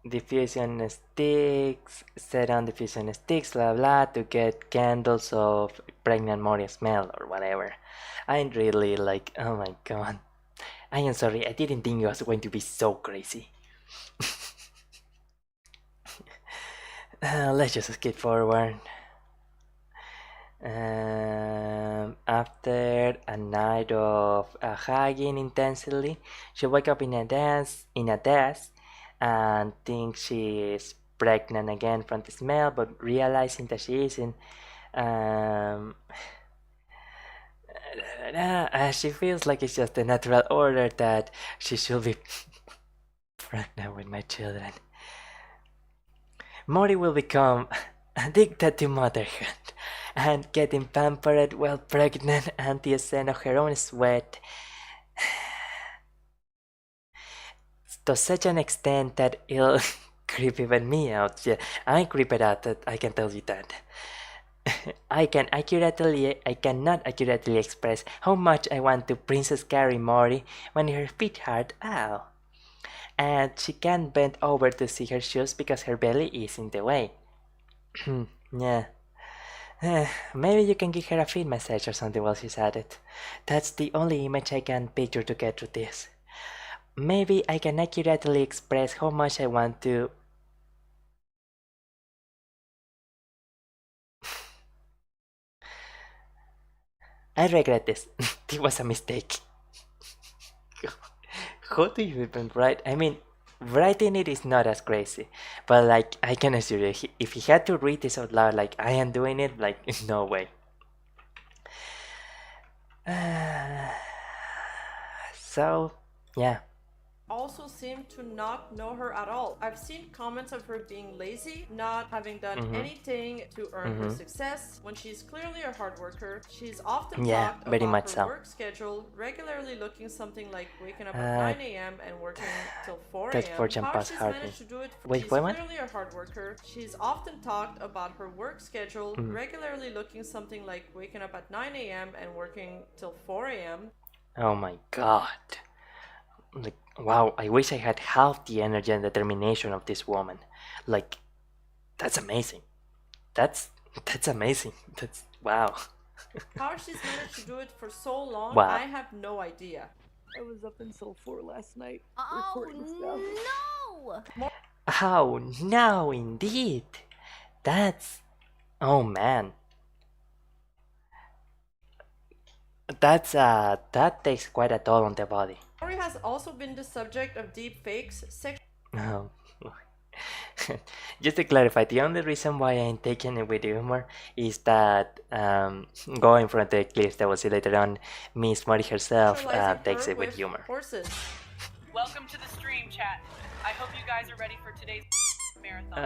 [SPEAKER 1] Diffusion sticks, set on diffusion sticks, blah blah, to get candles of pregnant Mori smell or whatever. I'm really like, oh my god. I am sorry, I didn't think it was going to be so crazy. Let's just skip forward. After a night of hugging intensely, she woke up in a desk and thinks she's pregnant again from the smell, but realizing that she isn't, she feels like it's just a natural order that she should be pregnant with my children. Mori will become addicted to motherhood and getting pampered while pregnant until the scent of her own sweat, to such an extent that it'll creep even me out. Yeah, I'm creeped out, that I can tell you that. I cannot accurately express how much I want to Princess Carry Mori when her feet hurt. Ow. And she can't bend over to see her shoes because her belly is in the way. Yeah. Maybe you can give her a feet massage or something while she's at it. That's the only image I can picture to get through this. Maybe I can accurately express how much I want to. I regret this. It was a mistake. How do you even write? I mean, writing it is not as crazy, but like, I can assure you, if he had to read this out loud like I am doing it, like, no way. So, yeah.
[SPEAKER 6] Also seem to not know her at all. I've seen comments of her being lazy, not having done anything to earn her success, when she's clearly a hard worker. She's often talked
[SPEAKER 1] very
[SPEAKER 6] about
[SPEAKER 1] much
[SPEAKER 6] her
[SPEAKER 1] so.
[SPEAKER 6] work schedule, regularly looking something like waking up at 9 a.m. and working till 4
[SPEAKER 1] That's
[SPEAKER 6] a.m.
[SPEAKER 1] for jump
[SPEAKER 6] How
[SPEAKER 1] pass
[SPEAKER 6] she's
[SPEAKER 1] hardly.
[SPEAKER 6] managed to do it,
[SPEAKER 1] Wait,
[SPEAKER 6] she's
[SPEAKER 1] what one?
[SPEAKER 6] clearly a hard worker. She's often talked about her work schedule, regularly looking something like waking up at 9 a.m. and working till 4 a.m.
[SPEAKER 1] Oh my god. Like, wow, I wish I had half the energy and determination of this woman. Like, that's amazing. That's amazing. That's wow.
[SPEAKER 6] How she's managed to do it for so long,
[SPEAKER 1] Wow.
[SPEAKER 6] I have no idea.
[SPEAKER 11] I was up until 4 last night
[SPEAKER 5] Oh
[SPEAKER 11] recording stuff.
[SPEAKER 5] no!
[SPEAKER 1] Oh no, indeed. That's, oh man. That takes quite a toll on the body.
[SPEAKER 6] Mori has also been the subject of deep fakes,
[SPEAKER 1] Oh. Just to clarify, the only reason why I'm taking it with humor is that going from the clips that we'll see later on, Miss Mori herself
[SPEAKER 6] sexualizing
[SPEAKER 1] takes
[SPEAKER 6] her
[SPEAKER 1] it with humor.
[SPEAKER 6] horses.
[SPEAKER 12] Welcome to the stream, chat. I hope you guys are ready for today's marathon.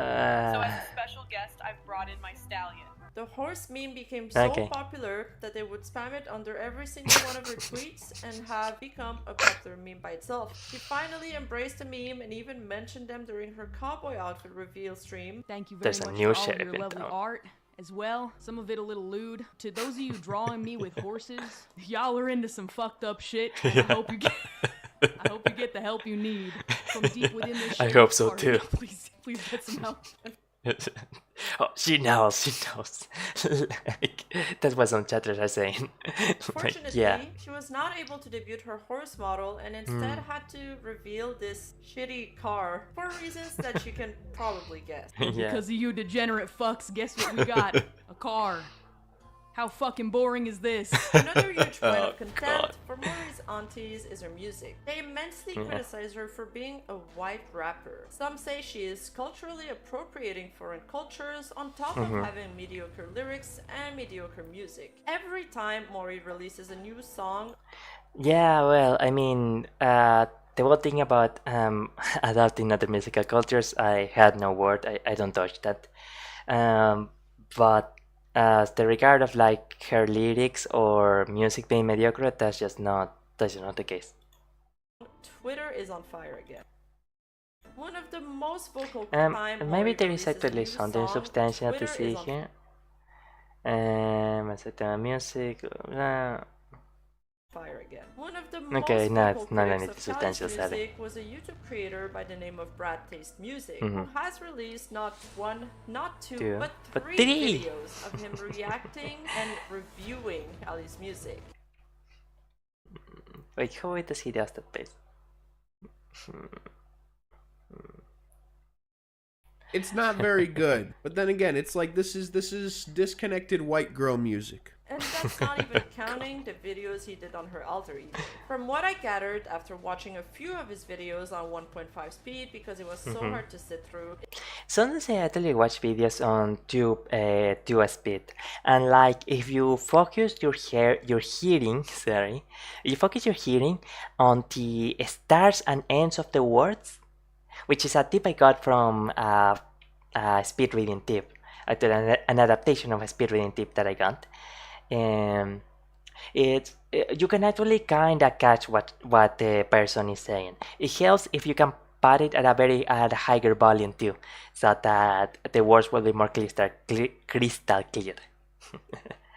[SPEAKER 12] So as a special guest, I've brought in my stallion.
[SPEAKER 6] The horse meme became so
[SPEAKER 1] Okay.
[SPEAKER 6] popular that they would spam it under every single one of her tweets and have become a popular meme by itself. She finally embraced the meme and even mentioned them during her cowboy outfit reveal stream.
[SPEAKER 11] Thank you very
[SPEAKER 1] There's a
[SPEAKER 11] much
[SPEAKER 1] new
[SPEAKER 11] for all of
[SPEAKER 1] sheriff
[SPEAKER 11] your
[SPEAKER 1] in
[SPEAKER 11] lovely
[SPEAKER 1] town.
[SPEAKER 11] art as well. Some of it a little lewd. To those of you drawing me with horses, y'all are into some fucked up shit. And I hope you get the help you need from deep within this
[SPEAKER 1] I
[SPEAKER 11] sheriff's
[SPEAKER 1] hope so
[SPEAKER 11] heart.
[SPEAKER 1] too.
[SPEAKER 11] Please get some help.
[SPEAKER 1] Oh, she knows, she knows. Like, that's what some chatters are saying. Like,
[SPEAKER 6] Fortunately,
[SPEAKER 1] yeah.
[SPEAKER 6] she was not able to debut her horse model and instead had to reveal this shitty car for reasons that you can probably guess.
[SPEAKER 1] Yeah.
[SPEAKER 11] Because of you degenerate fucks, guess what we got? A car. How fucking boring is this?
[SPEAKER 6] Another huge point
[SPEAKER 1] Oh,
[SPEAKER 6] of contempt
[SPEAKER 1] God.
[SPEAKER 6] for Mori's aunties is her music. They immensely
[SPEAKER 1] Yeah.
[SPEAKER 6] criticize her for being a white rapper. Some say she is culturally appropriating foreign cultures on top of having mediocre lyrics and mediocre music. Every time Mori releases a new song,
[SPEAKER 1] Yeah, well, I mean, the whole thing about adapting other musical cultures, I had no word. I don't touch that. But the regard of like her lyrics or music being mediocre, that's just not the case.
[SPEAKER 6] Twitter is on fire again. One of the most vocal
[SPEAKER 1] Maybe
[SPEAKER 6] Mori
[SPEAKER 1] there is
[SPEAKER 6] releases a
[SPEAKER 1] actually
[SPEAKER 6] new
[SPEAKER 1] something
[SPEAKER 6] song,
[SPEAKER 1] substantial to
[SPEAKER 6] Twitter
[SPEAKER 1] see
[SPEAKER 6] is on
[SPEAKER 1] here. Music.
[SPEAKER 6] fire again. One of the
[SPEAKER 1] Okay,
[SPEAKER 6] most
[SPEAKER 1] not
[SPEAKER 6] vocal
[SPEAKER 1] anything
[SPEAKER 6] critics of
[SPEAKER 1] substantial,
[SPEAKER 6] Calliope's
[SPEAKER 1] sorry.
[SPEAKER 6] music was a YouTube creator by the name of Brad Taste Music, who has released not one, not two, but three videos of him reacting and reviewing Callie's music.
[SPEAKER 1] Wait, how does he does that base?
[SPEAKER 13] It's not very good. But then again, it's like this is disconnected white girl music.
[SPEAKER 6] And that's not even counting the videos he did on her alter ego. From what I gathered after watching a few of his videos on 1.5 speed because it was so hard to sit through.
[SPEAKER 1] Sometimes I actually watch videos on 2 speed, and like if you focus your hearing, sorry, you focus your hearing on the starts and ends of the words, which is a tip I got from a speed reading tip, actually an adaptation of a speed reading tip that I got. You can actually kind of catch what the person is saying. It helps if you can put it at a higher volume too, so that the words will be more crystal clear.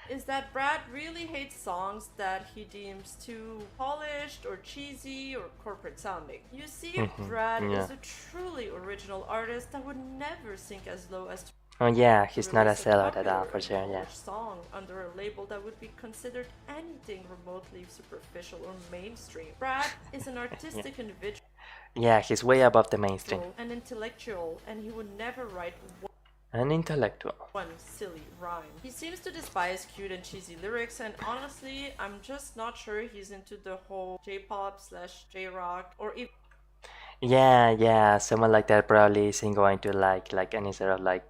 [SPEAKER 6] Is that Brad really hates songs that he deems too polished or cheesy or corporate sounding. You see, Brad is a truly original artist that would never sink as low as
[SPEAKER 1] Oh yeah, he's not a
[SPEAKER 6] release
[SPEAKER 1] sellout at all,
[SPEAKER 6] popular
[SPEAKER 1] for sure,
[SPEAKER 6] and
[SPEAKER 1] yeah.
[SPEAKER 6] polished song under a label that would be considered anything remotely superficial or mainstream. Brad is an artistic individual
[SPEAKER 1] Yeah, he's way above the mainstream.
[SPEAKER 6] and intellectual, and he would never write
[SPEAKER 1] An intellectual.
[SPEAKER 6] one silly rhyme. He seems to despise cute and cheesy lyrics, and honestly, I'm just not sure he's into the whole J-pop / J-rock or even
[SPEAKER 1] Yeah, someone like that probably isn't going to like any sort of like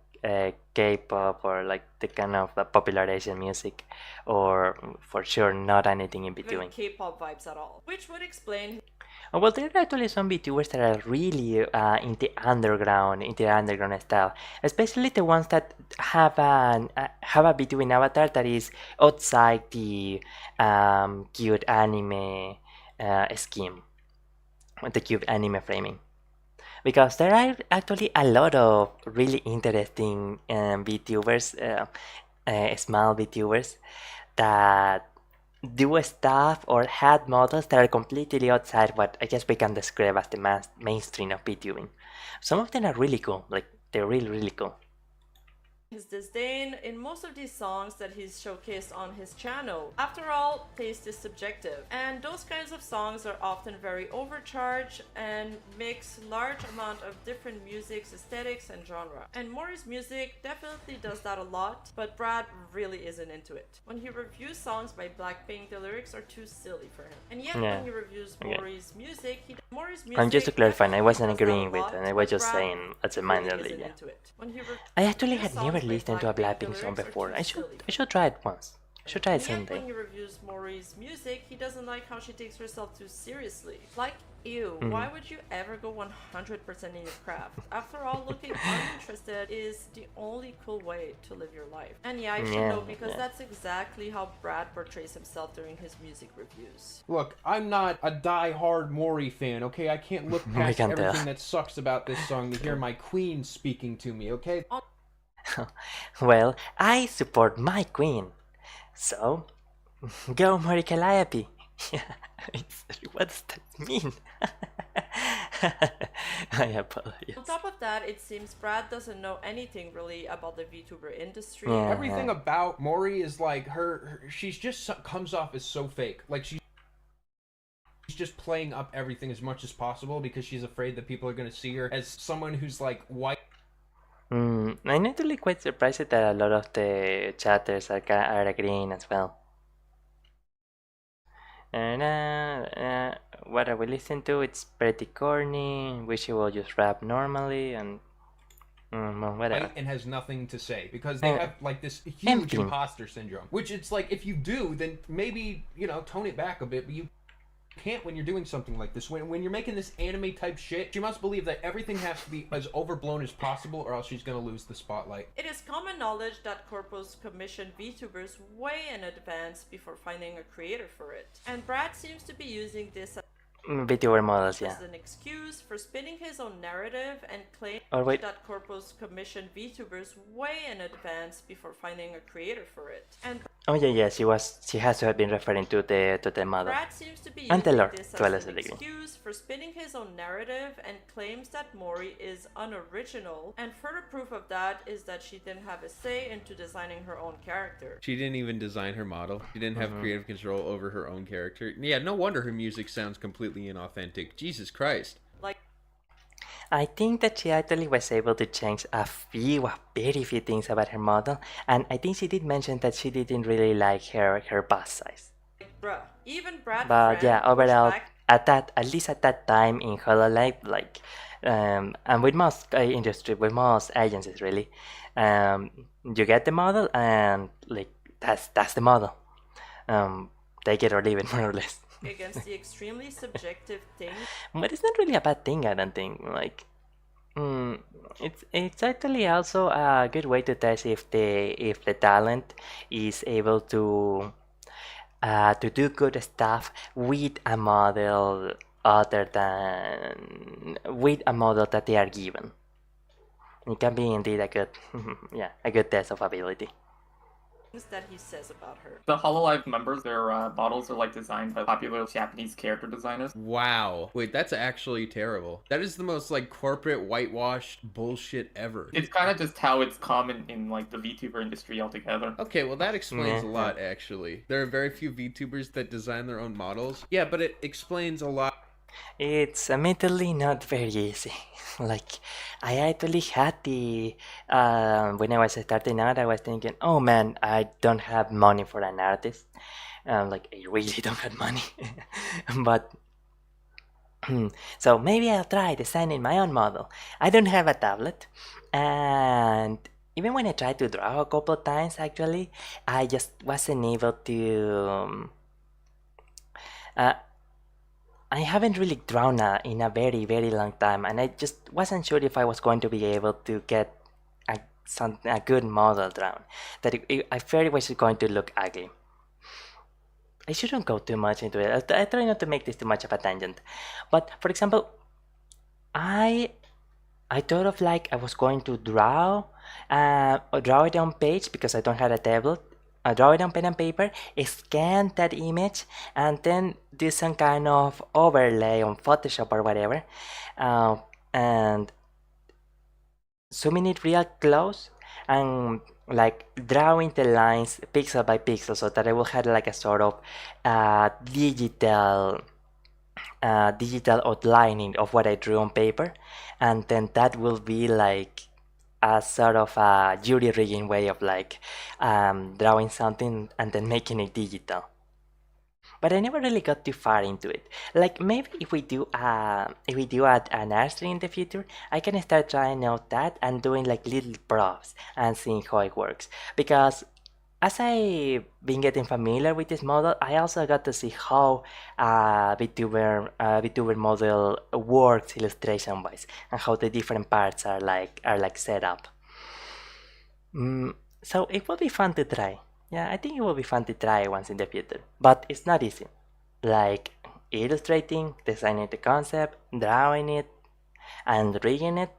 [SPEAKER 1] K-pop or like the kind of popular Asian music, or for sure not anything in between.
[SPEAKER 6] K-pop vibes at all, which would explain
[SPEAKER 1] Oh, well, there are actually some VTubers that are really in the underground style, especially the ones that have a VTubing avatar that is outside the cute anime scheme, the cute anime framing. Because there are actually a lot of really interesting VTubers, small VTubers, that do stuff or had models that are completely outside what I guess we can describe as the mainstream of VTubing. Some of them are really cool, like they're really cool.
[SPEAKER 6] his disdain in most of these songs that he's showcased on his channel. After all, taste is subjective, and those kinds of songs are often very overcharged and mix large amount of different musics, aesthetics, and genre. And Mori's music definitely does that a lot, but Brad really isn't into it. When he reviews songs by Blackpink, the lyrics are too silly for him. And yet when he reviews Mori's music,
[SPEAKER 1] And just to clarify, I wasn't agreeing with
[SPEAKER 6] it,
[SPEAKER 1] it, I was just saying as a minorly, yeah. I actually had never listened to a Blackpink song before. I should try it once. I should try it someday.
[SPEAKER 6] When he reviews Mori's music, he doesn't like how she takes herself too seriously. Like, ew, why would you ever go 100% in your craft? After all, looking uninterested is the only cool way to live your life. And yeah, I should know because that's exactly how Brad portrays himself during his music reviews.
[SPEAKER 13] Look, I'm not a die-hard Mori fan, okay? I can't look past everything that sucks about this song to hear my queen speaking to me, okay?
[SPEAKER 1] Well, I support my queen. So, go Mori Calliope. What does that mean? I apologize.
[SPEAKER 6] On top of that, it seems Brad doesn't know anything really about the VTuber industry.
[SPEAKER 1] Yeah.
[SPEAKER 13] Everything about Mori is like she's just comes off as so fake. Like she's just playing up everything as much as possible because she's afraid that people are going to see her as someone who's like white.
[SPEAKER 1] I'm actually quite surprised that a lot of the chatters are agreeing as well. And what are we listening to? It's pretty corny. Wish you will just rap normally and whatever.
[SPEAKER 13] And has nothing to say because they have like this huge
[SPEAKER 1] Empty.
[SPEAKER 13] imposter syndrome. Which it's like if you do, then maybe tone it back a bit, but you can't when you're doing something like this. When you're making this anime type shit, she must believe that everything has to be as overblown as possible or else she's gonna lose the spotlight.
[SPEAKER 6] It is common knowledge that corpos commission VTubers way in advance before finding a creator for it. And Brad seems to be using this
[SPEAKER 1] VTuber models, yeah.
[SPEAKER 6] as an excuse for spinning his own narrative and claim
[SPEAKER 1] Or
[SPEAKER 6] that corpos commission VTubers way in advance before finding a creator for it. And
[SPEAKER 1] Oh yeah, she has to have been referring to the model.
[SPEAKER 6] Brad seems to be
[SPEAKER 1] And the
[SPEAKER 6] using
[SPEAKER 1] lore,
[SPEAKER 6] this
[SPEAKER 1] to a
[SPEAKER 6] as
[SPEAKER 1] lesser
[SPEAKER 6] an
[SPEAKER 1] degree.
[SPEAKER 6] excuse for spinning his own narrative and claims that Mori is unoriginal. And further proof of that is that she didn't have a say into designing her own character.
[SPEAKER 14] She didn't even design her model. She didn't have creative control over her own character. Yeah, no wonder her music sounds completely inauthentic. Jesus Christ.
[SPEAKER 1] I think that she actually was able to change a very few things about her model, and I think she did mention that she didn't really like her bust size.
[SPEAKER 6] Bruh, even Brad
[SPEAKER 1] But
[SPEAKER 6] Friend,
[SPEAKER 1] yeah,
[SPEAKER 6] which
[SPEAKER 1] overall,
[SPEAKER 6] back
[SPEAKER 1] at least at that time in Hololive, like, and with most industry, with most agencies really, you get the model and like that's the model. Take it or leave it, more or less.
[SPEAKER 6] against the extremely subjective thing.
[SPEAKER 1] But it's not really a bad thing, I don't think. Like, it's actually also a good way to test if the talent is able to do good stuff with a model other than with a model that they are given. It can be indeed a good, a good test of ability.
[SPEAKER 6] That he says about her.
[SPEAKER 15] The Hololive members, their models are like designed by popular Japanese character designers.
[SPEAKER 14] Wow. Wait, that's actually terrible. That is the most like corporate whitewashed bullshit ever.
[SPEAKER 15] It's kind of just how it's common in like the VTuber industry altogether.
[SPEAKER 14] Okay, well that explains a lot actually. There are very few VTubers that design their own models. Yeah, but it explains a lot.
[SPEAKER 1] It's admittedly not very easy. Like, I actually had when I was starting out, I was thinking, oh man, I don't have money for an artist. Like, I really don't have money. But, so maybe I'll try designing my own model. I don't have a tablet. And even when I tried to draw a couple times, actually, I just wasn't able to... I haven't really drawn in a very, very long time, and I just wasn't sure if I was going to be able to get a good model drawn. That I feared it was going to look ugly. I shouldn't go too much into it. I try not to make this too much of a tangent. But, for example, I thought of like I was going to draw it on page because I don't have a tablet. I draw it on pen and paper, scan that image, and then do some kind of overlay on Photoshop or whatever, and zooming it real close and like drawing the lines pixel by pixel so that I will have like a sort of digital outlining of what I drew on paper, and then that will be like a sort of a jury rigging way of like drawing something and then making it digital. But I never really got too far into it. Like maybe if we do an art stream in the future, I can start trying out that and doing like little props and seeing how it works. Because as I've been getting familiar with this model, I also got to see how VTuber model works illustration-wise and how the different parts are like set up. So it will be fun to try. Yeah, I think it will be fun to try once in the future. But it's not easy. Like illustrating, designing the concept, drawing it, and rigging it.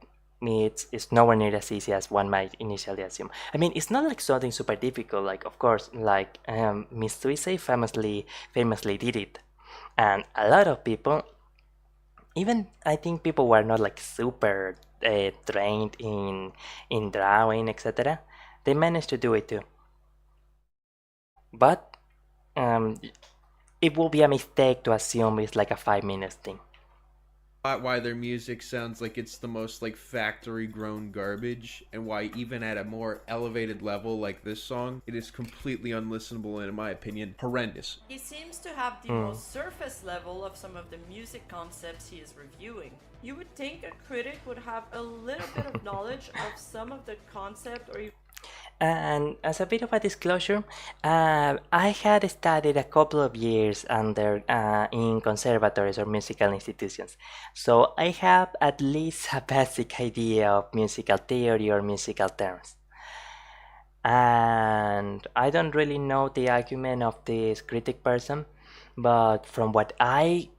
[SPEAKER 1] It's nowhere near as easy as one might initially assume. I mean, it's not like something super difficult. Like, of course, like Miss Suisse famously did it, and a lot of people even I think people were not like super trained in drawing, etc. They managed to do it too. But it will be a mistake to assume it's like a 5 minute thing.
[SPEAKER 14] Why their music sounds like it's the most like factory grown garbage, and why even at a more elevated level like this song, it is completely unlistenable and, in my opinion, horrendous.
[SPEAKER 6] He seems to have the most surface level of some of the music concepts he is reviewing. You would think a critic would have a little bit of knowledge of some of the concept or
[SPEAKER 1] And as a bit of a disclosure, I had studied a couple of years in conservatories or musical institutions, so I have at least a basic idea of musical theory or musical terms. And I don't really know the argument of this critic person, but from what I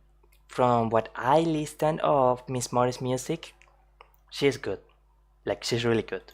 [SPEAKER 1] listened of Miss Mori's music, she's good. Like, she's really good.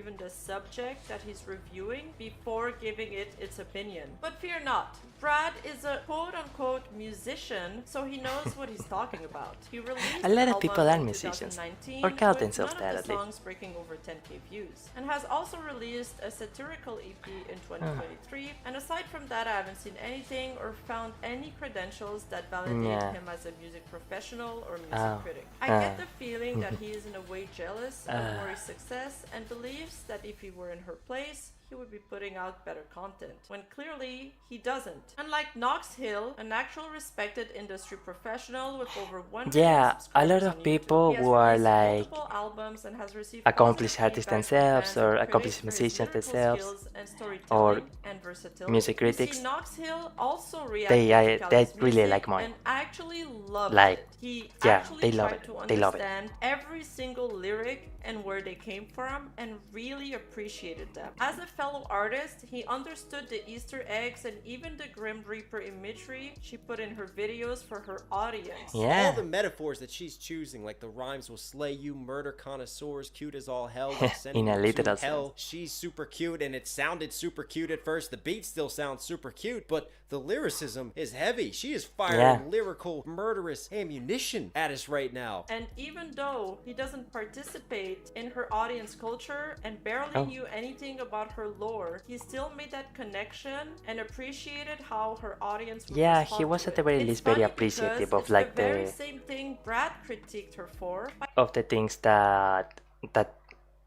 [SPEAKER 6] even the subject that he's reviewing before giving it its opinion. But fear not, Brad is a quote-unquote musician, so he knows what he's talking about. He released
[SPEAKER 1] A lot
[SPEAKER 6] an
[SPEAKER 1] of people
[SPEAKER 6] album
[SPEAKER 1] are
[SPEAKER 6] in
[SPEAKER 1] musicians,
[SPEAKER 6] 2019
[SPEAKER 1] or call
[SPEAKER 6] with
[SPEAKER 1] themselves
[SPEAKER 6] none
[SPEAKER 1] that
[SPEAKER 6] of
[SPEAKER 1] at
[SPEAKER 6] the
[SPEAKER 1] least.
[SPEAKER 6] songs breaking over 10k views, and has also released a satirical EP in 2023. And aside from that, I haven't seen anything or found any credentials that validate him as a music professional or music critic. I get the feeling that he is in a way jealous of Mori's success and believes that if he were in her place, he would be putting out better content, when clearly he doesn't. Unlike Knox Hill, an actual respected industry professional with over 1 million
[SPEAKER 1] Yeah, a lot
[SPEAKER 6] subscribers
[SPEAKER 1] of
[SPEAKER 6] on
[SPEAKER 1] people
[SPEAKER 6] YouTube, he has
[SPEAKER 1] who are
[SPEAKER 6] released
[SPEAKER 1] like
[SPEAKER 6] multiple albums and has received
[SPEAKER 1] accomplished
[SPEAKER 6] positive
[SPEAKER 1] artists
[SPEAKER 6] feedback from
[SPEAKER 1] themselves
[SPEAKER 6] fans
[SPEAKER 1] or
[SPEAKER 6] and critics
[SPEAKER 1] accomplished
[SPEAKER 6] for his
[SPEAKER 1] musicians
[SPEAKER 6] lyrical
[SPEAKER 1] themselves
[SPEAKER 6] skills and
[SPEAKER 1] or
[SPEAKER 6] storytelling and versatility.
[SPEAKER 1] music
[SPEAKER 6] You
[SPEAKER 1] critics.
[SPEAKER 6] see, Knox Hill also reacted
[SPEAKER 1] They
[SPEAKER 6] to
[SPEAKER 1] they
[SPEAKER 6] Calliope's
[SPEAKER 1] really
[SPEAKER 6] music
[SPEAKER 1] like Mori.
[SPEAKER 6] and actually loved
[SPEAKER 1] Like,
[SPEAKER 6] it. He
[SPEAKER 1] yeah,
[SPEAKER 6] actually
[SPEAKER 1] they love
[SPEAKER 6] tried
[SPEAKER 1] it.
[SPEAKER 6] to
[SPEAKER 1] They love it.
[SPEAKER 6] understand every single lyric and where they came from and really appreciated them. As a fellow artist, he understood the Easter eggs and even the Grim Reaper imagery she put in her videos for her audience.
[SPEAKER 16] All the metaphors that she's choosing, like the rhymes will slay you, murder connoisseurs, cute as all hell, like sending
[SPEAKER 1] In a
[SPEAKER 16] you
[SPEAKER 1] literal
[SPEAKER 16] to hell. She's super cute, and it sounded super cute at first. The beat still sounds super cute, but the lyricism is heavy. She is firing lyrical, murderous ammunition at us right now.
[SPEAKER 6] And even though he doesn't participate in her audience culture and barely knew anything about her lore, he still made that connection and appreciated how her audience would
[SPEAKER 1] Yeah,
[SPEAKER 6] respond
[SPEAKER 1] he was
[SPEAKER 6] to
[SPEAKER 1] at the
[SPEAKER 6] it.
[SPEAKER 1] very
[SPEAKER 6] It's
[SPEAKER 1] least very
[SPEAKER 6] funny
[SPEAKER 1] appreciative
[SPEAKER 6] because
[SPEAKER 1] of like
[SPEAKER 6] it's the very
[SPEAKER 1] the
[SPEAKER 6] same thing Brad critiqued her for.
[SPEAKER 1] of the things that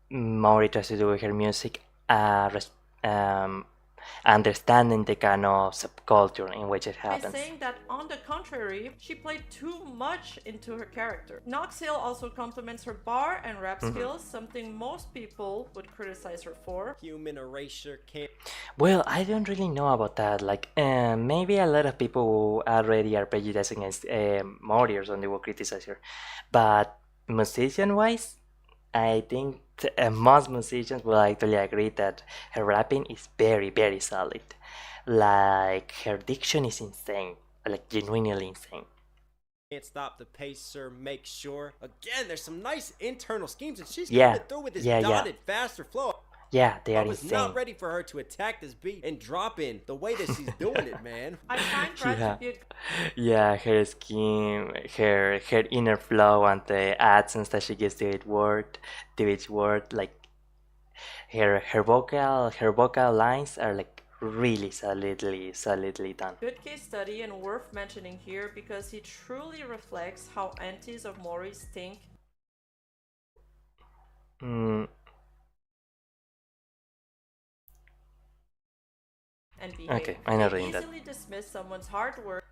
[SPEAKER 1] Mori tries to do with her music, understanding the kind of subculture in which it
[SPEAKER 6] By
[SPEAKER 1] happens.
[SPEAKER 6] saying that, on the contrary, she played too much into her character. Knox Hill also compliments her bar and rap skills, something most people would criticize her for.
[SPEAKER 16] Human erasure can't.
[SPEAKER 1] Well, I don't really know about that. Like, maybe a lot of people who already are prejudiced against Mori or something will criticize her. But musician-wise, I think most musicians will actually agree that her rapping is very, very solid. Like, her diction is insane. Like, genuinely insane.
[SPEAKER 16] Can't stop the pace, sir. Make sure. Again, there's some nice internal schemes, and she's
[SPEAKER 1] Yeah.
[SPEAKER 16] coming through with this
[SPEAKER 1] Yeah,
[SPEAKER 16] dotted, faster flow.
[SPEAKER 1] Yeah, they
[SPEAKER 16] I
[SPEAKER 1] are
[SPEAKER 16] was
[SPEAKER 1] insane.
[SPEAKER 16] not ready for her to attack this beat and drop in the way that she's doing it, man.
[SPEAKER 6] I find Brad
[SPEAKER 1] Yeah.
[SPEAKER 6] to be a
[SPEAKER 1] Yeah, her scheme, her inner flow, and the accents that she gives to each word, like her vocal lines are like really solidly done.
[SPEAKER 6] good case study and worth mentioning here because he truly reflects how aunties of Mori's think
[SPEAKER 1] Mm,
[SPEAKER 6] and behave.
[SPEAKER 1] Okay, I know
[SPEAKER 6] They
[SPEAKER 1] reading that.
[SPEAKER 6] easily dismiss someone's hard work.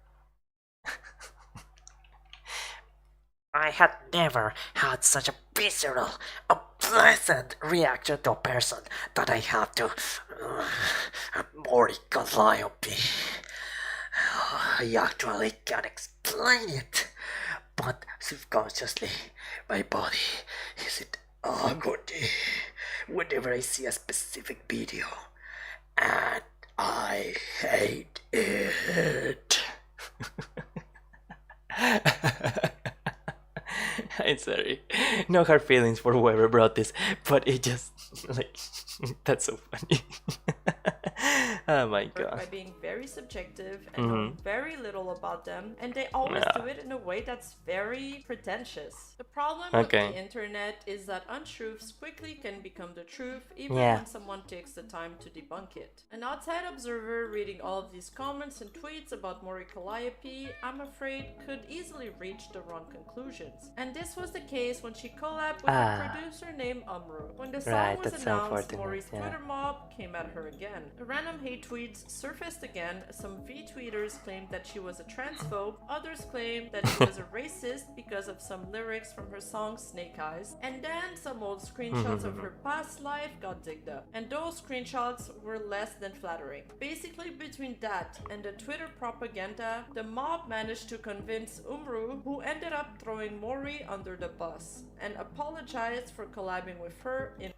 [SPEAKER 17] I had never had such a visceral, unpleasant reaction to a person that I had to Mori Calliope. I actually can't explain it, but subconsciously my body is in agony whenever I see a specific video, and I hate it.
[SPEAKER 1] I'm sorry. No hard feelings for whoever brought this, but it just like that's so funny. Oh my
[SPEAKER 6] by
[SPEAKER 1] god.
[SPEAKER 6] being very subjective and know very little about them, and they always do it in a way that's very pretentious. The problem with the internet is that untruths quickly can become the truth even when someone takes the time to debunk it. An outside observer reading all of these comments and tweets about Mori Calliope, I'm afraid, could easily reach the wrong conclusions. And this was the case when she collabed with a producer named Umru. When the song was announced, Mori's Twitter mob came at her again. The random hate tweets surfaced again. Some V-tweeters claimed that she was a transphobe, others claimed that she was a racist because of some lyrics from her song Snake Eyes, and then some old screenshots of her past life got digged up, and those screenshots were less than flattering. Basically, between that and the Twitter propaganda, the mob managed to convince Umru, who ended up throwing Mori under the bus, and apologized for collabing with her in.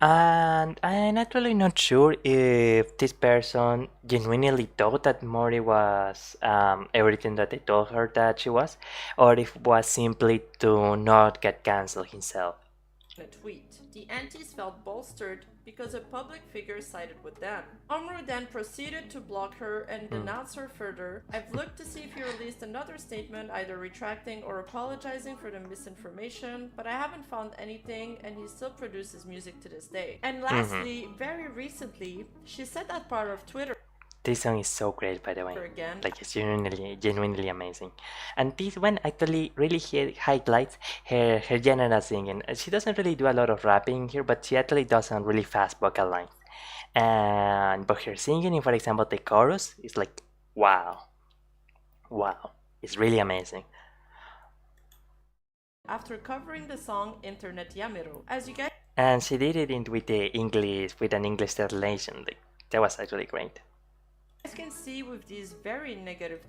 [SPEAKER 1] And I'm actually not sure if this person genuinely thought that Mori was everything that they told her that she was, or if it was simply to not get cancelled himself.
[SPEAKER 6] A tweet. The antis felt bolstered because a public figure sided with them. Umru then proceeded to block her and denounce her further. I've looked to see if he released another statement, either retracting or apologizing for the misinformation, but I haven't found anything, and he still produces music to this day. And lastly, very recently, she said that part of Twitter.
[SPEAKER 1] This song is so great, by the way.
[SPEAKER 6] Again.
[SPEAKER 1] Like, it's genuinely amazing. And this one actually really highlights her general singing. She doesn't really do a lot of rapping here, but she actually does some really fast vocal lines. But her singing, for example, the chorus is like, wow. Wow. It's really amazing.
[SPEAKER 6] After covering the song Internet Yamiro, as you guys.
[SPEAKER 1] And she did it with an English translation. Like, that was actually great.
[SPEAKER 6] You can see with these very negative.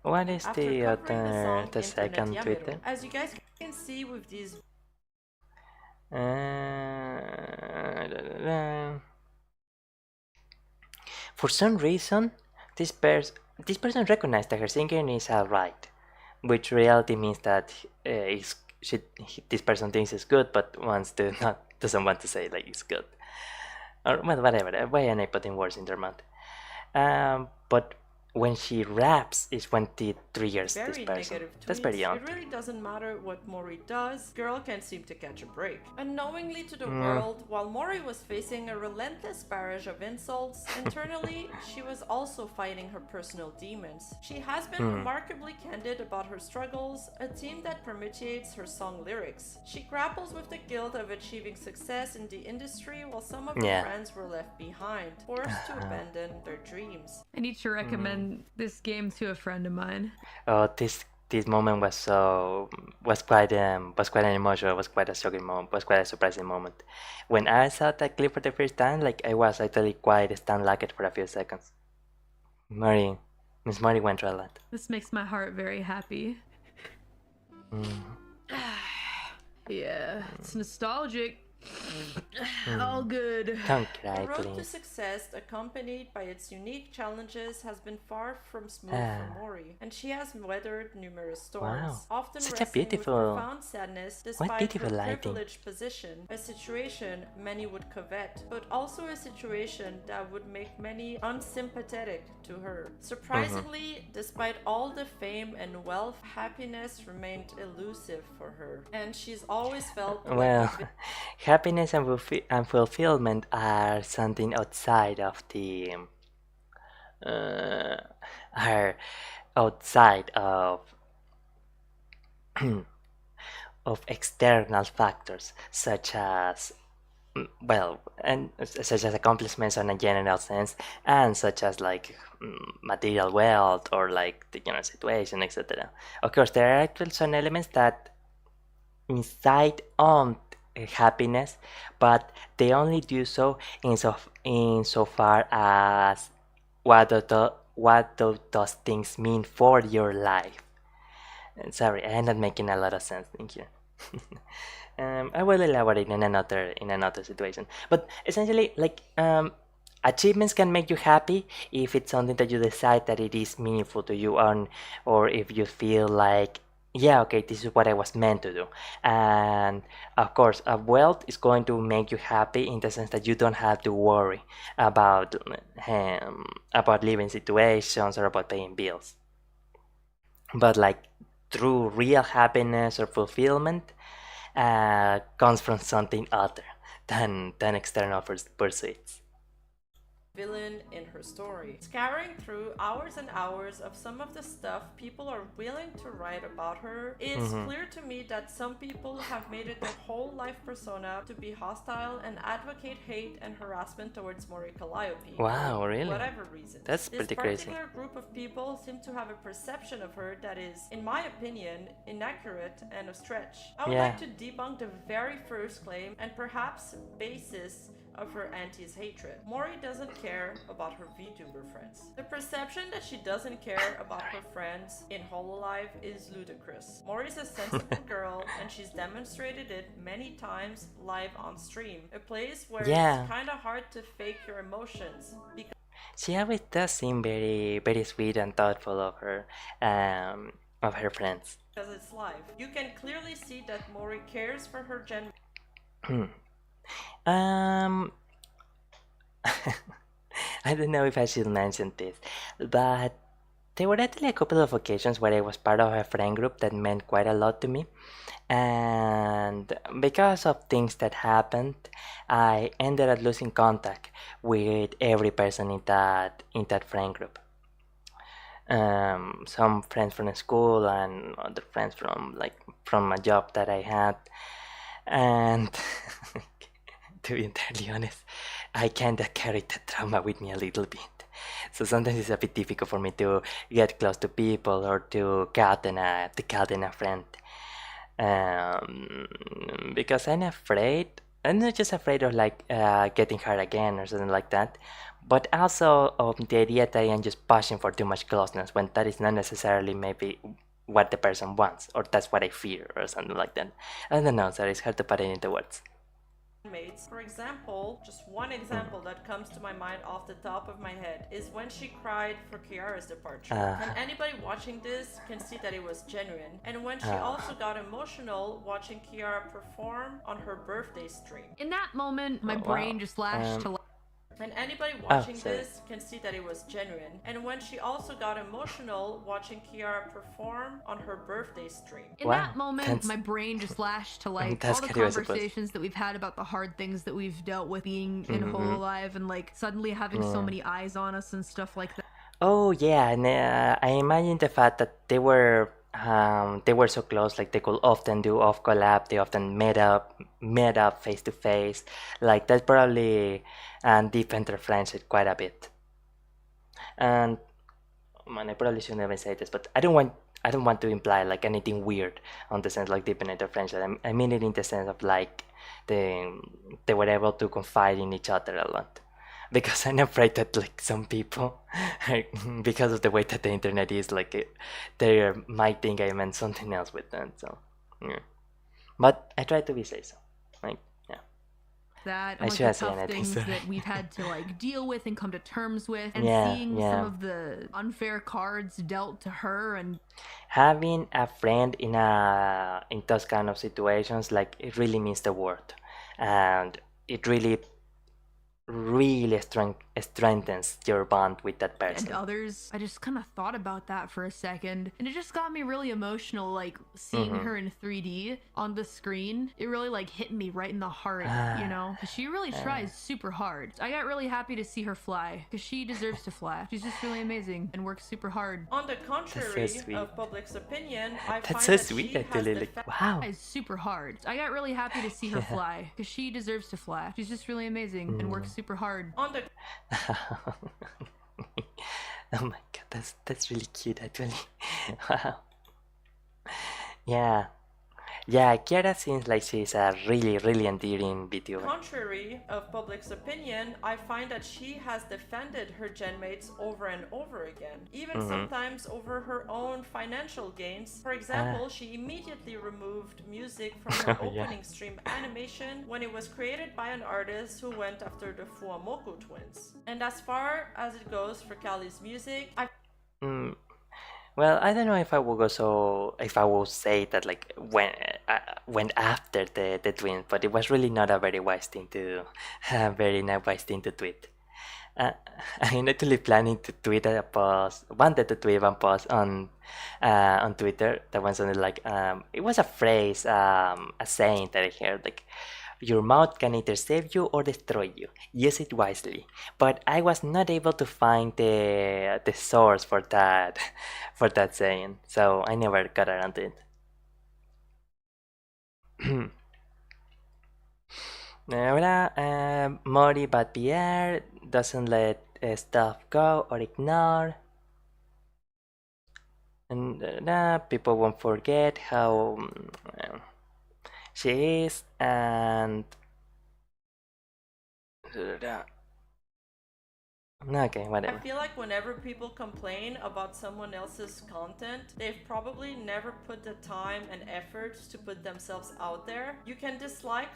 [SPEAKER 1] What is the second Twitter?
[SPEAKER 6] As you guys can see with these.
[SPEAKER 1] For some reason, this person recognized that her singing is alright, which reality means that this person thinks it's good, but doesn't want to say like it's good. Or well, whatever, why am I putting words in their mouth? But when she raps is when it triggers this person. That's very odd.
[SPEAKER 6] It really doesn't matter what Mori does, girl can't seem to catch a break. Unknowingly to the world, while Mori was facing a relentless barrage of insults, internally she was also fighting her personal demons. She has been remarkably candid about her struggles, a theme that permeates her song lyrics. She grapples with the guilt of achieving success in the industry while some of her friends were left behind, forced to abandon their dreams.
[SPEAKER 4] I need to recommend this game to a friend of mine.
[SPEAKER 1] Oh, this moment was quite an emotional, was quite a shocking moment, was quite a surprising moment. When I saw that clip for the first time, like I was actually quite stunned for a few seconds. Miss Mori went through a lot.
[SPEAKER 4] This makes my heart very happy. Yeah, it's nostalgic. All good.
[SPEAKER 1] Don't cry,
[SPEAKER 6] The road to
[SPEAKER 1] please.
[SPEAKER 6] success, accompanied by its unique challenges, has been far from smooth for Mori, and she has weathered numerous storms, often
[SPEAKER 1] Such a
[SPEAKER 6] wrestling
[SPEAKER 1] beautiful-
[SPEAKER 6] with profound sadness despite
[SPEAKER 1] beautiful
[SPEAKER 6] her
[SPEAKER 1] lighting.
[SPEAKER 6] privileged position, a situation many would covet, but also a situation that would make many unsympathetic to her. Surprisingly, despite all the fame and wealth, happiness remained elusive for her, and she's always felt
[SPEAKER 1] Well, happiness and fulfillment are something outside of the are outside of of external factors such as such as accomplishments on a general sense, and such as like material wealth or like the general situation, etc. Of course, there are actually some elements that incite on happiness, but they only do so insofar as what do those things mean for your life. Sorry, I'm not making a lot of sense in here. I will elaborate in another situation. But essentially, like achievements can make you happy if it's something that you decide that it is meaningful to you, or if you feel like yeah, okay, this is what I was meant to do. And of course, a wealth is going to make you happy in the sense that you don't have to worry about living situations or about paying bills. But like true real happiness or fulfillment comes from something other than external pursuits.
[SPEAKER 6] Villain in her story, scouring through hours and hours of some of the stuff people are willing to write about her. It's clear to me that some people have made it their whole life persona to be hostile and advocate hate and harassment towards Mori Calliope.
[SPEAKER 1] Wow,
[SPEAKER 6] for
[SPEAKER 1] really?
[SPEAKER 6] whatever reason.
[SPEAKER 1] That's
[SPEAKER 6] This
[SPEAKER 1] pretty crazy.
[SPEAKER 6] particular group of people seem to have a perception of her that is, in my opinion, inaccurate and a stretch. I would
[SPEAKER 1] Yeah.
[SPEAKER 6] like to debunk the very first claim and perhaps basis of her auntie's hatred. Mori doesn't care about her VTuber friends. The perception that she doesn't care about her friends in Hololive is ludicrous. Mori's a sensible girl and she's demonstrated it many times live on stream. A place where
[SPEAKER 1] Yeah.
[SPEAKER 6] it's kinda hard to fake your emotions because
[SPEAKER 1] She always does seem very, very sweet and thoughtful of her friends.
[SPEAKER 6] it's live. You can clearly see that Mori cares for her gen.
[SPEAKER 1] I don't know if I should mention this, but there were actually a couple of occasions where I was part of a friend group that meant quite a lot to me, and because of things that happened, I ended up losing contact with every person in that friend group. Some friends from school and other friends from a job that I had, and to be entirely honest, I kinda carried that trauma with me a little bit. So sometimes it's a bit difficult for me to get close to people or to cut in a friend. Because I'm afraid. I'm not just afraid of getting hurt again or something like that, but also of the idea that I am just pushing for too much closeness when that is not necessarily maybe what the person wants, or that's what I fear or something like that. I don't know, so it's hard to put it into words.
[SPEAKER 6] Mates. For example, just one example that comes to my mind off the top of my head is when she cried for Kiara's departure. And anybody watching this can see that it was genuine. And when she also got emotional watching Kiara perform on her birthday stream.
[SPEAKER 4] In that moment, my brain just lashed to
[SPEAKER 6] And anybody watching this can see that it was genuine. And when she also got emotional watching Kiara perform on her birthday stream.
[SPEAKER 4] In that moment, my brain just lashed to like all the conversations that we've had about the hard things that we've dealt with being in Hololive and like suddenly having so many eyes on us and stuff like that.
[SPEAKER 1] Oh yeah, and I imagine the fact that they were so close, like they could often do off collab, they often met up face to face, like that probably deepened their friendship quite a bit. And man, I probably shouldn't even say this, but I don't want to imply like anything weird on the sense like deepening their friendship. I mean it in the sense of like they were able to confide in each other a lot. Because I'm afraid that like some people, because of the way that the internet is, like they might think I meant something else with them. So, yeah. But I try to be safe. So, like, yeah.
[SPEAKER 4] That
[SPEAKER 1] I
[SPEAKER 4] and like
[SPEAKER 1] shouldn't
[SPEAKER 4] the
[SPEAKER 1] say
[SPEAKER 4] tough
[SPEAKER 1] anything,
[SPEAKER 4] things
[SPEAKER 1] sorry.
[SPEAKER 4] that we've had to like deal with and come to terms with, and
[SPEAKER 1] Yeah,
[SPEAKER 4] seeing
[SPEAKER 1] yeah.
[SPEAKER 4] some of the unfair cards dealt to her, and
[SPEAKER 1] Having a friend in those kind of situations, like it really means the world, and it really strengthens your bond with that person.
[SPEAKER 4] and others. I just kind of thought about that for a second, and it just got me really emotional, like seeing her in 3D on the screen. It really like hit me right in the heart, you know? 'Cause she really tries super hard. I got really happy to see her fly, because she deserves to fly. She's just really amazing and works super hard.
[SPEAKER 6] On the contrary
[SPEAKER 1] sweet.
[SPEAKER 6] of public's opinion, I
[SPEAKER 1] That's
[SPEAKER 6] find
[SPEAKER 1] so
[SPEAKER 6] that
[SPEAKER 1] sweet,
[SPEAKER 6] she
[SPEAKER 1] actually.
[SPEAKER 6] has
[SPEAKER 1] Like, wow.
[SPEAKER 4] Is super hard. I got really happy to see her fly, because she deserves to fly. She's just really amazing and works super hard.
[SPEAKER 6] on the
[SPEAKER 1] Oh my god, that's really cute actually. Wow. Yeah. Yeah, Kiara seems like she's a really, really endearing VTuber.
[SPEAKER 6] contrary of public's opinion, I find that she has defended her genmates over and over again, even sometimes over her own financial gains. For example, she immediately removed music from her
[SPEAKER 1] Oh, yeah.
[SPEAKER 6] opening stream animation when it was created by an artist who went after the Fuamoku twins. And as far as it goes for Callie's music, I
[SPEAKER 1] Well, I don't know if I will go so if I will say that like went after the twins, but it was really not a very wise thing to very not wise thing to tweet. Uh, I'm actually planning to tweet a post, wanted to tweet one post on Twitter that was something like it was a phrase, a saying that I heard like your mouth can either save you or destroy you. Use it wisely. But I was not able to find the source for that for that saying, so I never got around to it. Ahora, Mori but Pierre doesn't let stuff go or ignore. And people won't forget how she is, and okay,
[SPEAKER 6] I
[SPEAKER 1] whatever.
[SPEAKER 6] feel like whenever people complain about someone else's content, they've probably never put the time and effort to put themselves out there. You can dislike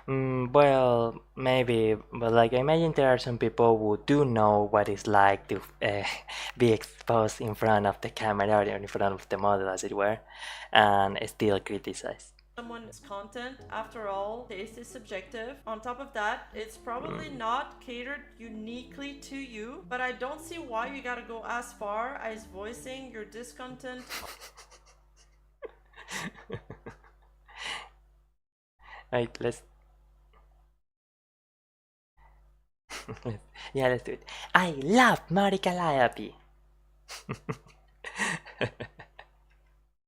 [SPEAKER 1] Well, maybe, but like I imagine there are some people who do know what it's like to be exposed in front of the camera or in front of the model, as it were, and still criticize.
[SPEAKER 6] someone's content. After all, taste is subjective. On top of that, it's probably not catered uniquely to you, but I don't see why you gotta go as far as voicing your discontent.
[SPEAKER 1] Right, let's yeah, let's do it. I love Mori Calliope.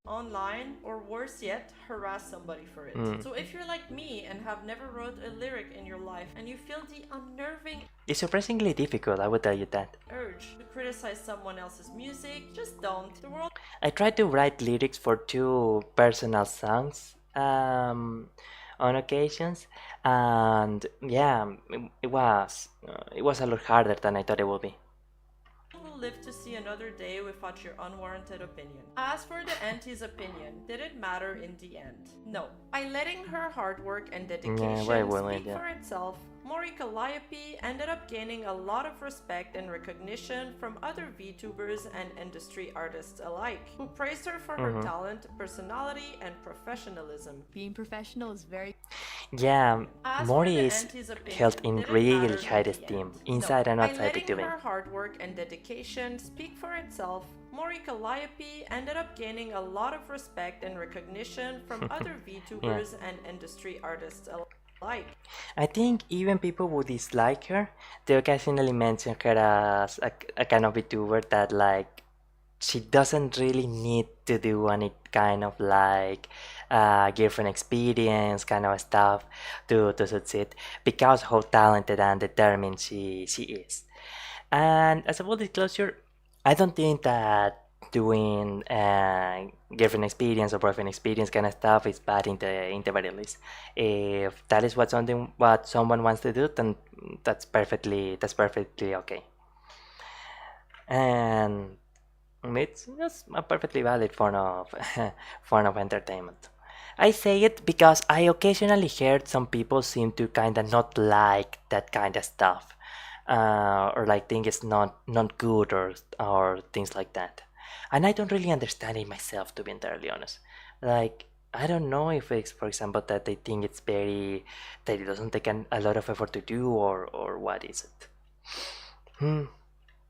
[SPEAKER 6] Online, or worse yet, harass somebody for it. So if you're like me and have never wrote a lyric in your life and you feel the unnerving
[SPEAKER 1] It's surprisingly difficult, I would tell you that.
[SPEAKER 6] urge to criticize someone else's music, just don't. The world
[SPEAKER 1] I tried to write lyrics for 2 personal songs on occasions, and yeah, it was a lot harder than I thought it would be.
[SPEAKER 6] will live to see another day without your unwarranted opinion. As for the auntie's opinion, did it matter in the end? No. By letting her hard work and dedication speak for itself, Mori Calliope ended up gaining a lot of respect and recognition from other VTubers and industry artists alike, who praised her for her talent, personality, and professionalism.
[SPEAKER 11] Being professional is very...
[SPEAKER 1] Yeah,
[SPEAKER 6] As
[SPEAKER 1] Mori
[SPEAKER 6] for the
[SPEAKER 1] is
[SPEAKER 6] auntie's opinion,
[SPEAKER 1] held in
[SPEAKER 6] did it
[SPEAKER 1] really
[SPEAKER 6] matter
[SPEAKER 1] high
[SPEAKER 6] in the
[SPEAKER 1] esteem,
[SPEAKER 6] end?
[SPEAKER 1] inside and
[SPEAKER 6] By
[SPEAKER 1] outside
[SPEAKER 6] letting
[SPEAKER 1] VTubing.
[SPEAKER 6] her hard work and dedication speak for itself, Mori Calliope ended up gaining a lot of respect and recognition from other VTubers and industry artists alike.
[SPEAKER 1] I think even people who dislike her, they occasionally mention her as a kind of VTuber that like she doesn't really need to do any kind of like girlfriend experience kind of stuff to succeed because how talented and determined she is. And as a full disclosure, I don't think that doing girlfriend experience or boyfriend experience kind of stuff is bad in the very least. If that is what someone wants to do, then that's perfectly okay. And it's just a perfectly valid form of form of entertainment. I say it because I occasionally heard some people seem to kinda not like that kind of stuff. Or like think it's not good or things like that. And I don't really understand it myself, to be entirely honest. Like I don't know if it's, for example, that they think it's that it doesn't take a lot of effort to do, or what is it.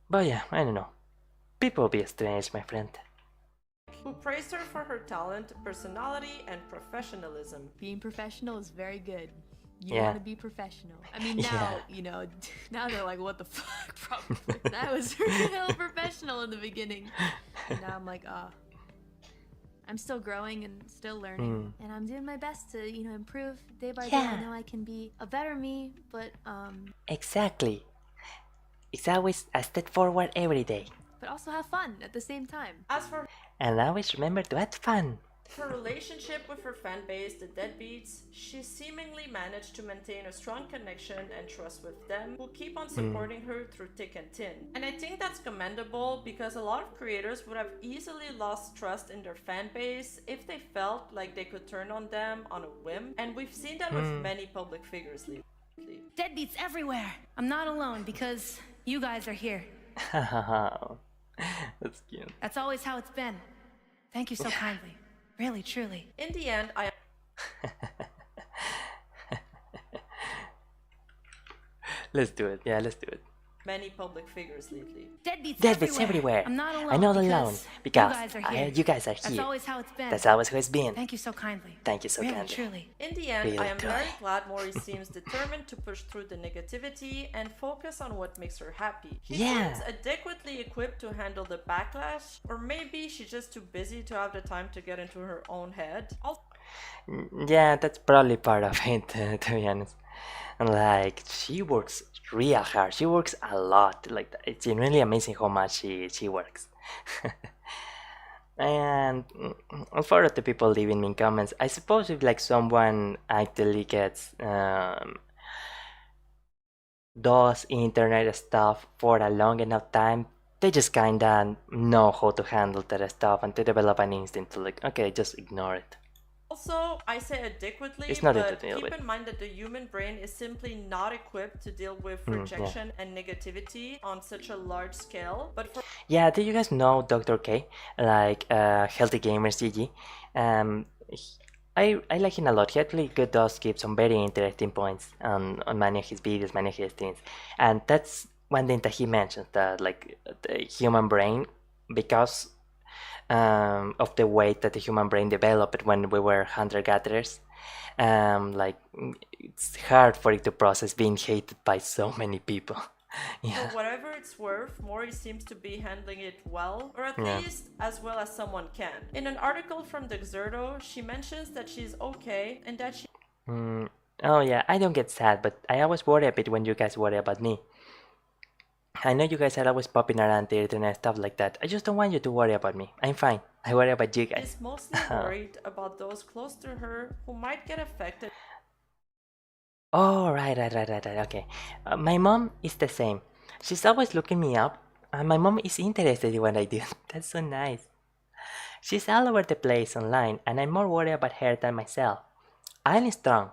[SPEAKER 1] But yeah, I don't know. People be strange, my friend.
[SPEAKER 6] Who praised her for her talent, personality, and professional,ism.
[SPEAKER 11] Being professional is very good. You
[SPEAKER 1] Yeah.
[SPEAKER 11] want to be professional. I mean, now, you know, now they're like, what the fuck? Probably. That was real professional in the beginning. And now I'm like, I'm still growing and still learning. And I'm doing my best to, you know, improve day by day. I know I can be a better me, but,
[SPEAKER 1] Exactly. It's always a step forward every day.
[SPEAKER 11] but also have fun at the same time.
[SPEAKER 6] As for
[SPEAKER 1] And always remember to have fun.
[SPEAKER 6] her relationship with her fan base, the Deadbeats, she seemingly managed to maintain a strong connection and trust with them, who keep on supporting her through thick and thin. And I think that's commendable because a lot of creators would have easily lost trust in their fan base if they felt like they could turn on them on a whim, and we've seen that with many public figures lately.
[SPEAKER 18] Deadbeats everywhere. I'm not alone because you guys are here.
[SPEAKER 1] That's cute.
[SPEAKER 7] That's always how it's been. Thank you so kindly. Really, truly.
[SPEAKER 6] In the end, I
[SPEAKER 1] Let's do it. Yeah, let's do it.
[SPEAKER 6] many public figures lately.
[SPEAKER 1] Deadbeats everywhere.
[SPEAKER 7] I'm not alone.
[SPEAKER 1] I'm not alone because
[SPEAKER 7] you guys are here.
[SPEAKER 1] you guys are
[SPEAKER 7] That's
[SPEAKER 1] here.
[SPEAKER 7] always how it's been.
[SPEAKER 1] That's always how it's been.
[SPEAKER 7] Thank you so kindly.
[SPEAKER 1] Thank you so
[SPEAKER 7] Really,
[SPEAKER 1] kindly.
[SPEAKER 7] truly.
[SPEAKER 6] In the end,
[SPEAKER 1] Really
[SPEAKER 6] I am
[SPEAKER 1] do.
[SPEAKER 6] very glad Mori seems determined to push through the negativity and focus on what makes her happy. She
[SPEAKER 1] Yeah.
[SPEAKER 6] seems adequately equipped to handle the backlash, or maybe she's just too busy to have the time to get into her own head.
[SPEAKER 1] Yeah, that's probably part of it, to be honest. Like, she works real hard. She works a lot. Like, it's really amazing how much she works. And for the people leaving me in comments, I suppose if like someone actually gets does internet stuff for a long enough time, they just kinda know how to handle that stuff and to develop an instinct to like, okay, just ignore it.
[SPEAKER 6] Also, I say adequately,
[SPEAKER 1] It's not
[SPEAKER 6] but
[SPEAKER 1] adequately.
[SPEAKER 6] keep in mind that the human brain is simply not equipped to deal with
[SPEAKER 1] yeah.
[SPEAKER 6] rejection and negativity on such a large scale. But for
[SPEAKER 1] Yeah, do you guys know Dr. K? Like Healthy Gamers GG? I like him a lot. He actually does give some very interesting points on many of his videos, many of his things. And that's one thing that he mentions, that like the human brain, because of the way that the human brain developed when we were hunter-gatherers, like it's hard for it to process being hated by so many people.
[SPEAKER 6] For whatever it's worth, Mori seems to be handling it well, or at
[SPEAKER 1] Yeah.
[SPEAKER 6] least as well as someone can. In an article from the Xerdo, she mentions that she's okay and that she
[SPEAKER 1] Oh yeah, I don't get sad, but I always worry a bit when you guys worry about me. I know you guys are always popping around the internet, stuff like that. I just don't want you to worry about me. I'm fine. I worry about you guys.
[SPEAKER 6] is mostly worried about those close to her who might get affected.
[SPEAKER 1] Oh, right. Okay. My mom is the same. She's always looking me up, and my mom is interested in what I do. That's so nice. She's all over the place online, and I'm more worried about her than myself. I'm strong,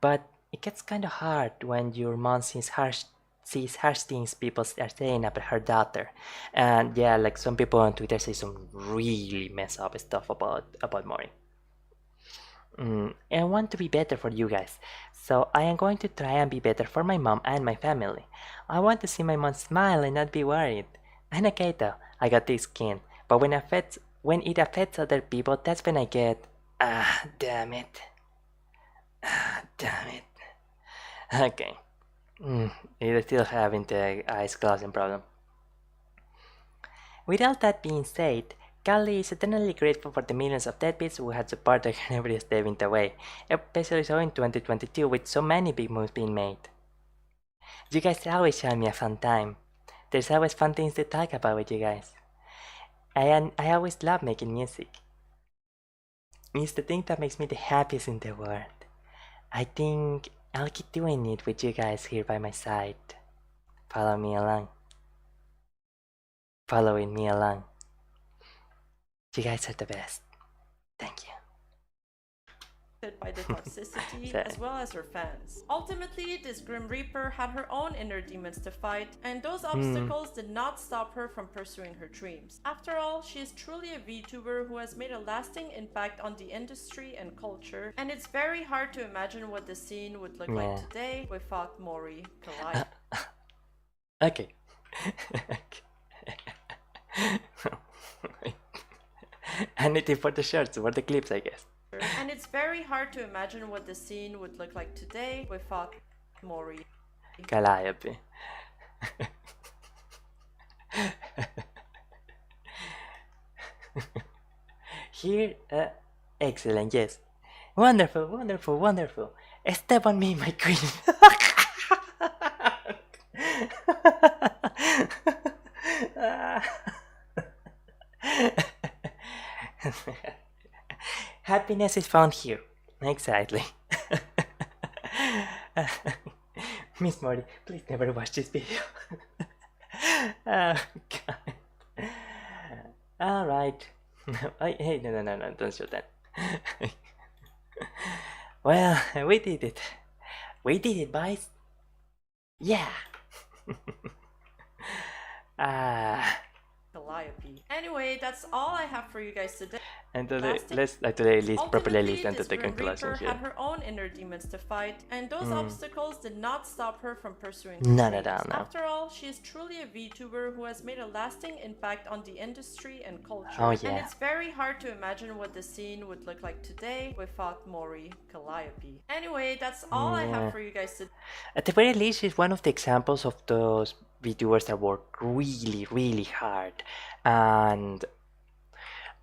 [SPEAKER 1] but it gets kind of hard when your mom sees harsh things people are saying about her daughter. And yeah, like some people on Twitter say some really mess up stuff about Mori. I want to be better for you guys, so I am going to try and be better for my mom and my family. I want to see my mom smile and not be worried. I'm okay though, I got this skin, but when it affects other people, that's when I get, damn it. Damn it. Okay. You're still having the eyes closing problem. With all that being said, Callie is eternally grateful for the millions of deadbeats who had supported her every step in the way, especially so in 2022 with so many big moves being made. You guys always show me a fun time. There's always fun things to talk about with you guys. I always love making music. It's the thing that makes me the happiest in the world. I think I'll keep doing it with you guys here by my side. Follow me along. Following me along. You guys are the best. Thank you.
[SPEAKER 6] By the toxicity as well as her fans. Ultimately, this Grim Reaper had her own inner demons to fight, and those obstacles did not stop her from pursuing her dreams. After all, she is truly a VTuber who has made a lasting impact on the industry and culture, and it's very hard to imagine what the scene would look like today without Mori Calliope.
[SPEAKER 1] Okay. Anything for the shirts, for the clips, I guess.
[SPEAKER 6] And it's very hard to imagine what the scene would look like today without Mori
[SPEAKER 1] Calliope. Here, excellent, yes. Wonderful. Step on me, my queen. Happiness is found here. Exactly. Miss Mori, please never watch this video. Oh, God. Alright. Hey, no, don't show that. Well, we did it. We did it, boys. Yeah.
[SPEAKER 6] Calliope. Anyway, that's all I have for you guys today.
[SPEAKER 1] And today, let's actually properly listen to the
[SPEAKER 6] Grim
[SPEAKER 1] conclusion
[SPEAKER 6] Reaper
[SPEAKER 1] here.
[SPEAKER 6] had her own inner demons to fight, and those obstacles did not stop her from pursuing
[SPEAKER 1] Not
[SPEAKER 6] her
[SPEAKER 1] at all,
[SPEAKER 6] dreams.
[SPEAKER 1] no.
[SPEAKER 6] After all, she is truly a VTuber who has made a lasting impact on the industry and culture.
[SPEAKER 1] Oh,
[SPEAKER 6] And
[SPEAKER 1] yeah.
[SPEAKER 6] it's very hard to imagine what the scene would look like today without Mori Calliope. Anyway, that's all I
[SPEAKER 1] Yeah.
[SPEAKER 6] have for you guys today.
[SPEAKER 1] At the very least, she's one of the examples of those VTubers that work really, really hard. And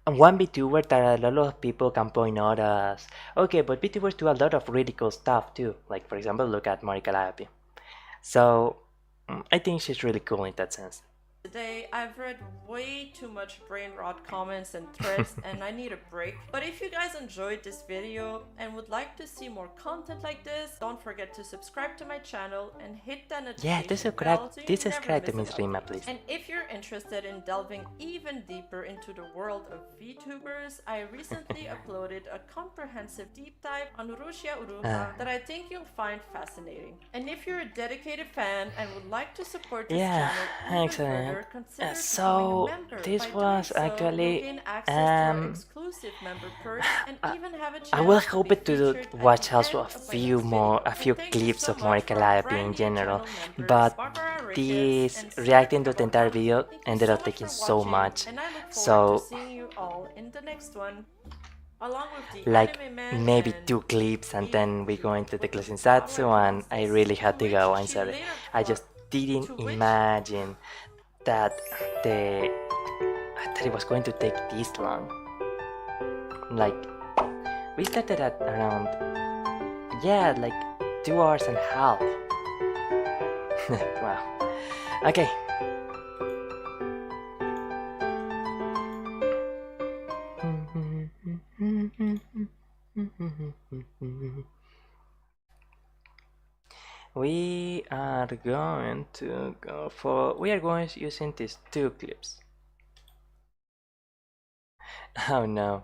[SPEAKER 1] one VTuber that a lot of people can point out as, okay, but VTubers do a lot of really cool stuff too. Like, for example, look at Mori Calliope. So, I think she's really cool in that sense.
[SPEAKER 6] Today, I've read way too much brain rot comments and threads and I need a break. But if you guys enjoyed this video and would like to see more content like this, don't forget to subscribe to my channel and hit that notification bell so you never
[SPEAKER 1] subscribe to
[SPEAKER 6] miss
[SPEAKER 1] me,
[SPEAKER 6] an
[SPEAKER 1] streamer,
[SPEAKER 6] update.
[SPEAKER 1] please.
[SPEAKER 6] And if you're interested in delving even deeper into the world of VTubers, I recently uploaded a comprehensive deep dive on Rusia Uruma that I think you'll find fascinating. And if you're a dedicated fan and would like to support this channel even
[SPEAKER 1] excellent.
[SPEAKER 6] further, consider
[SPEAKER 1] So
[SPEAKER 6] becoming a member.
[SPEAKER 1] this
[SPEAKER 6] By
[SPEAKER 1] was
[SPEAKER 6] doing so,
[SPEAKER 1] actually
[SPEAKER 6] you'll gain access to our exclusive member perks and even have a chance
[SPEAKER 1] I will
[SPEAKER 6] to
[SPEAKER 1] hope
[SPEAKER 6] be
[SPEAKER 1] to
[SPEAKER 6] featured at
[SPEAKER 1] watch
[SPEAKER 6] the
[SPEAKER 1] also
[SPEAKER 6] end
[SPEAKER 1] a
[SPEAKER 6] of my
[SPEAKER 1] few
[SPEAKER 6] next
[SPEAKER 1] more,
[SPEAKER 6] video.
[SPEAKER 1] a few
[SPEAKER 6] And thank you
[SPEAKER 1] clips
[SPEAKER 6] so
[SPEAKER 1] of Mori
[SPEAKER 6] much to our
[SPEAKER 1] Calliope
[SPEAKER 6] brand
[SPEAKER 1] in
[SPEAKER 6] new
[SPEAKER 1] general,
[SPEAKER 6] channel members,
[SPEAKER 1] but
[SPEAKER 6] Barbara Reyes
[SPEAKER 1] this
[SPEAKER 6] and Sarah
[SPEAKER 1] reacting to the entire
[SPEAKER 6] Kabarma.
[SPEAKER 1] video
[SPEAKER 6] Thank you
[SPEAKER 1] ended
[SPEAKER 6] so
[SPEAKER 1] up
[SPEAKER 6] much
[SPEAKER 1] taking
[SPEAKER 6] for
[SPEAKER 1] so
[SPEAKER 6] watching,
[SPEAKER 1] much,
[SPEAKER 6] and I look forward
[SPEAKER 1] so
[SPEAKER 6] to seeing you all in the next one. Along with the
[SPEAKER 1] like
[SPEAKER 6] Anime Man
[SPEAKER 1] maybe
[SPEAKER 6] and
[SPEAKER 1] 2 clips and then we go into the closing satsu and I really had to go, I'm sorry. I just didn't imagine that it was going to take this long. Like, we started at around, yeah, like 2 hours and a half. Wow. Okay. We are going to go for, we are going using these 2 clips. Oh no.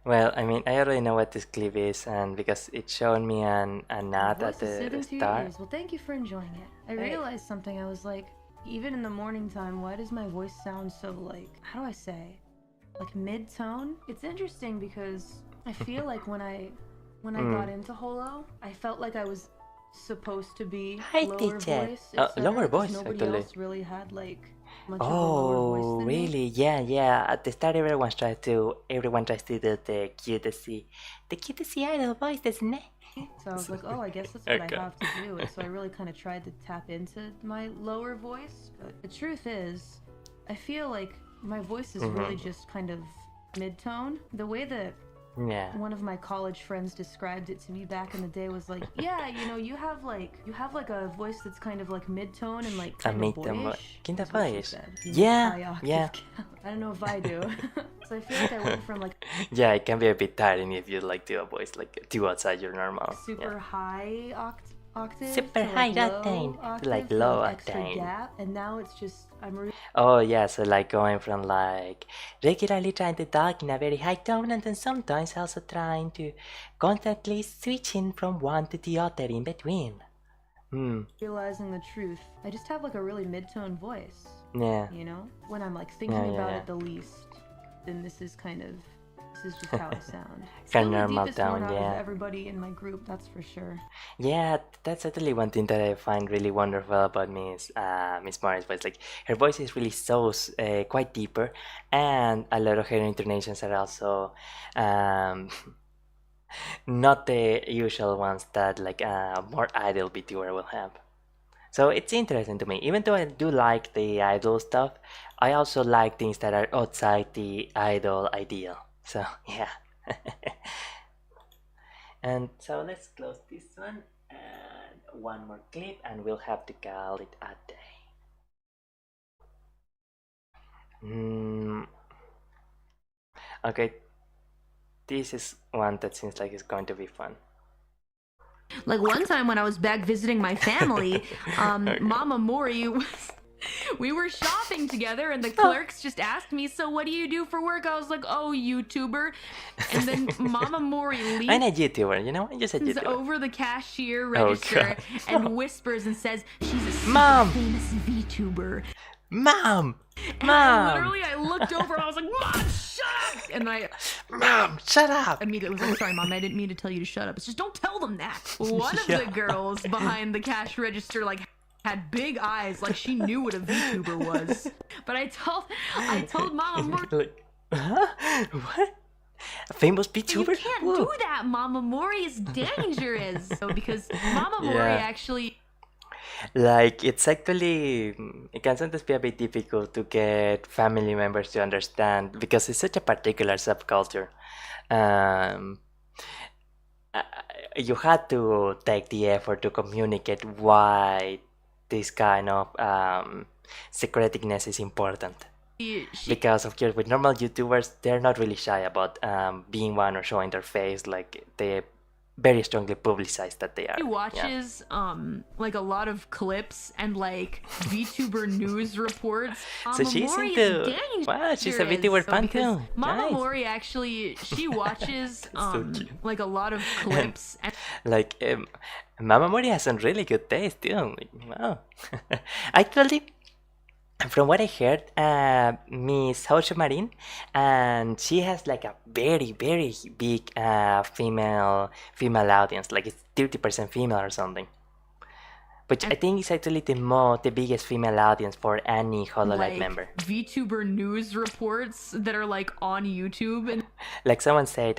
[SPEAKER 1] Well, I mean, I already know what this clip is, and because it showed me an ad at the start.
[SPEAKER 10] Well, thank you for enjoying it. I realized something. I was like, even in the morning time, why does my voice sound so like, how do I say, like mid-tone? It's interesting because I feel like when I got into Holo, I felt like I was supposed to be lower voice.
[SPEAKER 1] Lower voice,
[SPEAKER 10] nobody
[SPEAKER 1] actually.
[SPEAKER 10] else really had like much of a lower voice than me.
[SPEAKER 1] Really? Yeah. At the start, everyone tries to do the cutesy idol voice, isn't it?
[SPEAKER 10] So I was like, oh, I guess that's what I have to do. And so I really kind of tried to tap into my lower voice. But the truth is, I feel like my voice is really just kind of mid-tone. The way that one of my college friends described it to me back in the day was like, yeah, you know, you have like a voice that's kind of like mid-tone and like kind of boyish.
[SPEAKER 1] Kind of boyish.
[SPEAKER 10] Yeah.
[SPEAKER 1] Yeah.
[SPEAKER 10] I don't know if I do. So I feel like I went from like
[SPEAKER 1] yeah, it can be a bit tiring if you like do a voice like too outside your normal.
[SPEAKER 10] Super high octave.
[SPEAKER 1] Super high octane to like low octane.
[SPEAKER 10] Gap, and now it's just
[SPEAKER 1] Oh yeah, so like going from like regularly trying to talk in a very high tone and then sometimes also trying to constantly switching from one to the other in between.
[SPEAKER 10] realizing the truth. I just have like a really mid-tone voice.
[SPEAKER 1] Yeah.
[SPEAKER 10] You know? When I'm like thinking about it the least, then this is just how I sound.
[SPEAKER 1] Kind of
[SPEAKER 10] Still
[SPEAKER 1] normal
[SPEAKER 10] the deepest one
[SPEAKER 1] tone,
[SPEAKER 10] out of
[SPEAKER 1] yeah.
[SPEAKER 10] everybody in my group, that's for sure.
[SPEAKER 1] Yeah, that's actually one thing that I find really wonderful about Miss Mori's voice. Like, her voice is really so quite deeper, and a lot of her intonations are also not the usual ones that like a more idol VTuber will have. So it's interesting to me. Even though I do like the idol stuff, I also like things that are outside the idol ideal. So yeah. And so let's close this one and one more clip and we'll have to call it a day. Okay, this is one that seems like it's going to be fun.
[SPEAKER 4] Like one time when I was back visiting my family, Mama Mori we were shopping together and the clerks just asked me, so what do you do for work? I was like, oh, YouTuber. And then Mama Mori leaves
[SPEAKER 1] I'm a YouTuber, you know? I'm just a YouTuber.
[SPEAKER 4] over the cashier register and whispers and says, she's a super
[SPEAKER 1] Mom!
[SPEAKER 4] famous VTuber.
[SPEAKER 1] Mom!
[SPEAKER 4] And
[SPEAKER 1] Mom!
[SPEAKER 4] I looked over and I was like, Mom, shut up! And
[SPEAKER 1] Mom, shut up!
[SPEAKER 4] Immediately was like, sorry, Mom, I didn't mean to tell you to shut up. It's just don't tell them that. One of the girls behind the cash register, like, had big eyes, like she knew what a VTuber was. But I told Mama Mori.
[SPEAKER 1] Like, huh? What? A famous VTuber?
[SPEAKER 4] You can't do that, Mama Mori is dangerous. So because Mama Mori actually.
[SPEAKER 1] Like, it's actually, it can sometimes be a bit difficult to get family members to understand because it's such a particular subculture. You had to take the effort to communicate why this kind of secretiness is important. Because of course with normal YouTubers, they're not really shy about being one or showing their face. Like, they very strongly publicize that they are.
[SPEAKER 4] She watches like a lot of clips and like VTuber news reports.
[SPEAKER 1] So she's into, wow, she's a VTuber fan too.
[SPEAKER 4] Mama Mori actually, she watches like a lot of clips. And
[SPEAKER 1] like Mama Mori has some really good taste too. Like, wow. Actually, from what I heard, Miss Hosho Marin, and she has like a very, very big female audience, like it's 30% female or something. Which I think is actually the biggest female audience for any Hololive
[SPEAKER 4] like
[SPEAKER 1] member.
[SPEAKER 4] VTuber news reports that are like on YouTube and
[SPEAKER 1] like someone said,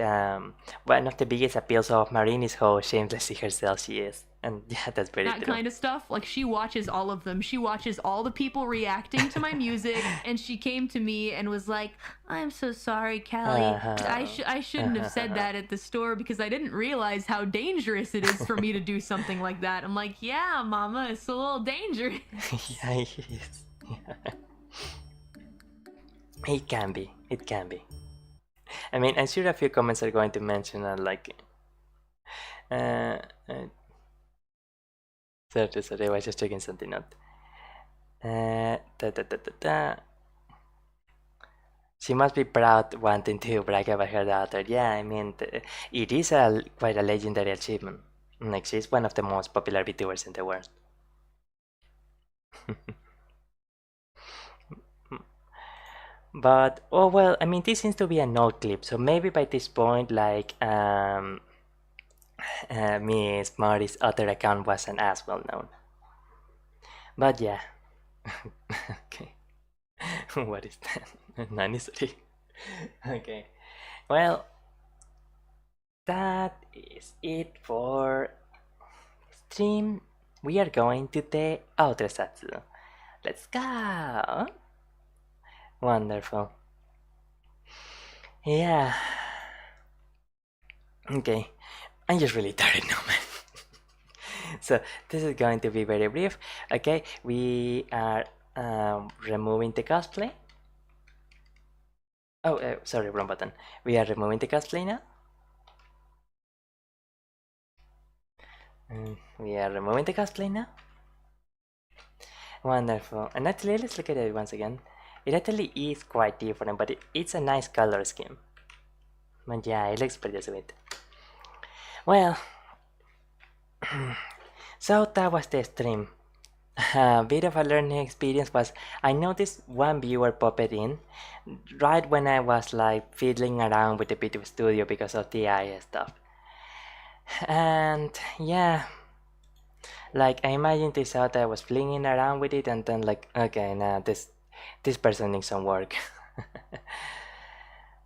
[SPEAKER 1] one of the biggest appeals of Marin is how shamelessly herself she is. And yeah, that's very
[SPEAKER 4] that
[SPEAKER 1] true.
[SPEAKER 4] kind of stuff. Like, she watches all of them. She watches all the people reacting to my music, and she came to me and was like, "I'm so sorry, Callie. I shouldn't have said that at the store because I didn't realize how dangerous it is for me to do something like that." I'm like, "Yeah, Mama, it's a little dangerous."
[SPEAKER 1] Yeah, it is. Yeah. It can be. It can be. I mean, I'm sure a few comments are going to mention like. Sorry, I was just checking something out. She must be proud wanting to brag about her daughter. Yeah, I mean, it is quite a legendary achievement. Like, she's one of the most popular VTubers in the world. But, oh well, I mean, this seems to be an old clip, so maybe by this point, like, Miss Mori's other account wasn't as well known. But yeah. Okay. What is that? Nani, sorry. Okay. Well, that is it for stream. We are going to the outer satsu. Let's go. Wonderful. Yeah. Okay. I'm just really tired now, man. So this is going to be very brief. Okay, we are removing the cosplay. Oh, sorry, wrong button. We are removing the cosplay now. We are removing the cosplay now. Wonderful. And actually, let's look at it once again. It actually is quite different, but it's a nice color scheme. But yeah, it looks pretty sweet. Well, so that was the stream. A bit of a learning experience was I noticed one viewer popped in right when I was like fiddling around with the VTube Studio because of the AI stuff. And yeah, like I imagined this out, I was flinging around with it and then like, okay, now this person needs some work.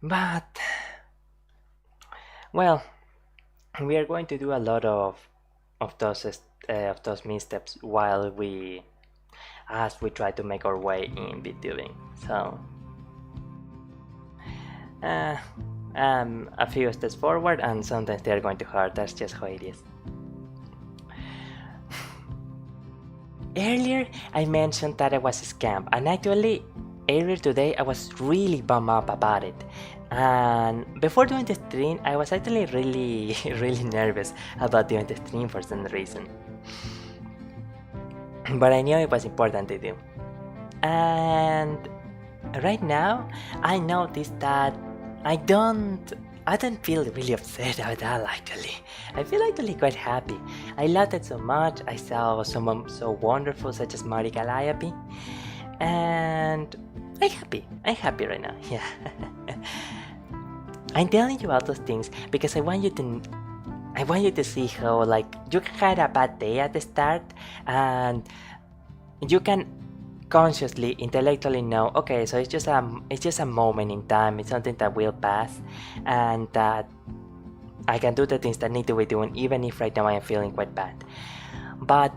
[SPEAKER 1] But well, we are going to do a lot of those missteps while we try to make our way in VTubing. So a few steps forward, and sometimes they are going to hurt. That's just how it is. Earlier I mentioned that it was a scam, and actually earlier today I was really bummed up about it. And before doing the stream, I was actually really nervous about doing the stream for some reason. But I knew it was important to do. And right now, I noticed that I don't feel really upset at all actually. I feel actually quite happy. I loved it so much. I saw someone so wonderful such as Mori Calliope. and I'm happy right now. Yeah. I'm telling you all those things because I want you to see how, like, you had a bad day at the start and you can consciously, intellectually know, okay, so it's just a moment in time, it's something that will pass, and that I can do the things that need to be doing even if right now I am feeling quite bad. But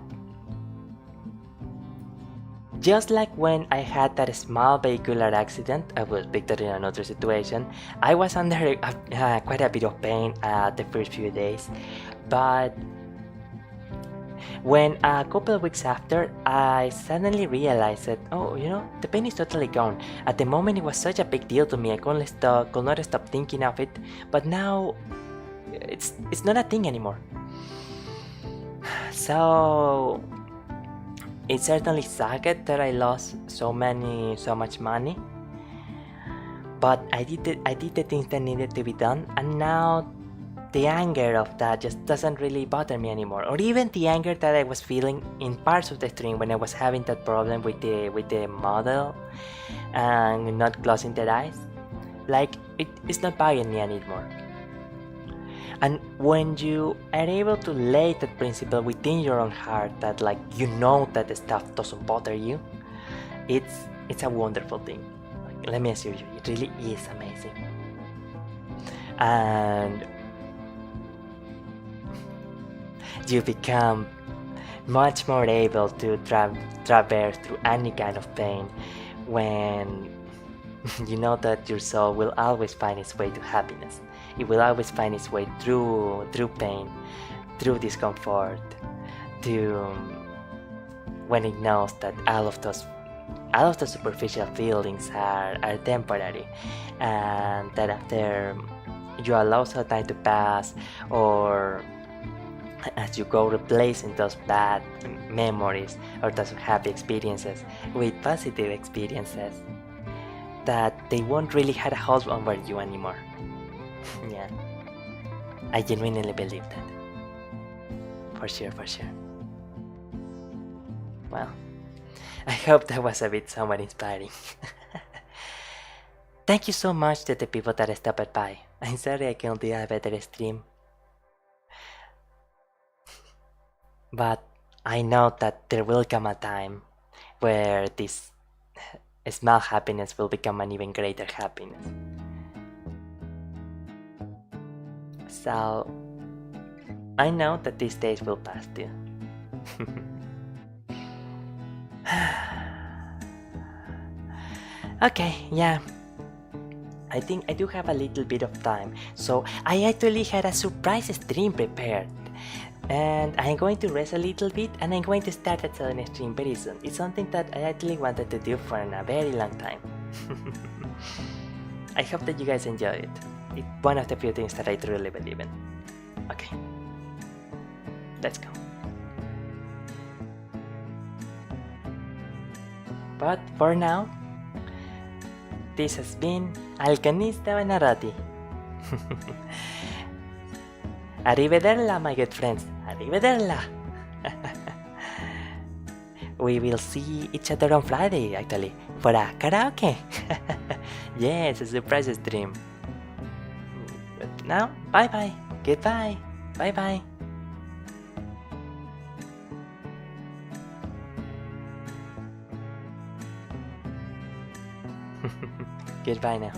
[SPEAKER 1] just like when I had that small vehicular accident, I was victim in another situation. I was under quite a bit of pain the first few days, but when a couple of weeks after, I suddenly realized that, oh, you know, the pain is totally gone. At the moment, it was such a big deal to me. I could not stop thinking of it, but now it's not a thing anymore. So it certainly sucked that I lost so much money, but I did the things that needed to be done, and now the anger of that just doesn't really bother me anymore. Or even the anger that I was feeling in parts of the stream when I was having that problem with the model and not closing their eyes. Like, it's not bugging me anymore. And when you are able to lay that principle within your own heart, that, like, you know that the stuff doesn't bother you, it's a wonderful thing. Like, let me assure you, it really is amazing. And you become much more able to traverse through any kind of pain when you know that your soul will always find its way to happiness. It will always find its way through pain, through discomfort, when it knows that all of those superficial feelings are temporary, and that after you allow some time to pass, or as you go replacing those bad memories or those happy experiences with positive experiences, that they won't really have a hold over you anymore. Yeah, I genuinely believe that. For sure. Well, I hope that was a bit somewhat inspiring. Thank you so much to the people that stopped by. I'm sorry I can't do a better stream, but I know that there will come a time where this small happiness will become an even greater happiness. So I know that these days will pass too. Okay, yeah. I think I do have a little bit of time, so I actually had a surprise stream prepared. And I'm going to rest a little bit, and I'm going to start a sudden stream very soon. It's something that I actually wanted to do for a very long time. I hope that you guys enjoy it. It's one of the few things that I truly believe in. Okay, let's go. But for now, this has been Alcanista Benarati. Arrivederla, my good friends. Arrivederla. We will see each other on Friday, actually, for a karaoke. Yes, a surprise stream. But now, bye-bye. Goodbye. Bye-bye. Goodbye now.